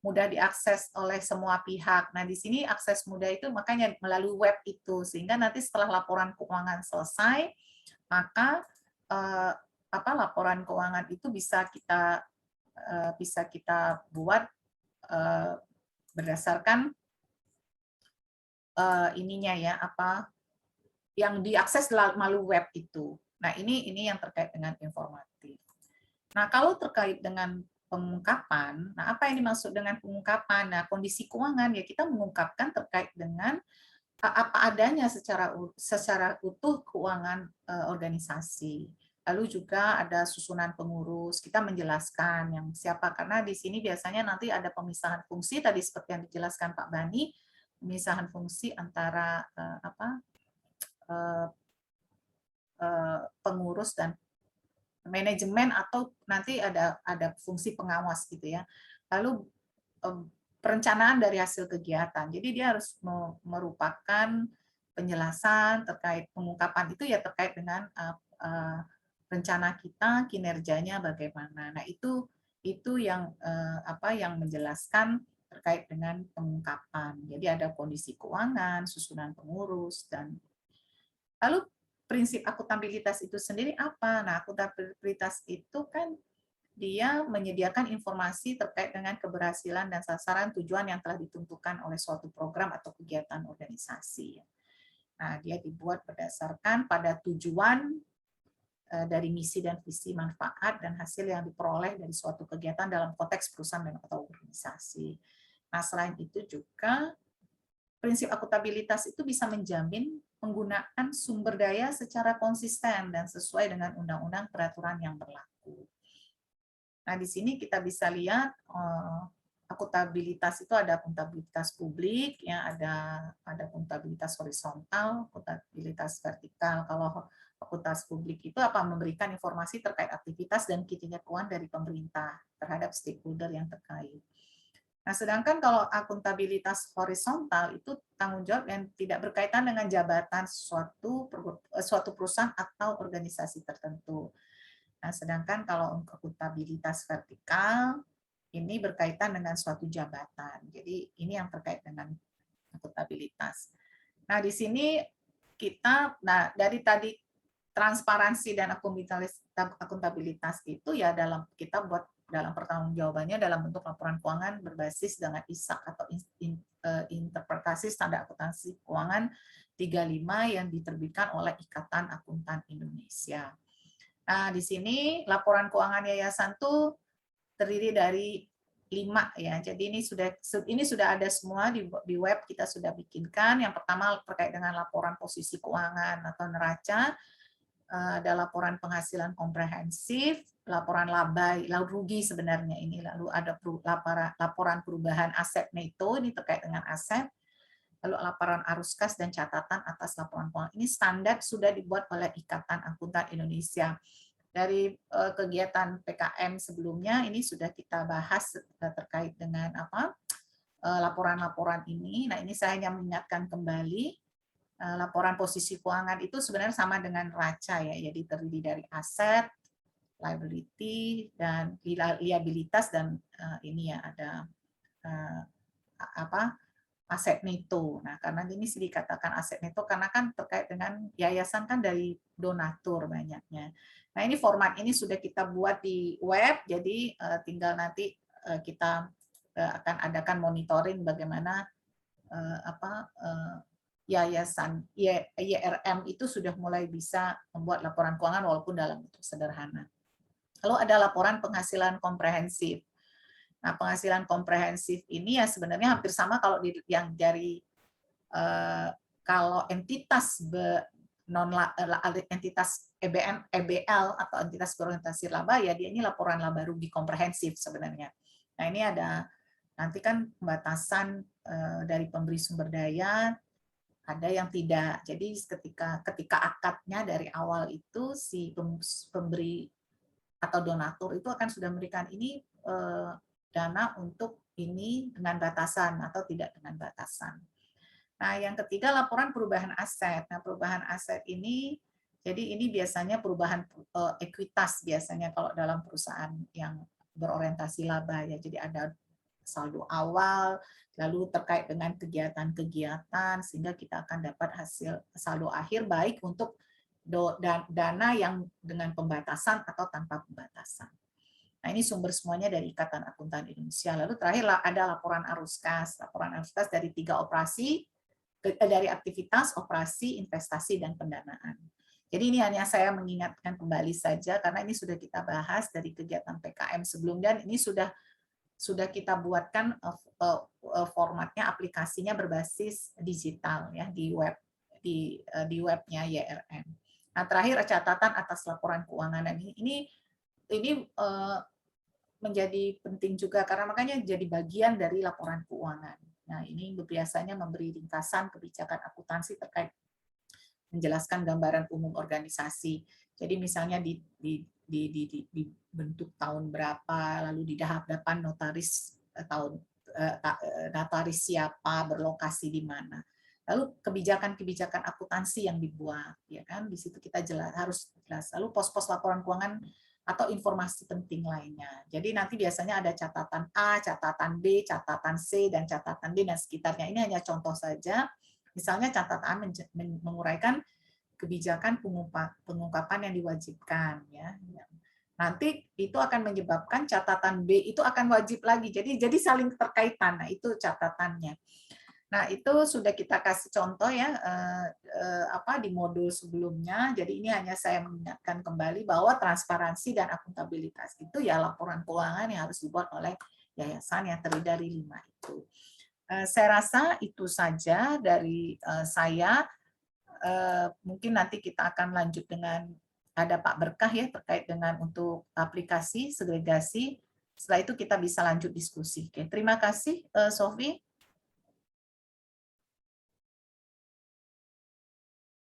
mudah diakses oleh semua pihak. Nah, di sini akses mudah itu makanya melalui web itu, sehingga nanti setelah laporan keuangan selesai, maka laporan keuangan itu bisa kita buat berdasarkan ininya ya, yang diakses melalui web itu. Nah, ini yang terkait dengan informatif. Nah, kalau terkait dengan pengungkapan, nah apa yang dimaksud dengan pengungkapan? Nah, kondisi keuangan ya kita mengungkapkan terkait dengan apa adanya secara utuh keuangan organisasi. Lalu juga ada susunan pengurus, kita menjelaskan yang siapa, karena di sini biasanya nanti ada pemisahan fungsi tadi seperti yang dijelaskan Pak Bani, pemisahan fungsi antara pengurus dan manajemen, atau nanti ada fungsi pengawas gitu ya. Lalu perencanaan dari hasil kegiatan. Jadi dia harus merupakan penjelasan terkait pengungkapan itu ya terkait dengan rencana kita, kinerjanya bagaimana. Nah, itu yang yang menjelaskan terkait dengan pengungkapan. Jadi ada kondisi keuangan, susunan pengurus, dan lalu prinsip akuntabilitas itu sendiri apa? Nah, akuntabilitas itu kan dia menyediakan informasi terkait dengan keberhasilan dan sasaran tujuan yang telah ditentukan oleh suatu program atau kegiatan organisasi. Nah, dia dibuat berdasarkan pada tujuan dari misi dan visi, manfaat dan hasil yang diperoleh dari suatu kegiatan dalam konteks perusahaan dan atau organisasi. Nah, selain itu juga prinsip akuntabilitas itu bisa menjamin penggunaan sumber daya secara konsisten dan sesuai dengan undang-undang peraturan yang berlaku. Nah, di sini kita bisa lihat akuntabilitas itu ada akuntabilitas publik, ya ada akuntabilitas horizontal, akuntabilitas vertikal. Kalau akuntabilitas publik itu memberikan informasi terkait aktivitas dan kinerja keuangan dari pemerintah terhadap stakeholder yang terkait. Nah, sedangkan kalau akuntabilitas horizontal itu tanggung jawab yang tidak berkaitan dengan jabatan suatu perusahaan atau organisasi tertentu. Nah, sedangkan kalau akuntabilitas vertikal ini berkaitan dengan suatu jabatan. Jadi ini yang terkait dengan akuntabilitas. Nah, di sini kita, dari tadi transparansi dan akuntabilitas itu ya kita buat dalam pertanggungjawabannya dalam bentuk laporan keuangan berbasis dengan ISAK atau interpretasi standar akuntansi keuangan 35 yang diterbitkan oleh Ikatan Akuntan Indonesia. Nah, di sini laporan keuangan yayasan itu terdiri dari 5 ya. Jadi ini sudah ada semua di web, kita sudah bikinkan. Yang pertama terkait dengan laporan posisi keuangan atau neraca, ada laporan penghasilan komprehensif, laporan laba, lalu rugi sebenarnya ini, lalu ada laporan perubahan aset neto, ini terkait dengan aset, lalu laporan arus kas dan catatan atas laporan keuangan. Ini standar sudah dibuat oleh Ikatan Akuntan Indonesia. Dari kegiatan PKM sebelumnya ini sudah kita bahas terkait dengan laporan-laporan ini. Nah, ini saya hanya mengingatkan kembali. Laporan posisi keuangan itu sebenarnya sama dengan neraca ya, jadi terdiri dari aset, liability, dan liabilitas, dan ini ya ada aset neto. Nah, karena ini sih dikatakan aset neto karena kan terkait dengan yayasan kan dari donatur banyaknya. Nah, ini format ini sudah kita buat di web, jadi tinggal nanti kita akan adakan monitoring bagaimana yayasan YRM itu sudah mulai bisa membuat laporan keuangan walaupun dalam bentuk sederhana. Lalu ada laporan penghasilan komprehensif. Nah, penghasilan komprehensif ini ya sebenarnya hampir sama kalau yang dari kalau entitas entitas EBL atau entitas berorientasi laba ya dia ini laporan laba rugi komprehensif sebenarnya. Nah, ini ada nanti kan pembatasan dari pemberi sumber daya, ada yang tidak. Jadi ketika akadnya dari awal itu si pemberi atau donatur itu akan sudah memberikan ini dana untuk ini dengan batasan atau tidak dengan batasan. Nah, yang ketiga laporan perubahan aset. Nah, perubahan aset ini jadi ini biasanya perubahan ekuitas biasanya kalau dalam perusahaan yang berorientasi laba ya. Jadi ada saldo awal, lalu terkait dengan kegiatan-kegiatan, sehingga kita akan dapat hasil saldo akhir baik untuk dana yang dengan pembatasan atau tanpa pembatasan. Nah, ini sumber semuanya dari Ikatan Akuntan Indonesia. Lalu terakhir ada laporan arus kas. Laporan arus kas dari 3 operasi, dari aktivitas, operasi, investasi, dan pendanaan. Jadi ini hanya saya mengingatkan kembali saja, karena ini sudah kita bahas dari kegiatan PKM sebelumnya, dan ini sudah kita buatkan formatnya, aplikasinya berbasis digital ya di web, di webnya YRN. Nah, terakhir catatan atas laporan keuangan. Ini menjadi penting juga, karena makanya jadi bagian dari laporan keuangan. Nah, ini biasanya memberi ringkasan kebijakan akuntansi terkait menjelaskan gambaran umum organisasi. Jadi misalnya dibentuk tahun berapa, lalu di hadapan notaris notaris siapa, berlokasi di mana. Lalu kebijakan-kebijakan akuntansi yang dibuat, ya kan? Di situ kita harus jelas. Lalu pos-pos laporan keuangan atau informasi penting lainnya. Jadi nanti biasanya ada catatan A, catatan B, catatan C, dan catatan D, dan sekitarnya. Ini hanya contoh saja. Misalnya catatan A menguraikan kebijakan pengungkapan yang diwajibkan. Ya. Nanti itu akan menyebabkan catatan B itu akan wajib lagi. Jadi saling terkaitan. Nah, itu catatannya. Nah, itu sudah kita kasih contoh ya di modul sebelumnya. Jadi ini hanya saya mengingatkan kembali bahwa transparansi dan akuntabilitas itu ya laporan keuangan yang harus dibuat oleh yayasan yang terdiri dari 5 itu. Saya rasa itu saja dari saya. Mungkin nanti kita akan lanjut dengan ada Pak Berkah ya terkait dengan untuk aplikasi segregasi. Setelah itu kita bisa lanjut diskusi. Oke, terima kasih Sofi.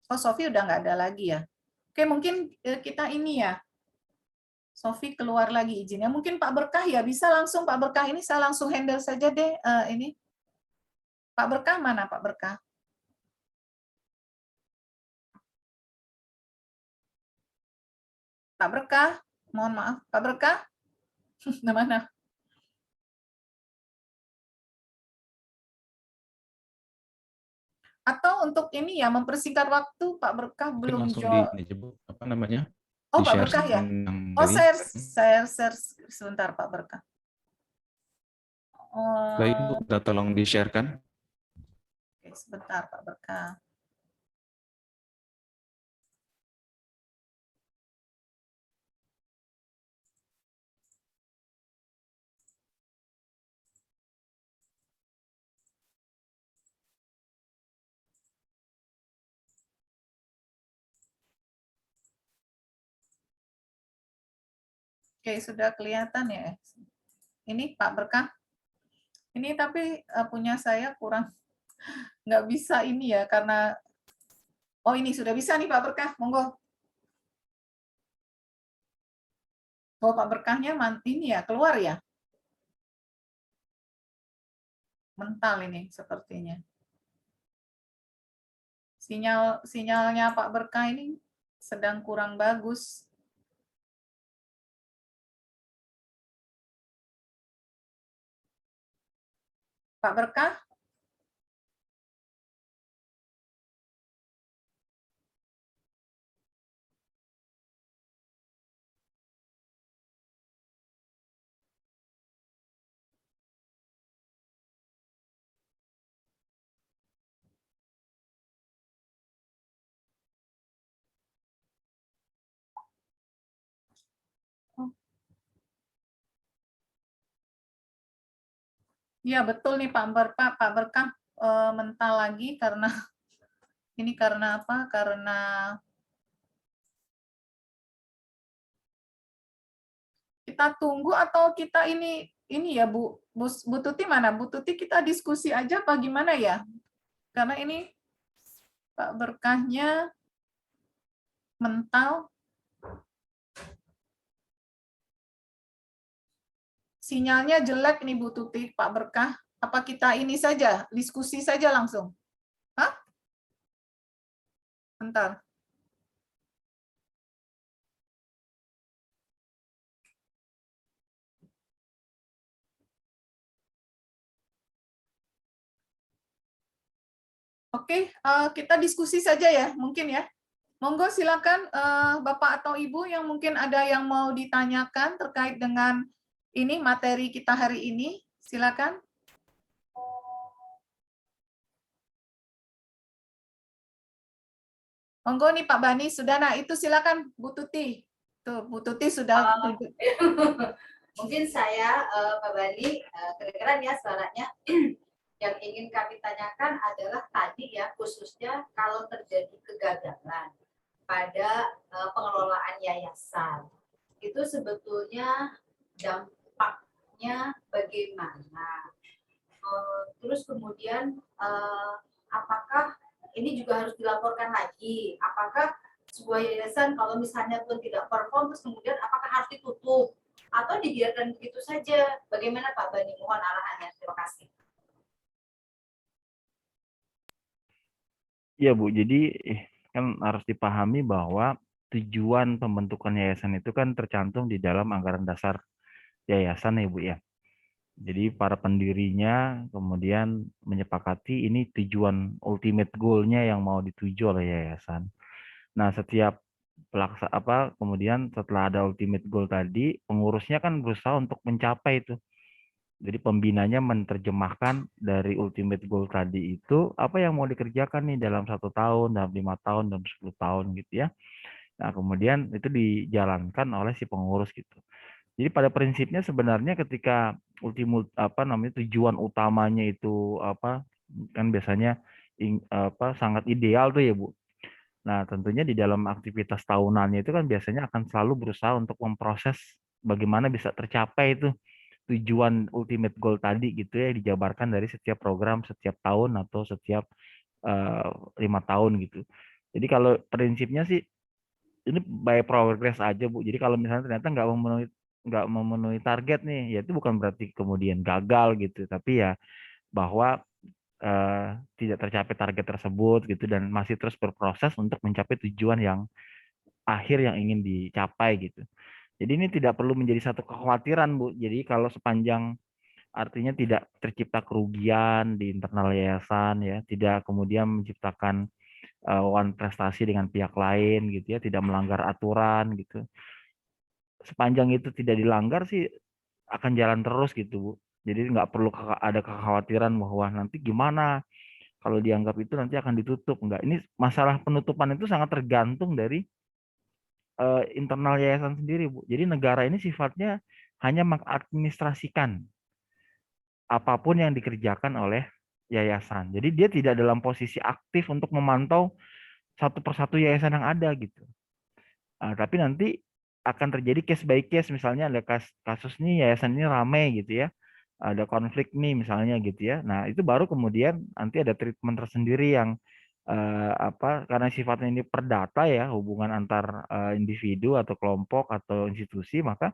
Oh, Sofi udah nggak ada lagi ya. Oke, mungkin kita ini ya. Sofi keluar lagi izinnya. Mungkin Pak Berkah ya, bisa langsung Pak Berkah ini saya langsung handle saja deh ini. Pak Berkah mana Pak Berkah? Pak Berkah, mohon maaf. Pak Berkah? Mana? Atau untuk ini ya, mempersingkat waktu, Pak Berkah belum langsung di apa namanya? Oh, Pak Berkah ya? Oh, saya sebentar, Pak Berkah. Baik, Bu, tolong di-share-kan. Oke, sebentar, Pak Berkah. Oke, sudah kelihatan ya. Ini Pak Berkah. Ini tapi punya saya kurang, nggak bisa ini ya, karena, oh ini sudah bisa nih Pak Berkah, monggo. Oh, Pak Berkahnya ini ya, keluar ya? Mental ini sepertinya. Sinyalnya Pak Berkah ini sedang kurang bagus. Pak Berkah? Iya betul nih Pak Berkah mental lagi karena ini karena apa? Karena kita tunggu atau kita ini ya Bu Tuti mana? Bu Tuti kita diskusi aja apa gimana ya? Karena ini Pak Berkahnya mental. Sinyalnya jelek nih Bu Tuti, Pak Berkah. Apa kita ini saja, diskusi saja langsung? Hah? Bentar. Oke, kita diskusi saja ya, mungkin ya. Monggo silakan Bapak atau Ibu yang mungkin ada yang mau ditanyakan terkait dengan ini materi kita hari ini, silakan. Monggo nih Pak Bani, sudah. Nah itu silakan Bu Tuti. Tuh, Bu Tuti sudah. Mungkin saya, Pak Bani, kedengeran ya suaranya. Yang ingin kami tanyakan adalah tadi ya, khususnya kalau terjadi kegagalan pada pengelolaan yayasan, itu sebetulnya dampaknya bagaimana? Terus kemudian apakah ini juga harus dilaporkan lagi? Apakah sebuah yayasan kalau misalnya pun tidak perform, terus kemudian apakah harus ditutup atau dibiarkan begitu saja? Bagaimana Pak Bani? Mohon arahannya. Terima kasih. Iya Bu, jadi kan harus dipahami bahwa tujuan pembentukan yayasan itu kan tercantum di dalam anggaran dasar yayasan ya Bu ya. Jadi para pendirinya kemudian menyepakati ini tujuan ultimate goal-nya yang mau dituju oleh yayasan. Nah, setiap kemudian setelah ada ultimate goal tadi, pengurusnya kan berusaha untuk mencapai itu. Jadi pembinanya menerjemahkan dari ultimate goal tadi itu apa yang mau dikerjakan nih dalam 1 tahun, dalam 5 tahun, dalam 10 tahun gitu ya. Nah, kemudian itu dijalankan oleh si pengurus gitu. Jadi pada prinsipnya sebenarnya ketika tujuan utamanya itu kan biasanya sangat ideal tuh ya Bu. Nah, tentunya di dalam aktivitas tahunannya itu kan biasanya akan selalu berusaha untuk memproses bagaimana bisa tercapai itu tujuan ultimate goal tadi gitu ya, dijabarkan dari setiap program setiap tahun atau setiap 5 tahun gitu. Jadi kalau prinsipnya sih ini by progress aja Bu. Jadi kalau misalnya ternyata nggak memenuhi target nih, ya itu bukan berarti kemudian gagal gitu, tapi ya bahwa tidak tercapai target tersebut gitu dan masih terus berproses untuk mencapai tujuan yang akhir yang ingin dicapai gitu. Jadi ini tidak perlu menjadi satu kekhawatiran Bu. Jadi kalau sepanjang artinya tidak tercipta kerugian di internal yayasan ya, tidak kemudian menciptakan wan prestasi dengan pihak lain gitu ya, tidak melanggar aturan gitu. Sepanjang itu tidak dilanggar sih akan jalan terus gitu Bu. Jadi nggak perlu ada kekhawatiran bahwa nanti gimana kalau dianggap itu nanti akan ditutup. Enggak, ini masalah penutupan itu sangat tergantung dari internal yayasan sendiri Bu. Jadi negara ini sifatnya hanya mengadministrasikan apapun yang dikerjakan oleh yayasan. Jadi dia tidak dalam posisi aktif untuk memantau satu persatu yayasan yang ada gitu. Tapi nanti akan terjadi case by case, misalnya ada kasus nih yayasan ini ramai gitu ya, ada konflik nih misalnya gitu ya. Nah itu baru kemudian nanti ada treatment tersendiri yang karena sifatnya ini perdata ya, hubungan antar individu atau kelompok atau institusi, maka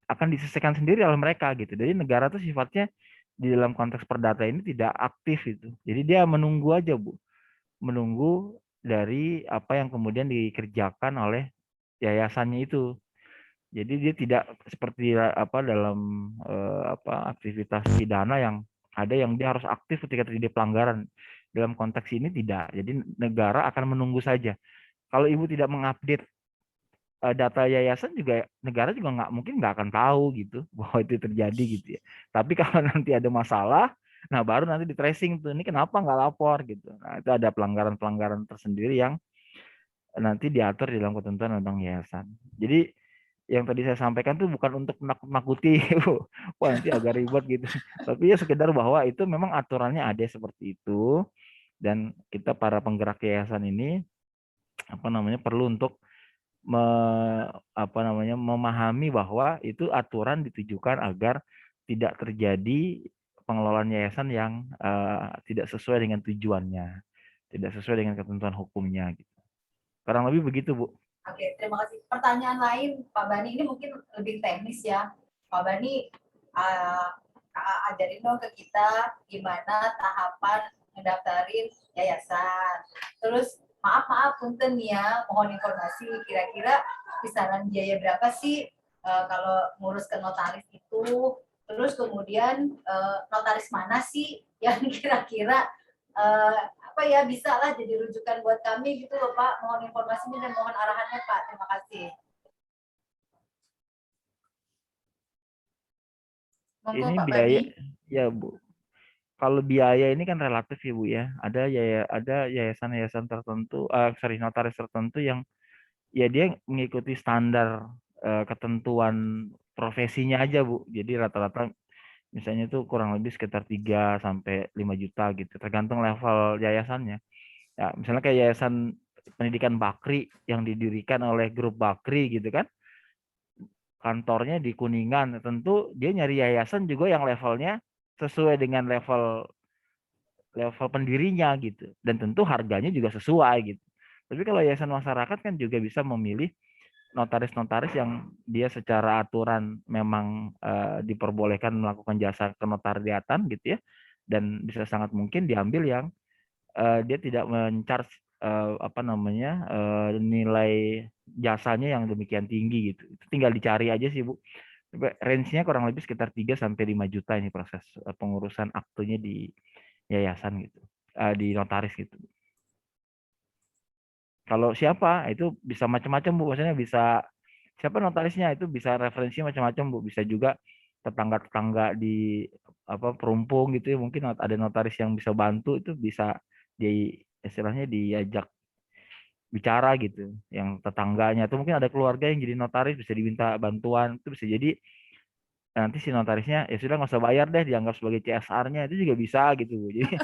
akan diselesaikan sendiri oleh mereka gitu. Jadi negara tuh sifatnya di dalam konteks perdata ini tidak aktif itu. Jadi dia menunggu aja Bu, menunggu dari apa yang kemudian dikerjakan oleh yayasannya itu. Jadi dia tidak seperti dalam aktivitas pidana yang ada yang dia harus aktif ketika terjadi pelanggaran. Dalam konteks ini tidak. Jadi negara akan menunggu saja. Kalau Ibu tidak mengupdate data yayasan juga negara juga mungkin nggak akan tahu gitu bahwa itu terjadi gitu ya. Tapi kalau nanti ada masalah, nah baru nanti di tracing tuh ini kenapa nggak lapor gitu. Nah itu ada pelanggaran-pelanggaran tersendiri yang nanti diatur di dalam ketentuan undang yayasan. Jadi yang tadi saya sampaikan tuh bukan untuk menakut-nakuti, wah nanti agak ribet gitu. Tapi ya sekedar bahwa itu memang aturannya ada seperti itu dan kita para penggerak yayasan ini perlu untuk memahami bahwa itu aturan ditujukan agar tidak terjadi pengelolaan yayasan yang tidak sesuai dengan tujuannya, tidak sesuai dengan ketentuan hukumnya gitu. Kurang lebih begitu, Bu. Oke, terima kasih. Pertanyaan lain, Pak Bani, ini mungkin lebih teknis ya. Pak Bani, ajarin dong ke kita gimana tahapan mendaftarin yayasan. Terus, maaf punten ya, mohon informasi kira-kira kisaran biaya berapa sih kalau ngurus ke notaris itu. Terus kemudian notaris mana sih yang kira-kira apa ya, bisa lah jadi rujukan buat kami gitu loh Pak. Mohon informasinya dan mohon arahannya Pak. Terima kasih. Monggo Ini Pak biaya, Bani. ya Bu. Kalau biaya ini kan relatif ya Bu ya. Ada yayasan-yayasan tertentu, notaris tertentu yang ya dia mengikuti standar ketentuan profesinya aja Bu. Jadi rata-rata misalnya itu kurang lebih sekitar 3 sampai 5 juta gitu, tergantung level yayasannya. Ya, misalnya kayak yayasan pendidikan Bakri yang didirikan oleh grup Bakri gitu kan, kantornya di Kuningan, tentu dia nyari yayasan juga yang levelnya sesuai dengan level level pendirinya gitu, dan tentu harganya juga sesuai gitu. Tapi kalau yayasan masyarakat kan juga bisa memilih notaris-notaris yang dia secara aturan memang diperbolehkan melakukan jasa kenotariatan gitu ya, dan bisa sangat mungkin diambil yang dia tidak men-charge apa namanya nilai jasanya yang demikian tinggi gitu. Itu tinggal dicari aja sih Bu. Range-nya kurang lebih sekitar 3 sampai 5 juta ini proses pengurusan aktenya di yayasan gitu. Di notaris gitu. Kalau siapa itu bisa macam-macam Bu, maksudnya bisa siapa notarisnya itu bisa referensi macam-macam Bu, bisa juga tetangga-tetangga di apa perumpung gitu ya, mungkin ada notaris yang bisa bantu, itu bisa di istilahnya diajak bicara gitu, yang tetangganya atau mungkin ada keluarga yang jadi notaris bisa diminta bantuan, itu bisa jadi nanti si notarisnya ya sudah nggak usah bayar deh, dianggap sebagai CSR-nya, itu juga bisa gitu Bu. Jadi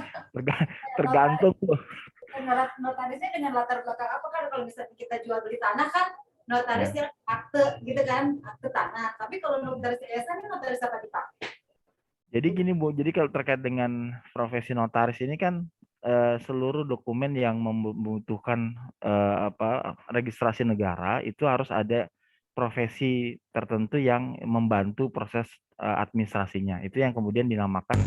tergantung Bu. Notarisnya dengan latar belakang apa kan, kalau misalnya kita jual beli tanah kan notaris Ya. yang akte gitu kan, akte tanah. Tapi kalau notaris yayasan ini notaris apa nih Pak? Jadi gini Bu, jadi kalau terkait dengan profesi notaris ini kan seluruh dokumen yang membutuhkan apa registrasi negara itu harus ada profesi tertentu yang membantu proses administrasinya. Itu yang kemudian dinamakan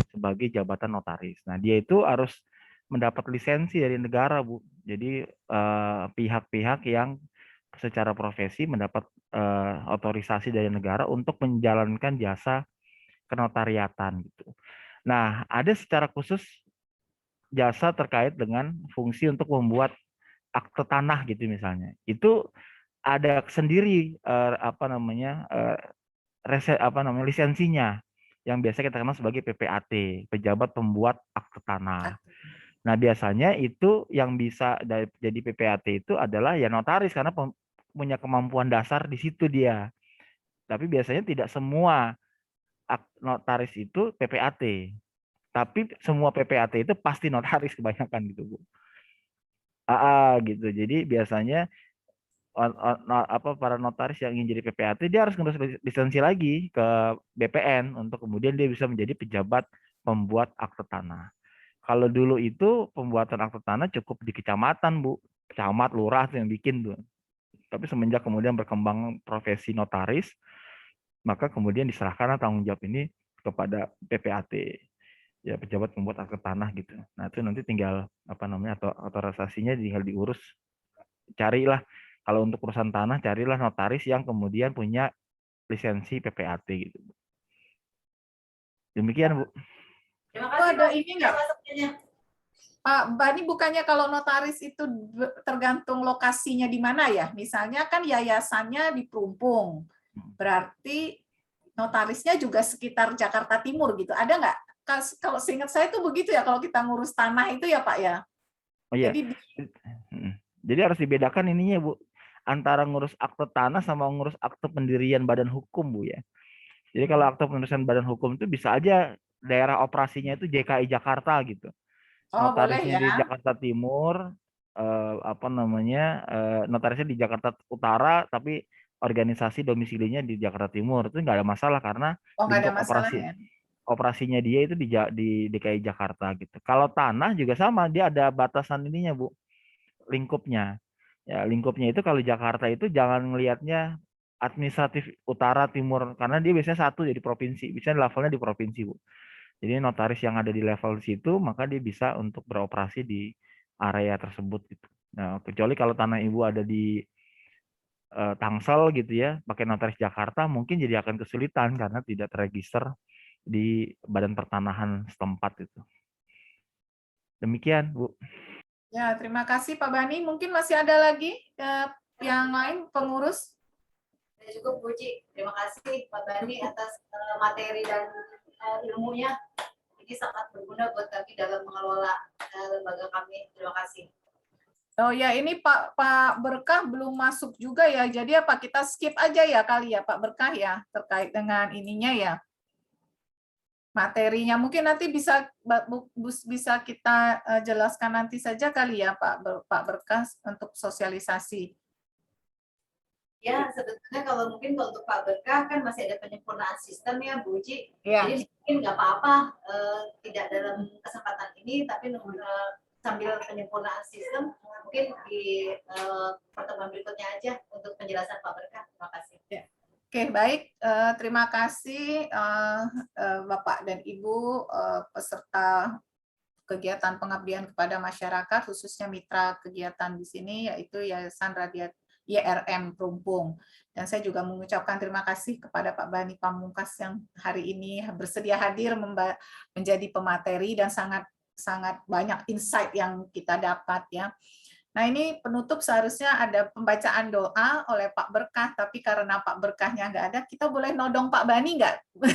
sebagai jabatan notaris. Nah, dia itu harus mendapat lisensi dari negara, Bu. Jadi pihak-pihak yang secara profesi mendapat otorisasi dari negara untuk menjalankan jasa kenotariatan gitu. Nah, ada secara khusus jasa terkait dengan fungsi untuk membuat akte tanah gitu misalnya. Itu ada sendiri apa namanya lisensinya yang biasa kita kenal sebagai PPAT, pejabat pembuat akte tanah. Nah, biasanya itu yang bisa jadi PPAT itu adalah ya notaris karena punya kemampuan dasar di situ dia. Tapi biasanya tidak semua notaris itu PPAT. Tapi semua PPAT itu pasti notaris kebanyakan gitu Bu. Gitu. Jadi biasanya apa para notaris yang ingin jadi PPAT dia harus ngurus lisensi lagi ke BPN untuk kemudian dia bisa menjadi pejabat pembuat akte tanah. Kalau dulu itu pembuatan akte tanah cukup di kecamatan Bu, camat, lurah tuh yang bikin tuh. Tapi semenjak kemudian berkembang profesi notaris, maka kemudian diserahkan tanggung jawab ini kepada PPAT. Ya pejabat pembuat akte tanah gitu. Nah itu nanti tinggal apa namanya atau otorisasinya tinggal diurus. Carilah kalau untuk urusan tanah carilah notaris yang kemudian punya lisensi PPAT gitu. Demikian Bu. Terima kasih Ada ini nggak? masukannya. Pak Bani, bukannya kalau notaris itu tergantung lokasinya di mana ya? Misalnya kan yayasannya di Perumpung, berarti notarisnya juga sekitar Jakarta Timur gitu. Ada nggak? Kalau seingat saya itu begitu ya, kalau kita ngurus tanah itu ya Pak ya. Oh iya. Jadi Jadi harus dibedakan ininya Bu, antara ngurus akte tanah sama ngurus akte pendirian badan hukum Bu ya. Jadi kalau akte pendirian badan hukum itu bisa aja daerah operasinya itu DKI Jakarta gitu. boleh Notarisnya ya. di Jakarta Timur, apa namanya, notarisnya di Jakarta Utara, tapi organisasi domisilinya di Jakarta Timur. Itu nggak ada masalah karena Nggak ada lingkup masalah ya. operasinya dia itu di DKI Jakarta gitu. Kalau tanah juga sama, dia ada batasan ininya Bu, lingkupnya. Ya, lingkupnya itu kalau Jakarta itu jangan ngelihatnya administratif utara timur karena dia biasanya satu jadi provinsi, biasanya levelnya di provinsi Bu. Jadi notaris yang ada di level situ maka dia bisa untuk beroperasi di area tersebut gitu. Nah, kecuali kalau tanah Ibu ada di Tangsel gitu ya, pakai notaris Jakarta mungkin jadi akan kesulitan karena tidak terregister di Badan Pertanahan setempat itu. Demikian, Bu. Ya, terima kasih Pak Bani. Mungkin masih ada lagi yang lain pengurus? Cukup Bu Ci. Terima kasih Pak Bani atas materi dan ilmunya. Ini sangat berguna buat kami dalam mengelola lembaga kami. Terima kasih. Oh ya, ini Pak Berkah belum masuk juga ya. Jadi apa kita skip aja ya kali ya Pak Berkah ya terkait dengan ininya ya. Materinya mungkin nanti bisa kita jelaskan nanti saja kali ya Pak Berkah untuk sosialisasi. Ya, sebetulnya kalau mungkin untuk Pak Berkah kan masih ada penyempurnaan sistem ya Bu Uci. Ya. Jadi mungkin nggak apa-apa tidak dalam kesempatan ini, tapi sambil penyempurnaan sistem mungkin di pertemuan berikutnya aja untuk penjelasan Pak Berkah. Terima kasih. Ya. Oke, baik. Terima kasih Bapak dan Ibu peserta kegiatan pengabdian kepada masyarakat, khususnya mitra kegiatan di sini, yaitu Yayasan YRM Perumpung. Dan saya juga mengucapkan terima kasih kepada Pak Bani Pamungkas yang hari ini bersedia hadir menjadi pemateri dan sangat banyak insight yang kita dapat ya. Nah ini penutup seharusnya ada pembacaan doa oleh Pak Berkah, tapi karena Pak Berkahnya nggak ada, kita boleh nodong Pak Bani nggak?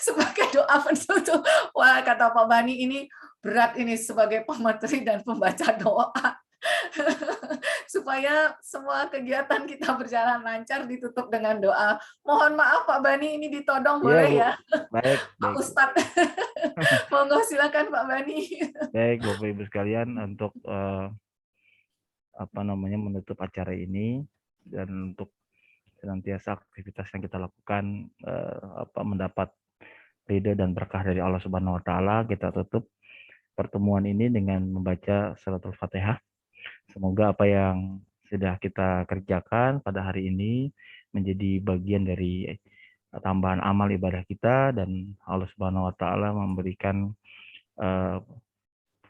Sebagai doa penutup. Wah kata Pak Bani ini berat ini sebagai pemateri dan pembaca doa. Supaya semua kegiatan kita berjalan lancar ditutup dengan doa. Mohon maaf Pak Bani ini ditodong boleh ya? Baik, Pak Ustadz. Monggo silakan Pak Bani. Baik, Bapak Ibu sekalian, untuk menutup acara ini dan untuk senantiasa aktivitas yang kita lakukan mendapat ridho dan berkah dari Allah Subhanahu wa taala, kita tutup pertemuan ini dengan membaca Salatul Fatihah. Semoga apa yang sudah kita kerjakan pada hari ini menjadi bagian dari tambahan amal ibadah kita, dan Allah Subhanahu wa taala memberikan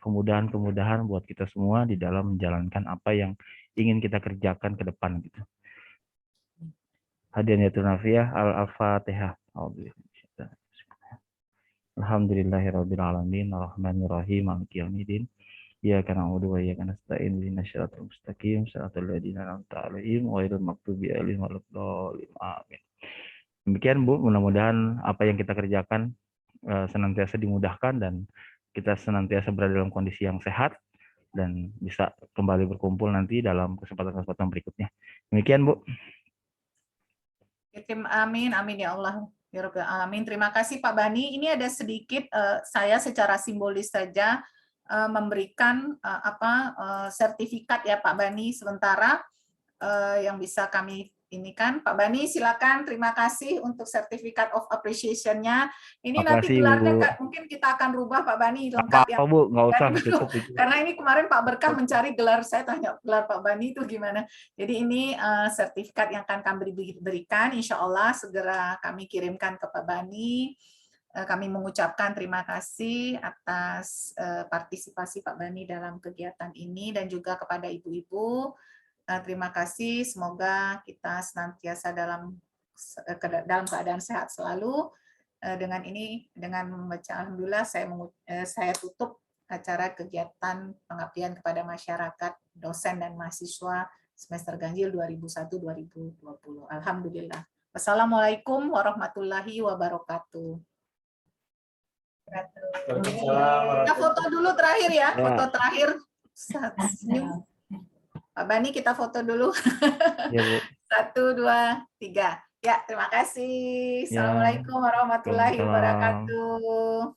kemudahan-kemudahan buat kita semua di dalam menjalankan apa yang ingin kita kerjakan ke depan gitu. Hadiyatul nafiyah al-Fatihah. Alhamdulillahirabbil alamin arrahmanir rahim maliki yaumiddin. Iyyaka na'budu wa iyyaka nasta'in ihdinas siratal mustaqim siratal ladzina an'amta 'alaihim ghairil maghdubi 'alaihim waladdallin. Amin. Demikian Bu, mudah-mudahan apa yang kita kerjakan senantiasa dimudahkan dan kita senantiasa berada dalam kondisi yang sehat dan bisa kembali berkumpul nanti dalam kesempatan-kesempatan berikutnya. Demikian Bu. Amin, amin ya Allah. Ya Rabbal Alamin. Terima kasih Pak Bani. Ini ada sedikit saya secara simbolis saja memberikan sertifikat ya Pak Bani sementara yang bisa kami ini kan Pak Bani silakan, terima kasih untuk sertifikat of appreciation-nya. Ini nanti gelarnya mungkin kita akan rubah Pak Bani lengkap ya. Bu, nggak usah tutup. Karena ini kemarin Pak Berkah mencari gelar, saya tanya gelar Pak Bani itu gimana. Jadi ini sertifikat yang akan kami berikan, insya Allah segera kami kirimkan ke Pak Bani. Kami mengucapkan terima kasih atas partisipasi Pak Bani dalam kegiatan ini dan juga kepada ibu-ibu. Terima kasih, semoga kita senantiasa dalam keadaan sehat selalu. Dengan ini, dengan membaca Alhamdulillah, saya tutup acara kegiatan pengabdian kepada masyarakat, dosen dan mahasiswa semester ganjil 2001-2020. Alhamdulillah. Wassalamualaikum warahmatullahi wabarakatuh. Kita foto dulu terakhir ya, foto terakhir. Senyum. Pak Bani kita foto dulu. Ya, Bu. 1, 2, 3. Ya, terima kasih. Assalamualaikum warahmatullahi wabarakatuh.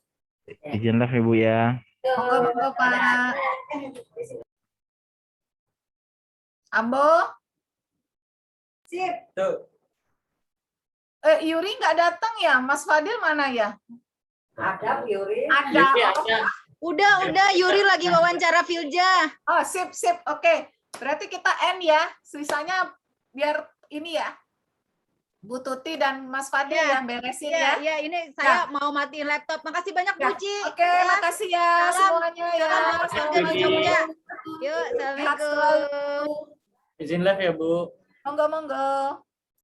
Izin live Ibu ya. Monggo Pak. Ambo. Sip. Yuri nggak datang ya? Mas Fadil mana ya? Ada Yuri. Ada. Udah Yuri lagi wawancara Filja. Oh, sip. Oke. Berarti kita end ya. Sisanya biar ini ya. Bu Tuti dan Mas Fadil yang beresin ya. Iya, ini saya mau matiin laptop. Makasih banyak Bu Ci. Oke, makasih ya semuanya ya. Assalamualaikum. Yuk, assalamualaikum. Izin live ya Bu. Monggo.